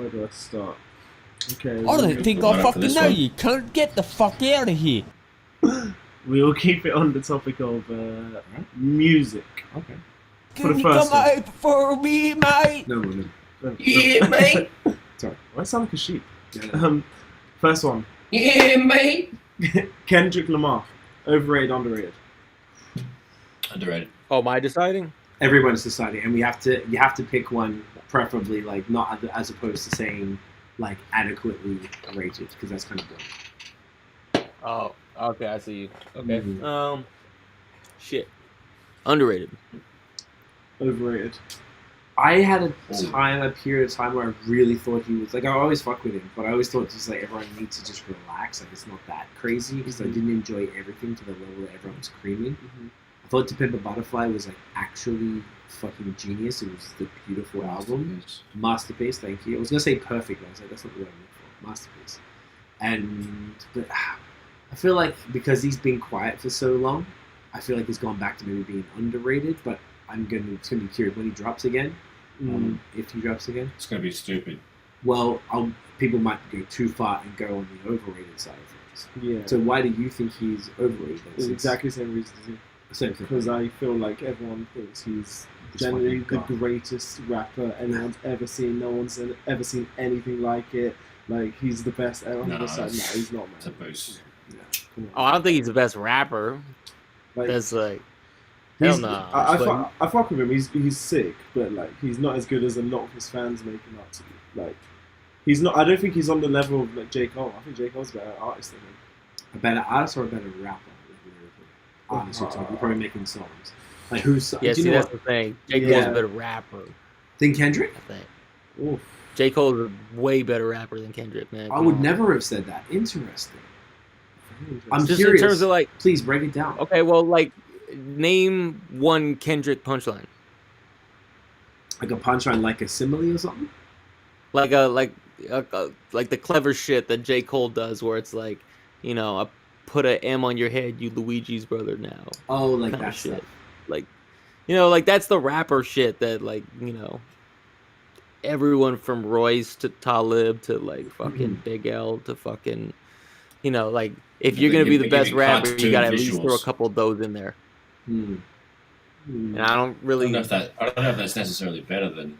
Okay. I don't think I fucking know you. Can't get the fuck out of here. We'll keep it on the topic of music. Okay. Can you come over for me, mate? No. Yeah, mate. Sorry. Why sound like a sheep? Yeah. First one. Yeah, mate. Kendrick Lamar. Overrated, underrated. Underrated. Oh, am I deciding? Everyone's deciding, and you have to pick one, preferably like not as opposed to saying like adequately rated, because that's kind of boring. Oh, okay, I see you. Okay. Mm-hmm. Shit. Underrated. Overrated. I had a period of time where I really thought he was like, I always fuck with him, but I always thought just like everyone needs to just relax, like it's not that crazy, because I didn't enjoy everything to the level that everyone was screaming. Mm-hmm. I thought To Pimp a Butterfly was like actually fucking genius. It was the beautiful album. Masterpiece, thank you. I was gonna say perfect, but I was like, that's not the word I'm looking for. Masterpiece. But I feel like because he's been quiet for so long, I feel like he's gone back to maybe being underrated, but it's gonna be curious when he drops again. If he drops again. It's gonna be stupid. Well, people might go too far and go on the overrated side of things. Yeah. So why do you think he's overrated? It's exactly the same reason as you. Because I feel like everyone thinks he's generally the greatest rapper anyone's ever seen. No one's ever seen anything like it. Like, he's the best ever. No, he's not, man. Suppose. I don't think he's the best rapper. Like, that's like, hell no. I fuck with him. He's sick, but like he's not as good as a lot of his fans make him out to be. Like, he's not. I don't think he's on the level of like J. Cole. I think J. Cole's a better artist than him. A better artist or a better rapper? Honestly, you're probably making songs. Like who's? Yeah, see, that's the thing. J. Cole's a better rapper than Kendrick. I think. Oof. J. Cole's a way better rapper than Kendrick, man. I would never have said that. Interesting. I'm just curious. In terms of like, please break it down. Okay, well, like, name one Kendrick punchline. Like a punchline, like a simile or something. like the clever shit that J. Cole does, where it's like, you know, I put an M on your head, you Luigi's brother now. Oh, like kinda that shit. stuff. Like, you know, like that's the rapper shit that, like, you know, everyone from Royce to Talib to like fucking Big L to fucking, you know, like if you're gonna be the best rapper, you gotta at least throw a couple of those in there. And I don't really. I don't know if that's necessarily better than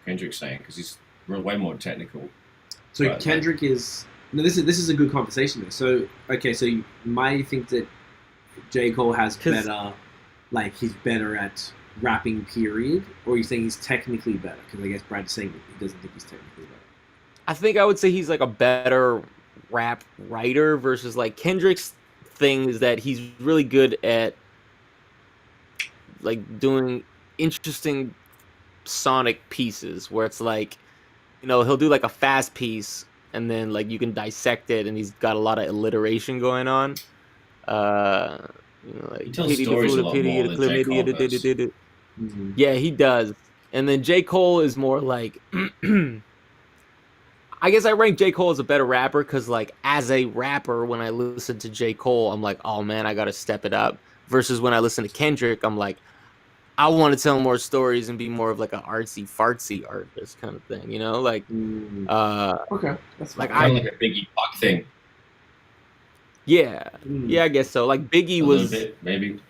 Kendrick saying, because he's way more technical. So but, Kendrick is no. This is a good conversation though. So okay, so you might think that J. Cole has better, like he's better at rapping, period, or you think he's technically better? Because I guess Brad's saying that he doesn't think he's technically better. I think I would say he's like a better rap writer versus like Kendrick's thing is that he's really good at like doing interesting sonic pieces where it's like, you know, he'll do like a fast piece and then like you can dissect it and he's got a lot of alliteration going on. You know, like he tells stories a lot more than J. Cole does. Yeah, he does. And then J. Cole is more like I guess I rank J. Cole as a better rapper because like as a rapper, when I listen to J. Cole, I'm like, oh man, I gotta step it up. Versus when I listen to Kendrick, I'm like, I want to tell more stories and be more of like an artsy fartsy artist kind of thing, you know? Like, okay, that's like kind of like a Biggie Pac thing. Yeah, yeah, I guess so. Like Biggie was bit, maybe.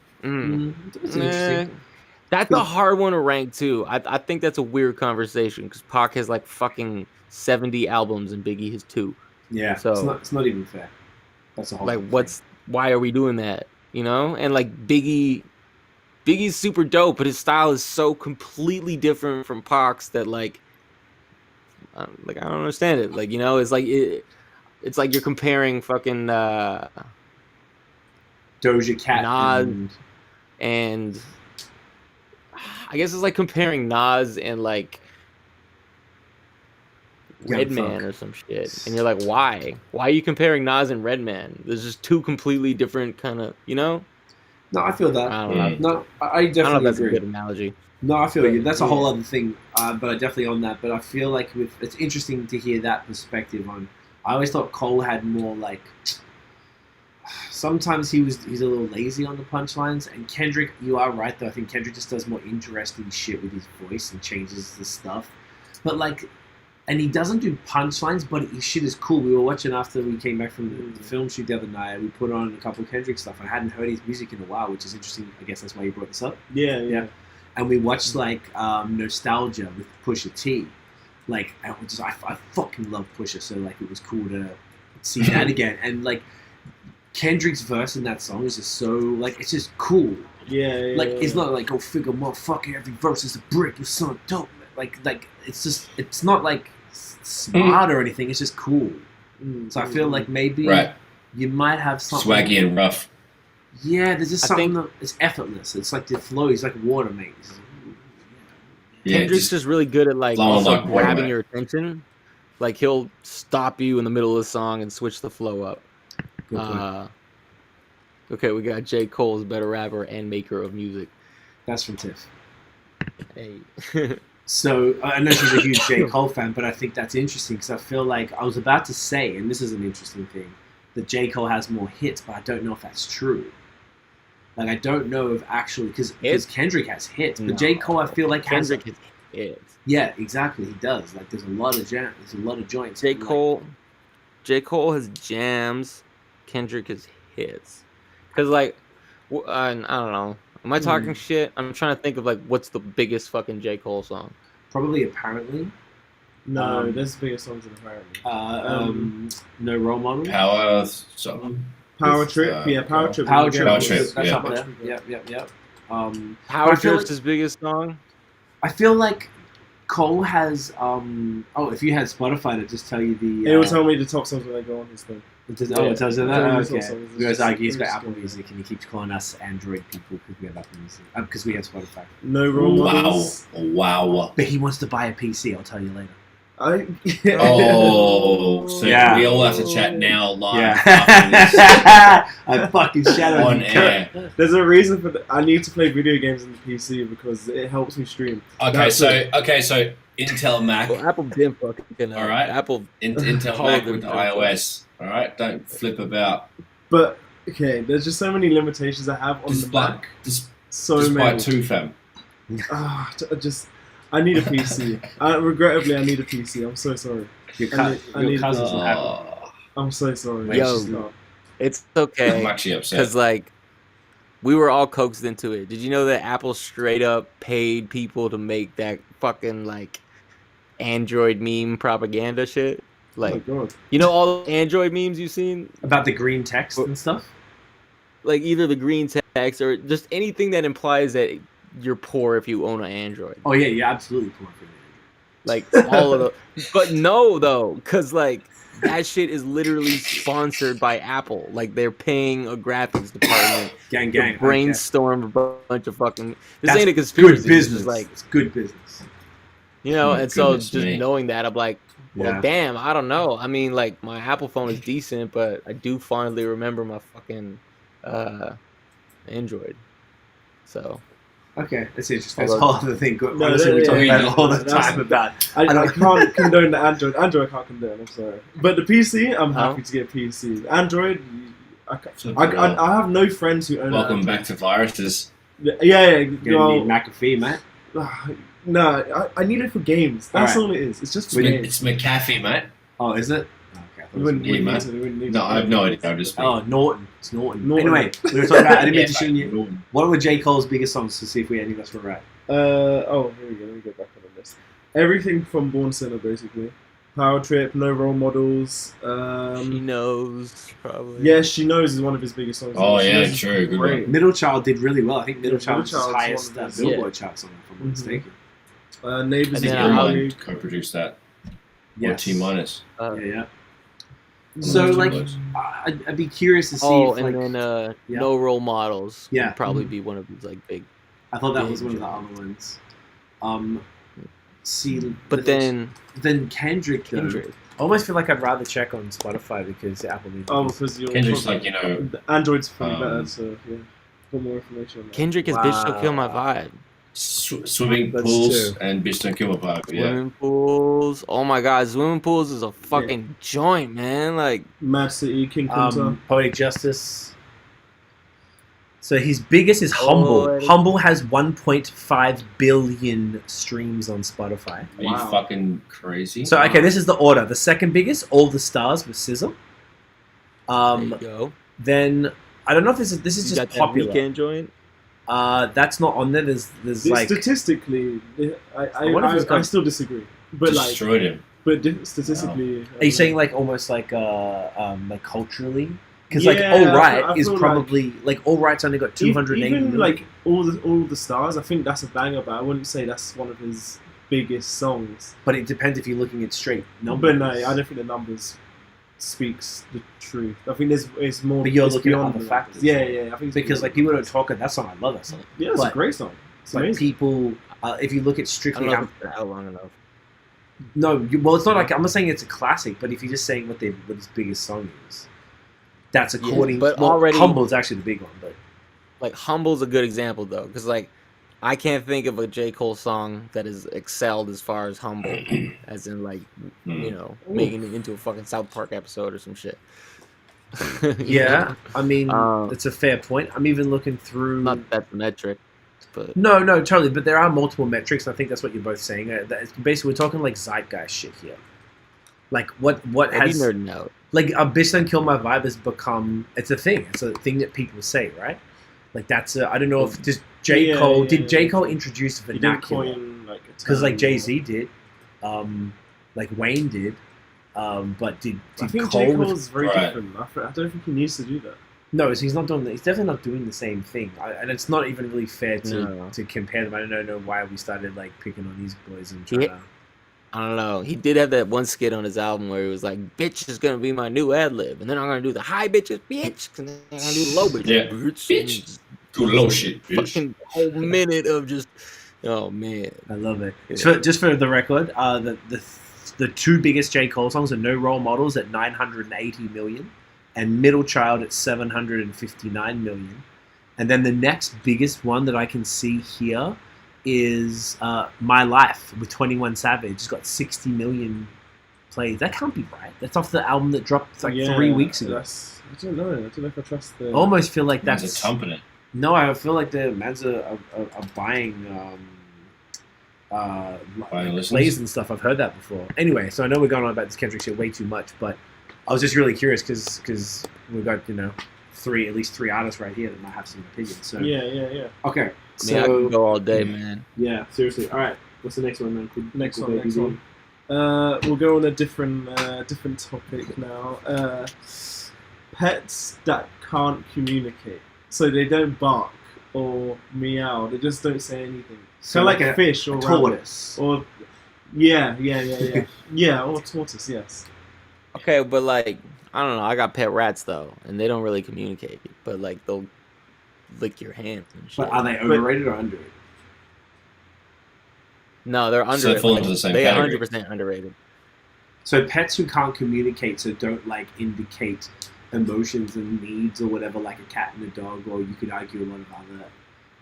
That's a hard one to rank too. I think that's a weird conversation because Pac has like fucking 70 albums and Biggie has 2. Yeah, so it's not even fair. That's a whole like why are we doing that? You know, and like Biggie's super dope, but his style is so completely different from Pac's that like I don't understand it. Like, you know, it's like it's like you're comparing fucking Doja Cat Nas and I guess it's like comparing Nas and like Redman or some shit, and you're like, why? Why are you comparing Nas and Redman? There's just 2 completely different kind of, you know. No, I feel that. I don't know. No, I definitely I don't know if that's agree. a good analogy. No, I feel you. That's a whole other thing, but I definitely on that. But I feel like it's interesting to hear that perspective on. I always thought Cole had more like. Sometimes he's a little lazy on the punchlines, and Kendrick, you are right though. I think Kendrick just does more interesting shit with his voice and changes the stuff, but like. And he doesn't do punchlines, but his shit is cool. We were watching after we came back from the film shoot the other night. We put on a couple of Kendrick stuff. I hadn't heard his music in a while, which is interesting. I guess that's why you brought this up. Yeah. And we watched like Nostalgia with Pusha T. Like, I fucking love Pusha, so like it was cool to see that again. And like Kendrick's verse in that song is just so like it's just cool. Yeah. Like it's not like, go figure, motherfucker, every verse is a brick. You're so dope. Like it's not like smart or anything. It's just cool. So I feel like maybe you might have something swaggy and rough. Yeah, there's just something that is effortless. It's like the flow. He's like water, mate. Kendrick's just really good at like also grabbing your attention. Like he'll stop you in the middle of the song and switch the flow up. Okay, we got J. Cole's better rapper and maker of music. That's from Tiff. Hey. So, I know she's a huge J. Cole fan, but I think that's interesting because I feel like I was about to say, and this is an interesting thing, that J. Cole has more hits, but I don't know if that's true. Like, I don't know if actually, because Kendrick has hits, but J. Cole I feel like Kendrick has hits. Yeah, exactly, he does. Like, there's a lot of jams, there's a lot of joints. J. Cole has jams, Kendrick has hits. Because, like, I don't know. Am I talking shit? I'm trying to think of like what's the biggest fucking J. Cole song. Probably Apparently. No, there's bigger songs than Apparently. No Role Model. Power song. Power Trip. Power Trip. Power Trip. That's up there. Yep. Power Trip's his biggest song. I feel like Cole has. If you had Spotify to just tell you the. It will tell me the top songs when I go on his thing. It tells you that? Okay. Because he's got Apple Music and he keeps calling us Android people because we have Apple Music. Because we have Spotify. No role models. Wow. But he wants to buy a PC, I'll tell you later. So we all have to chat now live. Yeah. I fucking shadowed on air. There's a reason for that. I need to play video games on the PC because it helps me stream. Okay, so Intel Mac. Well, Apple been fucking. All right. Apple. Intel Mac with iOS. All right. Don't flip about. But okay, there's just so many limitations I have on the Mac. Just buy two, fam. I need a PC. Regrettably, I need a PC. I'm so sorry. Your cousins will have I'm so sorry. Yo, it's okay. I'm actually upset. Because, like, we were all coaxed into it. Did you know that Apple straight up paid people to make that fucking, like, Android meme propaganda shit? Like, oh my God. You know all the Android memes you've seen? about the green text and stuff? Like, either the green text or just anything that implies that you're poor if you own an Android. Oh, yeah, you're absolutely poor for an Like, all of the... But no, though, because, like, that shit is literally sponsored by Apple. Like, they're paying a graphics department gang, to brainstorm a bunch of fucking... This ain't a conspiracy. Good business. It's good business. You know, and so Goodness just me. knowing that, I'm like, well, damn, I don't know. I mean, like, my Apple phone is decent, but I do fondly remember my fucking Android. So... Okay, that's interesting. That's a whole other thing. No, Honestly, we talk about it all the that's- time about. I can't condone the Android. Android I can't condone. I'm sorry. But the PC, I'm happy to get a PC. Android, I have no friends who own. Welcome back to viruses. Yeah. You're gonna need McAfee, mate. No, I need it for games. That's all it is. It's just for games. It's McAfee, mate. Oh, is it? Okay, We wouldn't Yeah, need man. to, we wouldn't need No, to. I have no idea. I'm just. Oh, Norton. It's Norton. Norton. Anyway, we were talking about. I didn't mean to shoot mate, you. Norton. What were J. Cole's biggest songs to see if any of us were right? Oh, here we go. Let me go back on the list. Everything from Born Sinner, basically. Power Trip, No Role Models. She knows, probably. Yeah, She Knows is one of his biggest songs. Oh, She yeah, Knows is true, good great. one. Middle Child did really well. I think Middle Child was his Child's highest one of his- Billboard chart song, if I'm not Mhm. mistaken. Neighbours I is think Yeah, everyone great. co-produced that. Yes. Or T minus. Yeah. So, like, I'd be curious to see. Oh, if, like, and then yeah. No Role Models Yeah. would probably be one of his, like, big... I thought that big was one of the jump. other ones. See, But then Kendrick, though. Kendrick. I almost feel like I'd rather check on Spotify because Apple Music. Oh, because you're Kendrick's like, you know, the Android's probably better, so yeah. Got more information on that. Kendrick is Bitch Don't Kill My Vibe. swimming That's pools true. and Bitch Don't Kill My Vibe. Yeah. Swimming pools. Oh my god, swimming pools is a fucking joint, man. Like, Mad City, King Kunta. Poetic Justice. So his biggest is Humble. Poetic- Humble has 1.5 billion streams on Spotify. Are you fucking crazy? So okay, this is the order. The second biggest, All the Stars with SZA. there you go. Then I don't know if this is You just got that popular. Weekend joint. That's not on there. There's like Statistically, wonder if it's I got- still disagree. But like, Destroyed him. statistically, Are you saying like almost like culturally? Because Yeah, like All I Right is feel probably like All Right's only got 280 even million. like all the stars. I think that's a banger, but I wouldn't say that's one of his biggest songs. But it depends if you're looking at straight numbers. But no, I don't think the numbers speaks the truth. I think it's more. But you're it's looking at beyond other the factors. numbers. Yeah, I think it's Because like people don't talk about that song. I love that song. yeah, it's but- a great song. It's But amazing. people, if you look at I don't strictly know how, if it's been out long enough. well, it's not like I'm not saying it's a classic, but if you're just saying what his biggest song is, that's according. but well, already- Humble is actually the big one, but Like, Humble's a good example, though, because, like, I can't think of a J. Cole song that is excelled as far as Humble, as in, like, you know, making it into a fucking South Park episode or some shit. You yeah, know? I mean, Um, it's a fair point. I'm even looking through. Not that metric, but No, totally. But there are multiple metrics. And I think that's what you're both saying. It's basically, we're talking like zeitgeist shit here. Like what I'd be has nerding out. like a Bitch Don't Kill My Vibe has become. It's a thing. It's a thing that people say, right? Like that's. I don't know if just J. Cole did J. Cole introduce the He didn't vernacular coin like because like Jay-Z did, like Wayne did, but did I think Cole? J. Cole's very Right. different. I don't think he needs to do that. No, he's not doing. He's definitely not doing the same thing, and it's not even really fair to, No. to compare them. I don't know why we started like picking on these boys and Yeah. trying to. I don't know. He did have that one skit on his album where he was like, "Bitch is gonna be my new ad lib," and then I'm gonna do the high bitches, bitch, and then I'm gonna do the low bitches, Yeah. bitch. Bitch. Do low shit, bitch. Fucking whole minute of just, oh man. I love it. Yeah. So, just for the record, the two biggest J. Cole songs are No Role Models at 980 million and Middle Child at 759 million. And then the next biggest one that I can see here is My Life with 21 Savage. It's got 60 million plays. That can't be right. That's off the album that dropped like 3 weeks ago. I don't know. I don't know if I trust the. I almost feel like There's that's a thump in it. No, I feel like the Mads are buying plays and stuff. I've heard that before. Anyway, so I know we're going on about this Kendrick shit way too much, but I was just really curious because we've got at least three artists right here that might have some opinions. So Yeah. okay, I mean, I can go all day, man. Yeah, seriously. All right, what's the next one, man? Next one. We'll go on a different topic now. Pets that can't communicate, so they don't bark or meow. They just don't say anything. So like a fish or a tortoise, or yeah, or tortoise. Yes. Okay, but like I don't know. I got pet rats though, and they don't really communicate. But like they'll lick your hands and shit. But are they overrated or underrated? No, they're underrated. So they fall into the same They category. 100% underrated. So pets who can't communicate, so don't like indicate emotions and needs or whatever, like a cat and a dog, or you could argue a lot of other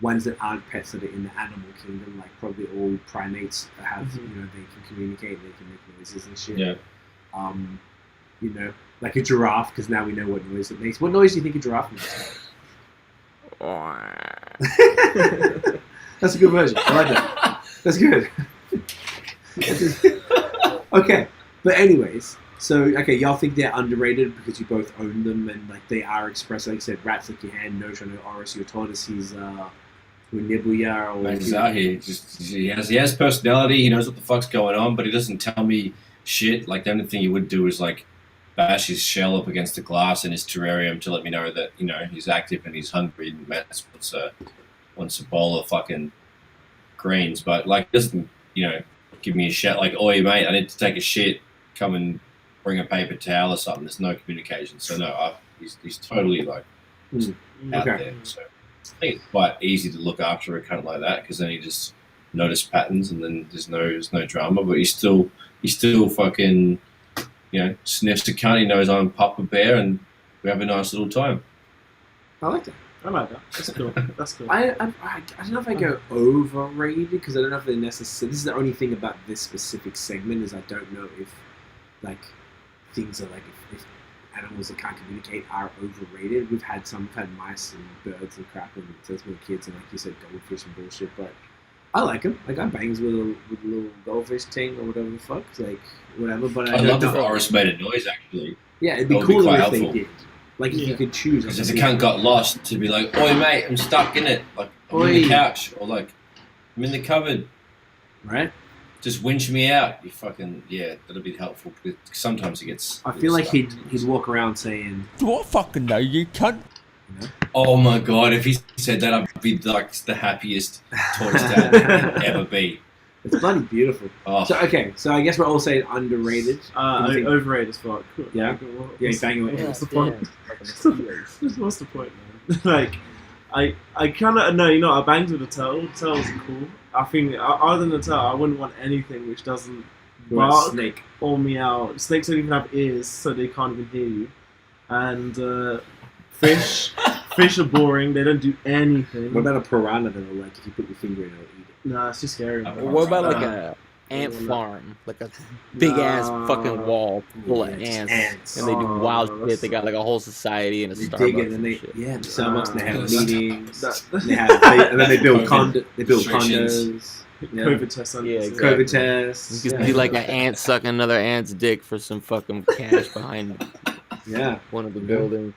ones that aren't pets that are in the animal kingdom, like probably all primates that have, they can communicate, they can make noises and shit. Yeah. Like a giraffe, because now we know what noise it makes. What noise do you think a giraffe makes? That's a good version. I like that. That's good. Okay, but anyways, so y'all think they're underrated because you both own them and like they are expressed. Like I said, rats lick your hand, no trying to Oris your tortoise. He's who nibble ya or He's out here. He has personality. He knows what the fuck's going on, but he doesn't tell me shit. Like the only thing he would do is like bash his shell up against the glass in his terrarium to let me know that he's active and he's hungry. And Matt wants a bowl of fucking greens, but like doesn't give me a shout like, "Oi, mate, I need to take a shit. Come and bring a paper towel or something." There's no communication, so no, he's totally like out there. So I think it's quite easy to look after a cunt like that because then he just notice patterns and then there's no drama. But he still fucking sniffs a cunt. He knows I'm Papa Bear and we have a nice little time. I like that. I like that. That's cool. That's cool. I don't know if I go overrated because I don't know if they're necessary. This is the only thing about this specific segment is I don't know if like things are like if animals that can't communicate are overrated. We've had mice and birds and crap and since we were kids and like you said goldfish and bullshit, but I like them. Like I bangs with a little goldfish ting or whatever the fuck, like whatever. But I love if Oris made a noise actually. Yeah, it'd be cool if they did. Like if you could choose. Because if the cunt got lost, to be like, "Oi, mate, I'm stuck in it. Like I'm in the couch, or like I'm in the cupboard." Right. Just winch me out. You fucking that'll be helpful. Because sometimes it gets. I feel like he'd walk around saying, "Do I fucking know you cunt?" Oh my god! If he said that, I'd be like the happiest tortoise dad I could ever be. It's bloody beautiful. Oh. So I guess we're all saying underrated. Overrated as fuck. Yeah. Bang away. What's the point? What's the point, man? Like, I kind of no. I banged with a turtle. Turtles are cool. I think other than the turtle, I wouldn't want anything which doesn't bark snake or meow. Snakes don't even have ears, so they can't even hear you. And fish are boring. They don't do anything. What about a piranha that'll like if you put your finger in, it'll eat it? No, it's too scary. What about like a ant farm, like a big ass fucking wall full of ants, and they do wild shit. They got like a whole society and a Starbucks. And the Starbucks. They have meetings. And then they build condos. COVID tests. COVID tests. You could be like an ant sucking another ant's dick for some fucking cash behind. One of the buildings.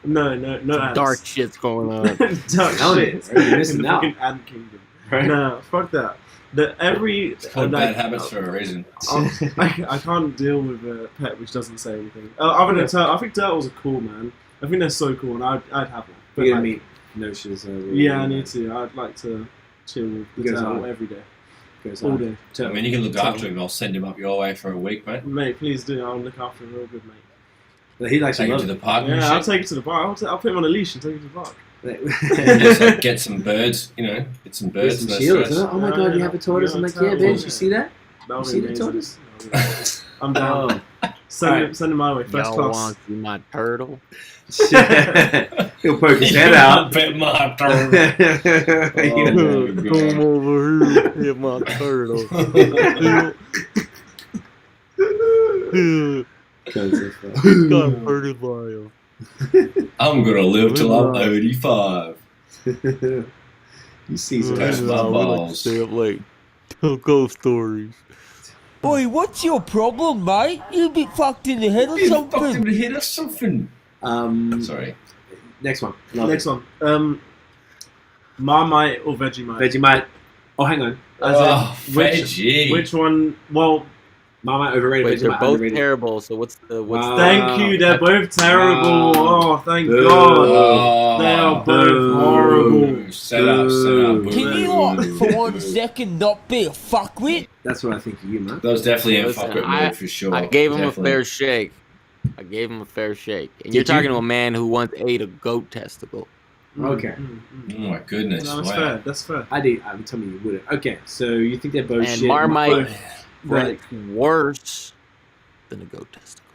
No. Dark shit's going on. Dark shit. You're missing out. Fucking ant kingdom. Right? No, fuck that. It's called bad habits for a reason. I can't deal with a pet which doesn't say anything. Other than turtles, I think turtles are cool, man. I think they're so cool, and I'd have them. But you meet Notions. I need to. I'd like to chill with the turtle every day. All day. I mean, you can look after him. I'll send him up your way for a week, mate. Mate, please do. I'll look after him real good, mate. But he likes to take him to the park. Yeah, I'll take it to the park. I'll put him on a leash and take him to the park. Just get some birds, get some birds. Some shields, oh my god, you have a tortoise? I'm like, yeah, bitch, you see that? You see the tortoise? I'm down. Send him my way. First Y'all class. want to see my turtle? He'll poke his head out. Bet my turtle. Come over here, hit my turtle. Got hurted by him. I'm gonna live till I'm 85. You see some Touch my balls. Stay up late. Tell ghost stories. Boy, what's your problem, mate? You been fucked in the head or something? Sorry. Next one. Next one. Marmite or Vegemite? Vegemite. Oh, hang on. Veggie. Which one? Well, Marmite overrated. Wait, they're Vegemite both underrated. terrible. So what's the thank you. They're both terrible. Oh, thank God. They are both horrible. Set up. Can you, like, for 1 second, not be a fuckwit? That's what I think of you, man. That was definitely a Listen, fucking move for sure. I gave him Definitely. a fair shake. And Did you're talking you? to a man who once ate a goat testicle. Okay. Oh my goodness. No, that's wow. fair. That's fair. I would tell me you wouldn't. Okay, so you think they're both And shit. Marmite Like, worse than a goat testicle.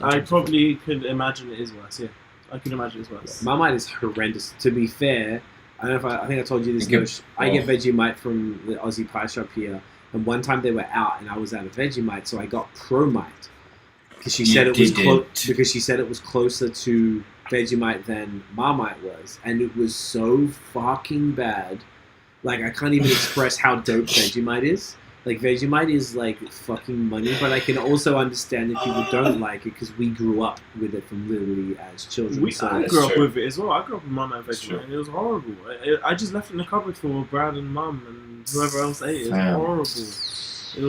I probably could imagine it is worse. Yeah, I can imagine it's worse. Marmite is horrendous. To be fair, I don't know if I think I told you this. I get Vegemite from the Aussie pie shop here, and one time they were out, and I was out of Vegemite, so I got Promite because she said it was because she said it was closer to Vegemite than Marmite was, and it was so fucking bad. Like I can't even express how dope Vegemite is. Like Vegemite is like fucking money, but I can also understand if people don't like it because we grew up with it from literally as children. I grew up with it as well. I grew up with Marmite and Vegemite, and it was horrible. I just left it in the cupboard for Brad and Mum and whoever else ate it. It was horrible. It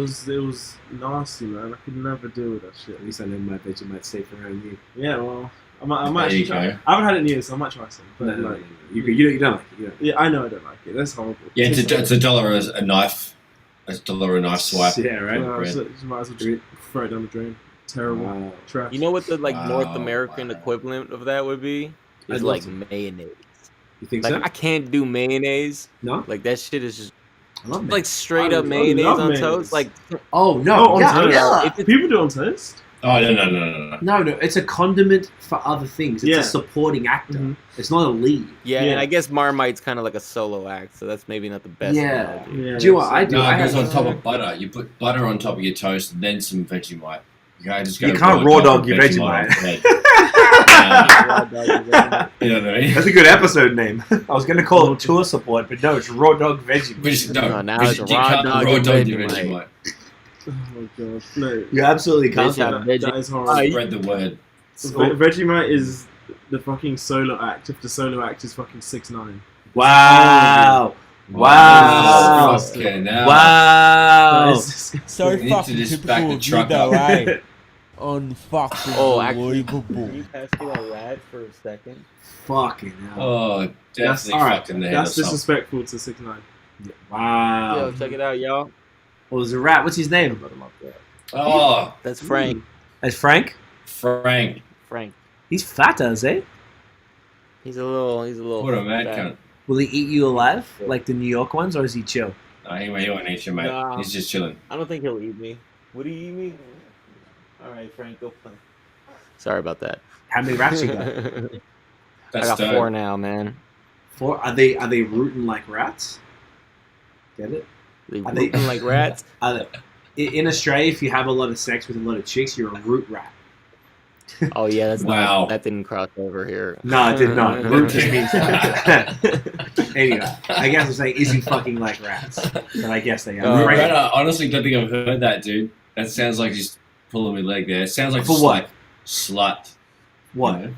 was nasty, man. I could never deal with that shit. At least I know my Vegemite safe around you. Yeah, well, I might There you actually try. go. I haven't had it in years, so I might try some. But No. You don't like it. yeah, I know I don't like it. That's horrible. Yeah, it's $1 a knife. It's $1 a knife swipe. Yeah, right. So you might as well just throw it down the drain. Terrible. Wow. Trash. You know what the North Wow, American wow. equivalent of that would be? Is I'd like love mayonnaise. You think Like so? I can't do mayonnaise. No. Like that shit is just I love like straight I up mayonnaise love on mayonnaise. toast. Like Oh no! Oh, on yeah, toast. yeah. If it's- People do it on toast. Oh, no. No, it's a condiment for other things. It's Yeah. a supporting actor. Mhm. It's not a lead. yeah, Yeah. and I guess Marmite's kind of like a solo act, so that's maybe not the best. Yeah. analogy. Yeah. Do you know what I do? No, I it goes have- on top of butter. You put butter on top of your toast and then some Vegemite. You can't just go You can't raw dog your on Vegemite. bread. You know what I mean? That's a good episode name. I was going to call it tour support, but no, it's raw dog Vegemite. But just, No, now but it's you a raw can't dog raw and dog your Vegemite. Vegemite. Oh my god. No. You absolutely can't. Vegemite. That is horrible. Spread the word. Vegemite is the fucking solo act. If the solo act is fucking 6ix9ine. Wow. Wow. Fucking hell. Wow. So We need to fucking just back typical the of you truck though, up. eh? Unfucking Oh, actually, believable. Can you pass me a rat for a second? Fucking hell. Oh, definitely alright. fucked in the head. That's or something. disrespectful to 6ix9ine. Wow. Yo, check it out, y'all. Well, there's a rat. What's his name? Oh, That's Frank. That's Frank. Frank. Frank. He's fat as, eh? He's a little. What a mad fat. cunt. Will he eat you alive, like the New York ones, or is he chill? No, he won't eat you, mate. Nah. He's just chilling. I don't think he'll eat me. Would he eat me? All right, Frank, go play. Sorry about that. How many rats you got? I That's got dope. 4 now, man. 4? Are they rooting like rats? Get it? They Are they- rooting like rats. In Australia, if you have a lot of sex with a lot of chicks, you're a root rat. Oh yeah, that's Wow. not, that didn't cross over here. No, it did not. Root just means anyway, I guess I'm saying, is he fucking like rats? And I guess they are. Root Frank- rat, I honestly don't think I've heard that, dude. That sounds like he's pulling my leg there. It sounds like For just what? like slut. What? You know?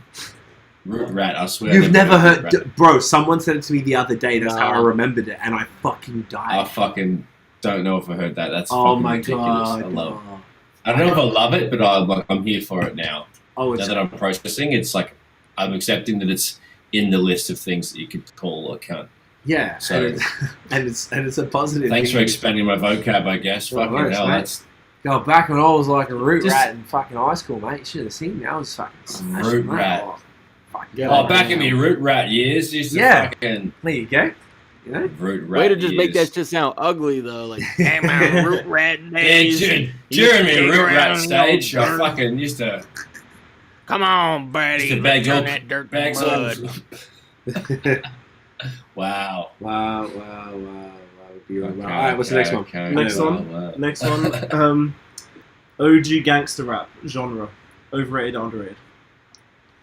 Root rat, I swear. You've I've never root heard, rat. bro? Someone said it to me the other day. That's how I Nah. remembered it, and I fucking I died. fucking don't know if I heard that. That's Oh fucking my ridiculous. god! I love it. I don't know if I love it, but I'm here for it now. Oh, Now it's that I'm processing, it's like I'm accepting that it's in the list of things that you could call a cunt. yeah. So- and it's a positive. Thanks for thing. expanding my vocab, I guess. Well, Fucking works, hell, mate. that's Go back when I was like a root Just- rat in fucking high school, mate. You should have seen me. I was fucking smashing, Root mate. rat. Oh, fucking Yeah. oh, back in me root rat years. Used to Yeah. fucking There you go. Yeah. Root rat Way to just make ears. that shit sound ugly though. Like, damn, my root rat days. During my root rat stage, I fucking used to. Come on, buddy. Used to bag turn up that dirt to bags mud. Wow. Wow. Okay, All right, what's the next one? okay. Next one. OG gangster rap genre. Overrated, underrated.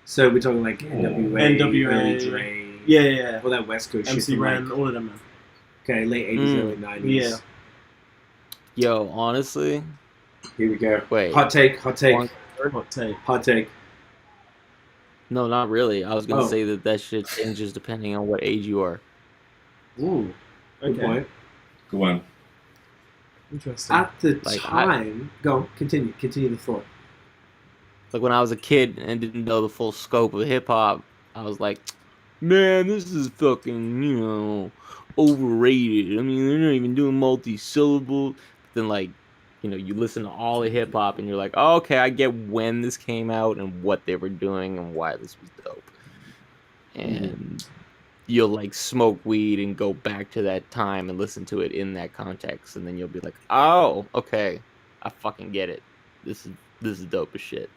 So we're talking like NWA, NWA. Dre, Yeah. all that West Coast shit. MC from, Ren, like, all of them, man. okay, late 80s, early 90s. Yeah. Yo, honestly. Here we go. Wait. Hot take. Hot take. No, not really. I was gonna Oh. say that shit changes depending on what age you are. Ooh, good Okay. point. Good one. Interesting. At the Like, time, continue the thought. Like when I was a kid and didn't know the full scope of hip hop, I was like, man, this is fucking, overrated. I mean, they're not even doing multi-syllable. Then like, you listen to all the hip hop and you're like, oh, okay, I get when this came out and what they were doing and why this was dope. And you'll like smoke weed and go back to that time and listen to it in that context, and then you'll be like, oh, okay, I fucking get it. This is dope as shit.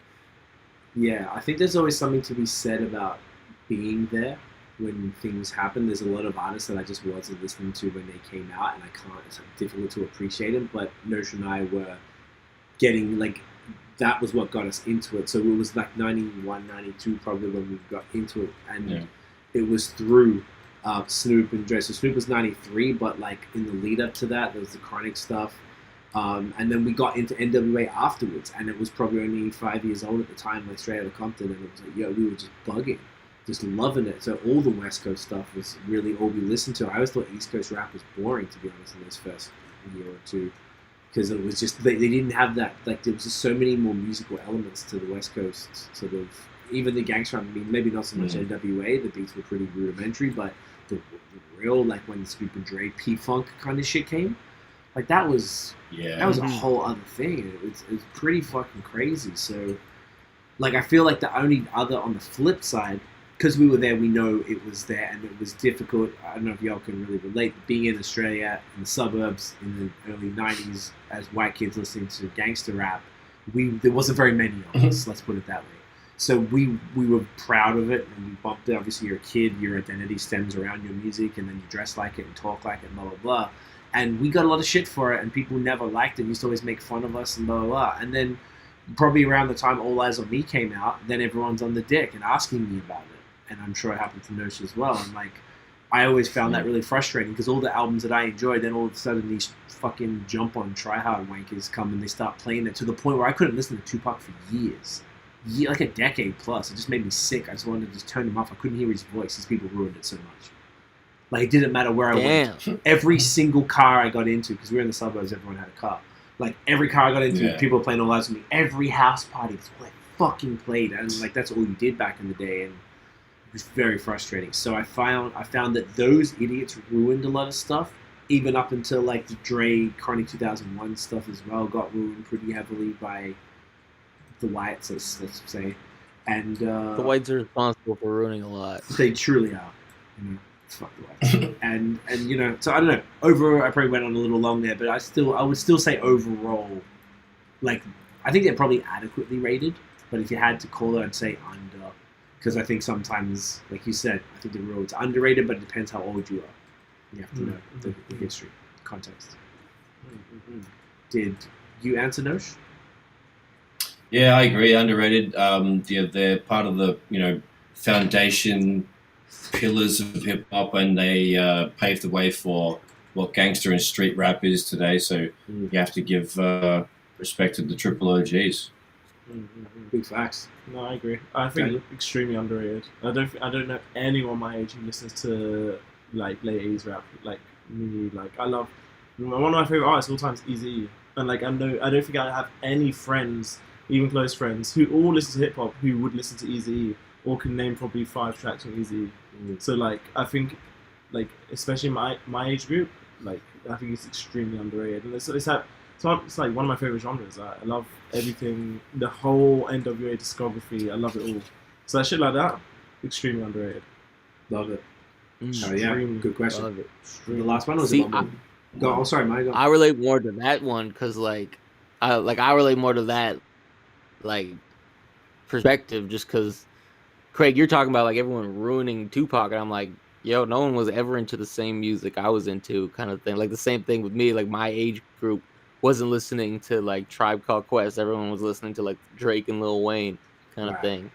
Yeah, I think there's always something to be said about being there when things happen. There's a lot of artists that I just wasn't listening to when they came out, and it's difficult to appreciate them. But Nosh and I were getting like, that was what got us into it. So it was like 91, 92 probably when we got into it, and it was through Snoop and Dre. So Snoop was 93, but like in the lead up to that, there was the Chronic stuff. And then we got into NWA afterwards, and it was probably only 5 years old at the time, like straight out of Compton, and it was like, we were just bugging, just loving it. So all the West Coast stuff was really all we listened to. I always thought East Coast rap was boring, to be honest, in those first year or two, because it was just, they didn't have that, like there was just so many more musical elements to the West Coast, sort of, even the gangster rap, I mean, maybe not so much NWA, the beats were pretty rudimentary, but the real, like when the Snoop and Dre P-Funk kind of shit came, like that was a whole other thing. It was pretty fucking crazy. So, like, I feel like the only other on the flip side, because we were there, we know it was there, and it was difficult. I don't know if y'all can really relate. Being in Australia, in the suburbs, in the early 90s, as white kids listening to gangster rap, there wasn't very many of us, let's put it that way. So we were proud of it, and we bumped it. Obviously, you're a kid, your identity stems around your music, and then you dress like it and talk like it, blah, blah, blah. And we got a lot of shit for it, and people never liked it. Used to always make fun of us and blah, blah, blah. And then probably around the time All Eyes on Me came out, then everyone's on the dick and asking me about it. And I'm sure it happened to Nosh as well. And like, I always found that really frustrating, because all the albums that I enjoyed, then all of a sudden these fucking jump on try-hard wankers come and they start playing it to the point where I couldn't listen to Tupac for years. Like a decade plus. It just made me sick. I just wanted to just turn him off. I couldn't hear his voice. These people ruined it so much. Like, it didn't matter where I went. Every single car I got into, because we were in the suburbs, everyone had a car. Like, every car I got into, people were playing All Eyes on Me. Every house party was what fucking played. And, like, that's all you did back in the day. And it was very frustrating. So I found that those idiots ruined a lot of stuff. Even up until, like, the Dre Chronic 2001 stuff as well got ruined pretty heavily by the whites, let's say. And the whites are responsible for ruining a lot. They truly are. Fuck the whites. and so I don't know. Overall, I probably went on a little long there, but I would still say overall, like, I think they're probably adequately rated. But if you had to call it, I'd say under, because I think sometimes, like you said, I think the rule it's underrated, but it depends how old you are. You have to know the history, context. Did you answer, Nosh? Yeah, I agree. Underrated. They're part of the foundation pillars of hip hop, and they paved the way for what gangster and street rap is today. So you have to give respect to the triple OGs. Big facts. No, I agree. I think extremely underrated. I don't know anyone my age who listens to like late 80s rap like me. Like, I love one of my favorite artists of all time is Yizzy, and like I don't think I have any friends, even close friends, who all listen to hip hop who would listen to Yizzy or can name probably 5 tracks from Yizzy. So like I think, like especially my age group, like I think it's extremely underrated, and it's like one of my favorite genres. I love everything, the whole NWA discography. I love it all. So that shit like that, extremely underrated. Love it. Oh yeah, good question. The last one was go. Oh, sorry, Mike. I relate more to that one because I relate more to that perspective just because Craig, you're talking about like everyone ruining Tupac, and I'm like, yo, no one was ever into the same music I was into, kind of thing. Like the same thing with me. Like my age group wasn't listening to like Tribe Called Quest. Everyone was listening to like Drake and Lil Wayne, kind of thing.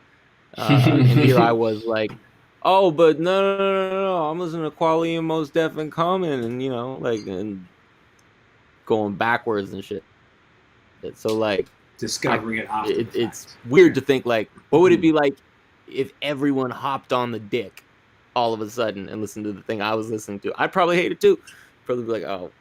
And here I was like, oh, but no, I'm listening to Quality and Most Def and Common, and and going backwards and shit. So like discovering it after it's weird to think like, what would it be like if everyone hopped on the dick all of a sudden and listened to the thing I was listening to? I'd probably hate it too. Probably be like, oh.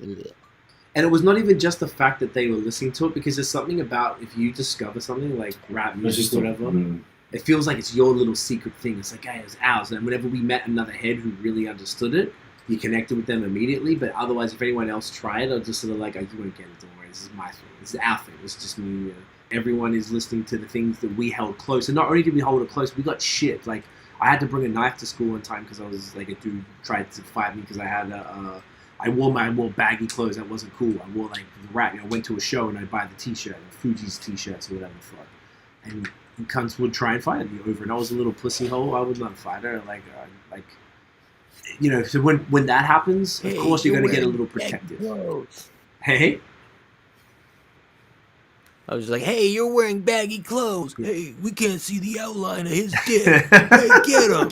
And it was not even just the fact that they were listening to it, because there's something about if you discover something like rap music or whatever, it feels like it's your little secret thing. It's like, hey, it's ours. And whenever we met another head who really understood it, you connected with them immediately. But otherwise, if anyone else tried, I'll just sort of like, oh, you won't get it, don't worry. This is my thing. This is our thing. It's just me. Everyone is listening to the things that we held close. And not only did we hold it close, we got shit. Like, I had to bring a knife to school one time because I was like, a dude tried to fight me because I had I wore baggy clothes. That wasn't cool. I wore like the rap. I went to a show and I'd buy the t-shirt, Fuji's t-shirts or whatever the fuck. And cunts would try and fight me over, and I was a little pussy hole. I was not a fighter. So when that happens, of course you're gonna get a little protective. Hey. I was like, hey, you're wearing baggy clothes. Hey, we can't see the outline of his dick. Hey, get him.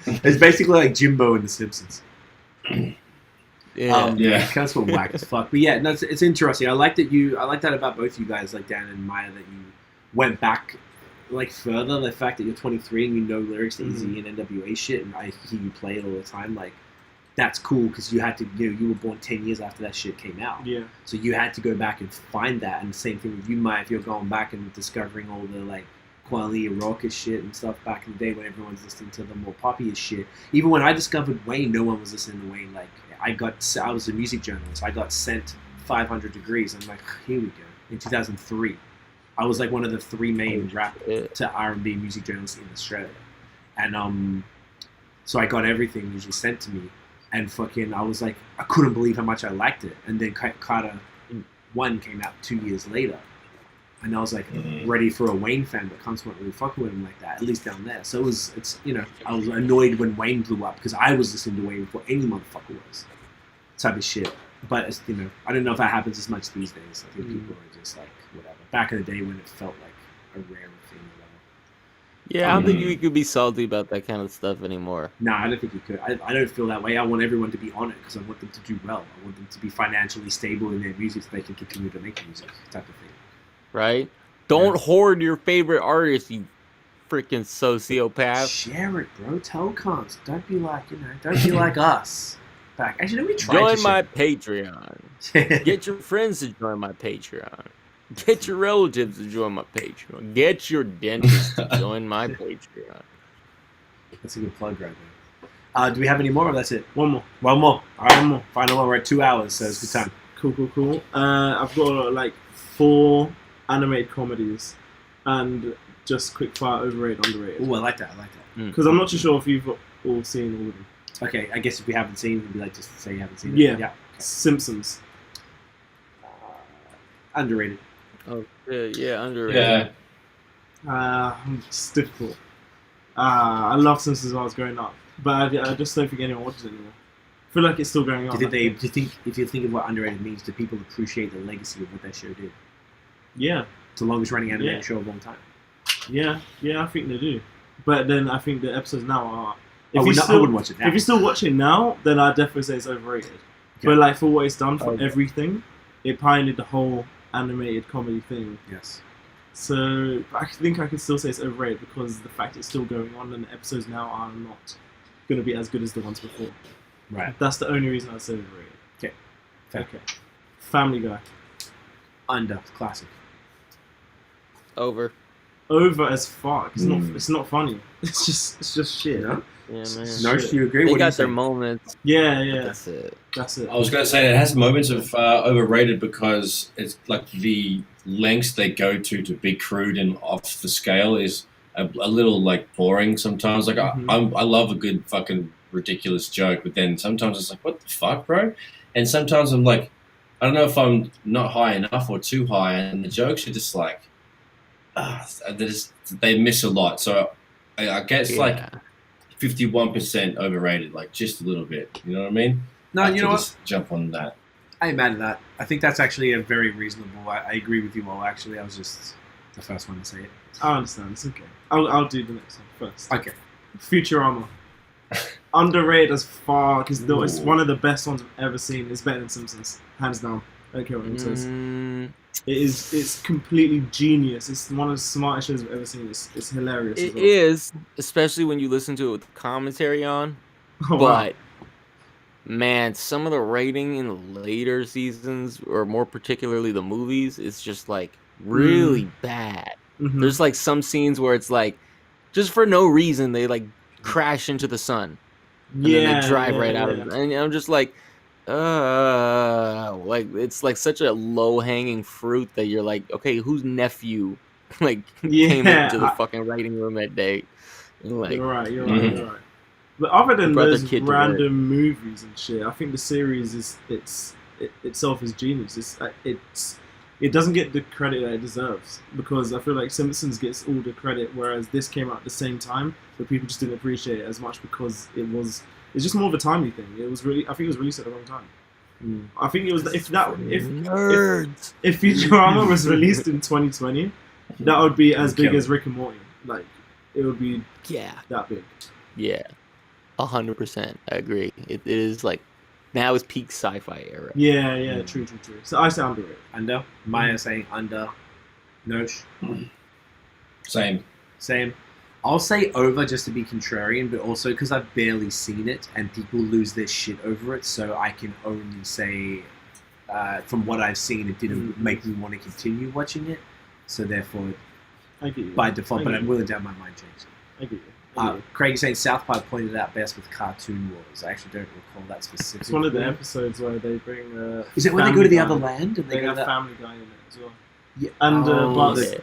It's basically like Jimbo in The Simpsons. Yeah. Cunts were whack as fuck. But yeah, no, it's interesting. I like that about both you guys, like Dan and Maya, that you went back like further. The fact that you're 23 and you know lyrics to Yizzy and NWA shit, and I hear you play it all the time. Like, that's cool because you had to, you were born 10 years after that shit came out. Yeah. So you had to go back and find that. And the same thing with you, Maya, if you're going back and discovering all the like quality raucous shit and stuff back in the day when everyone's listening to the more poppy shit. Even when I discovered Wayne, no one was listening to Wayne. Like, I was a music journalist. I got sent 500 Degrees. I'm like, here we go. In 2003. I was like one of the three main rap to R&B music journalists in Australia. And so I got everything usually sent to me. And fucking, I was like, I couldn't believe how much I liked it. And then Carter 1 came out 2 years later. And I was like, ready for a Wayne fan, but cunts weren't really fucking with him like that, at least down there. So I was annoyed when Wayne blew up because I was listening to Wayne before any motherfucker was. Type of shit. But, I don't know if that happens as much these days. I think people are just like, whatever. Back in the day when it felt like a rare thing or whatever. Yeah, I don't think you could be salty about that kind of stuff anymore. No, I don't think you could. I don't feel that way. I want everyone to be on it because I want them to do well. I want them to be financially stable in their music so they can continue to make music, type of thing. Right? Don't hoard your favorite artist, you freaking sociopath. Share it, bro. Tell cons. Don't be like, don't be like us. Back. Actually, let me try join my Patreon. Get your friends to join my Patreon. Get your relatives to join my Patreon. Get your dentist to join my Patreon. That's a good plug right there. Do we have any more, or that's it? One more. All right, one more. Final one. We're at 2 hours, so it's good time. Cool. I've got like 4 animated comedies and just quick fire overrated, underrated. Oh, I like that. Because I'm not too sure if you've all seen all of them. Okay, I guess if we haven't seen, we'd be like just to say you haven't seen it. Yeah. Okay. Simpsons. Underrated. Oh, yeah, underrated. Yeah. It's difficult. I loved Simpsons when I was growing up, but I just don't think anyone watches it anymore. I feel like it's still going on. Do you think, if you think of what underrated means, do people appreciate the legacy of what that show did? Yeah. It's the longest running animated show of all time. Yeah, I think they do. But then I think the episodes now are... I wouldn't watch it now. If you still watch it now, then I'd definitely say it's overrated. Okay. But like for what it's done for everything, it pioneered the whole animated comedy thing. Yes. So I think I can still say it's overrated because the fact it's still going on and the episodes now are not going to be as good as the ones before. Right. That's the only reason I'd say overrated. Okay. Fair. Okay. Family Guy. Under. Classic. Over as fuck. It's not funny. It's just shit. Yeah, man. Nurse, do you agree? They got their moments. Yeah. That's it. I was going to say it has moments of overrated because it's like the lengths they go to be crude and off the scale is a little like boring sometimes. Like I love a good fucking ridiculous joke, but then sometimes it's like, what the fuck, bro? And sometimes I'm like, I don't know if I'm not high enough or too high, and the jokes are just like, they miss a lot. So I guess like 51% overrated, like just a little bit. You know what I mean? No, you know what? Jump on that. I ain't mad at that. I think that's actually a very reasonable. I agree with you all. Actually, I was just the first one to say it. I understand. It's okay. I'll do the next one first. Okay. Futurama. Underrated as far, because it's one of the best ones I've ever seen. It's better than Simpsons, hands down. I don't care what anyone says. It's completely genius. It's one of the smartest shows I've ever seen. It's hilarious. It is, especially when you listen to it with commentary on. Oh, but man, some of the writing in the later seasons, or more particularly the movies, is just like really bad. There's like some scenes where it's like, just for no reason, they like crash into the sun. And then they drive right out of it. And I'm just like it's like such a low hanging fruit that you're like, okay, whose nephew like came into the fucking writing room that day? Like, you're right. But other than those random movies and shit, I think the series itself is genius. It doesn't get the credit that it deserves, because I feel like Simpsons gets all the credit, whereas this came out at the same time, but people just didn't appreciate it as much because it's just more of a timely thing. I think it was released at the wrong time. I think it was if Futurama was released in 2020, that would be as big as Rick and Morty. Like, it would be that big. Yeah, 100%. I agree. It is like, now is peak sci-fi era. Yeah, true. So I say underrated. Under. Maya saying under. Nosh. Same. I'll say over just to be contrarian, but also because I've barely seen it and people lose their shit over it, so I can only say, from what I've seen, it didn't make me want to continue watching it. So therefore, by default, but I'm willing to have my mind changed. I get you. Craig is saying South Park pointed out best with Cartoon Wars. I actually don't recall that specifically. It's one of the episodes where they bring. Is it when they go to the other land and they go have Family Guy in it as well? Yeah, and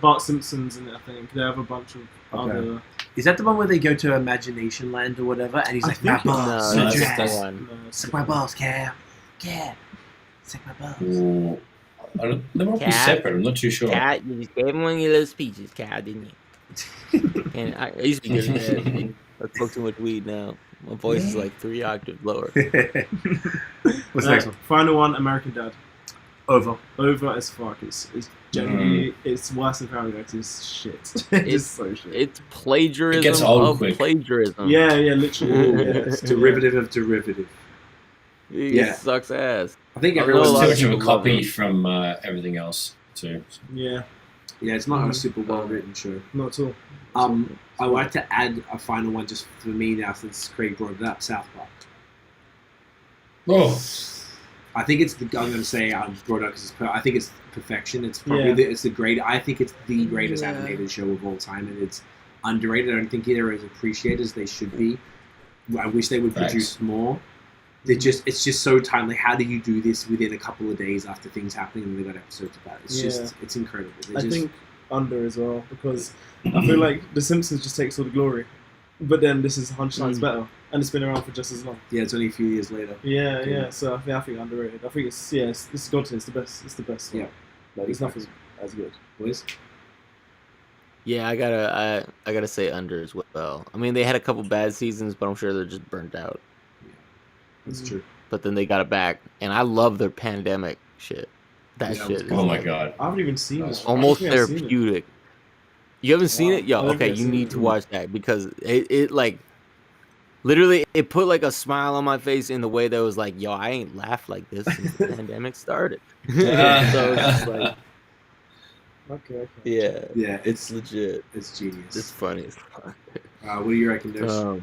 Bart Simpson's in it. I think they have a bunch of other. Is that the one where they go to Imagination Land or whatever? And he's like, "My balls, suck my balls, Cal, suck my balls." They might be separate. I'm not too sure. Cat, you just gave him one of your little speeches, Cat, didn't you? And I used to be good at that. I smoke too much weed now. My voice is like 3 octaves lower. What's the next one? Final one, American Dad. Over as fuck. It's generally it's worse than Family Guy. It's shit. It's so shit. It's plagiarism. It gets old quick. Plagiarism. Yeah, literally. It's derivative of derivative. It sucks ass. I think everyone's too much of a copy from everything else too. Yeah, it's not a super well written show. Not at all. I would like to add a final one just for me now, since Craig brought it up. South Park. I think it's I'm going to say I just brought it up because I think it's perfection. It's probably it's the great. I think it's the greatest animated show of all time, and it's underrated. I don't think they're as appreciated as they should be. I wish they would produce more. It's just so timely. How do you do this within a couple of days after things happening and they've got episodes about it? It's incredible. I think under as well, because I feel like The Simpsons just takes all the glory, but then this is 100 times better, and it's been around for just as long. Yeah, it's only a few years later. Yeah. So I think underrated. I think it's got to. It's the best. It's the best. Yeah, it's nothing as good. Boys. Yeah, I gotta say under as well. I mean, they had a couple bad seasons, but I'm sure they're just burnt out. That's true. But then they got it back, and I love their pandemic shit. That shit. Oh my god! I haven't even seen it. Almost therapeutic. You haven't seen it? Yo, okay, you need to watch that, because it like literally it put like a smile on my face in the way that was like, yo, I ain't laughed like this since the pandemic started. So it's just like, okay. Yeah, it's legit. It's genius. It's funny as fuck. What do you reckon, Dosh?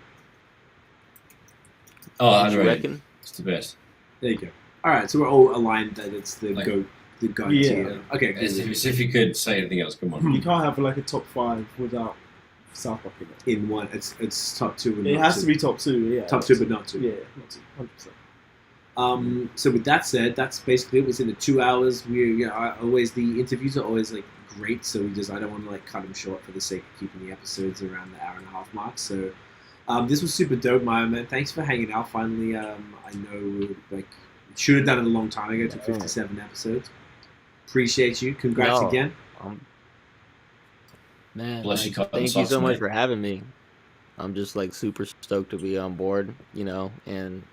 Underrated. It's the best. There you go. All right, so we're all aligned that it's the GOAT. The GOAT tier. Okay, if you could say anything else, come on. You can't have like a top 5 without South Park in it. In one, it's top 2. It has to be top 2. Yeah, top 2, but not 2. Yeah, not 2. 100%. So with that said, that's basically it. Within the 2 hours, always the interviews are always like great. So I don't want to like cut them short for the sake of keeping the episodes around the hour and a half mark. So this was super dope, Myer, man. Thanks for hanging out. Finally, I know like should have done it a long time ago. It took 57 episodes. Appreciate you. Congrats again. Man, Bless you, thank you so much for having me. I'm just like super stoked to be on board, you know, and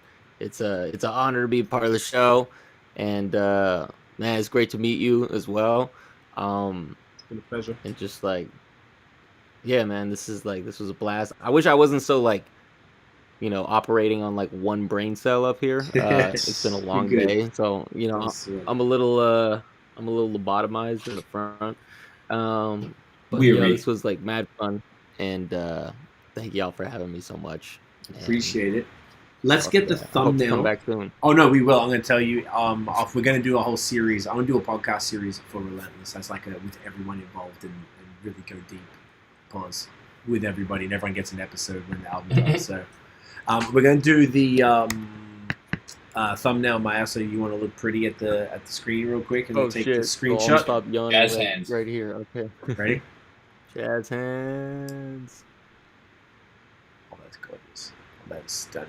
it's an honor to be part of the show. And man, it's great to meet you as well. It's been a pleasure. And just like, yeah, man, this was a blast. I wish I wasn't so like, you know, operating on like one brain cell up here. It's been a long day, so you know, I'm a little lobotomized in the front. But you know, this was like mad fun, and thank y'all for having me so much. Appreciate it. Let's get the thumbnail. Come back soon. Oh no, we will. I'm going to tell you. If we're going to do a whole series, I'm going to do a podcast series for Relentless. That's like with everyone involved and really go deep. Pause with everybody, and everyone gets an episode when the album comes. So we're going to do the thumbnail, Maya. So you want to look pretty at the screen real quick, and take the screenshot. Well, stop yawning Jazz hands right here. Okay. Ready? Jazz hands. Oh, that's gorgeous. That's stunning.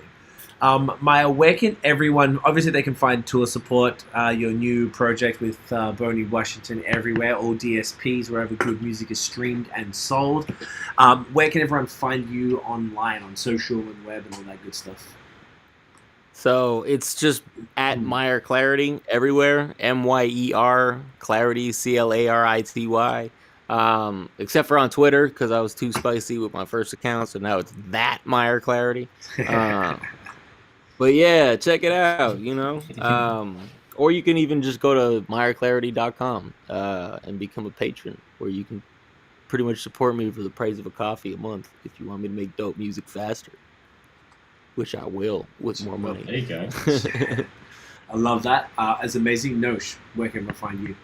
Maya, where can everyone, obviously they can find tour support, your new project with Boney Washington everywhere, all DSPs, wherever good music is streamed and sold. Where can everyone find you online, on social and web and all that good stuff? So it's just at Myer Clarity everywhere, Myer Clarity, CLARITY. Except for on Twitter, because I was too spicy with my first account, so now it's that Myer Clarity. But yeah, check it out, you know. Or you can even just go to MyerClarity.com and become a patron, where you can pretty much support me for the price of a coffee a month if you want me to make dope music faster, which I will with more money. There you go. I love that. It's amazing. Nosh, where can I find you?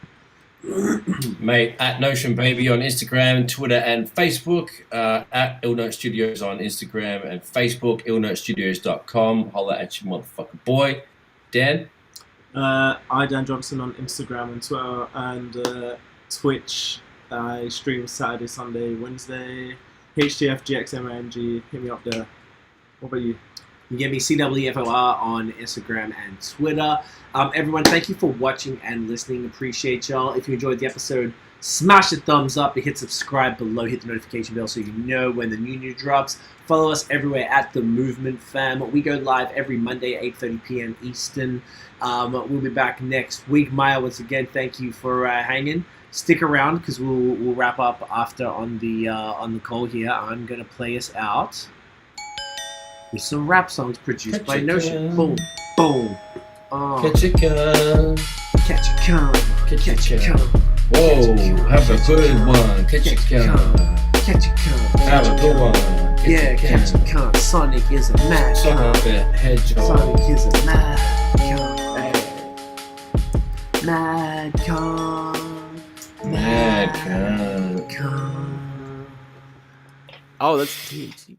Mate, at Notion Baby on Instagram, Twitter, and Facebook. At IllNote Studios on Instagram and Facebook. IllNoteStudios.com. Holla at your motherfucking boy. Dan? I, Dan Johnson, on Instagram and Twitter and Twitch. I stream Saturday, Sunday, Wednesday. HTF, GXMIMG. Hit me up there. What about you? You can get me CWFOR on Instagram and Twitter. Everyone, thank you for watching and listening. Appreciate y'all. If you enjoyed the episode, smash the thumbs up and hit subscribe below. Hit the notification bell so you know when the new drops. Follow us everywhere at The Movement Fam. We go live every Monday at 8:30 p.m. Eastern. We'll be back next week. Maya, once again, thank you for hanging. Stick around because we'll wrap up after on the call here. I'm going to play us out with some rap songs produced by Notion. Boom, boom. Catch a gun. Catch a gun. Catch a gun. Whoa, have a good one. Catch a gun. Catch a gun. Have a good one. Yeah, catch a gun. Sonic is a mad gun. Sonic is a mad gun. Mad gun. Mad gun. Oh, that's THC.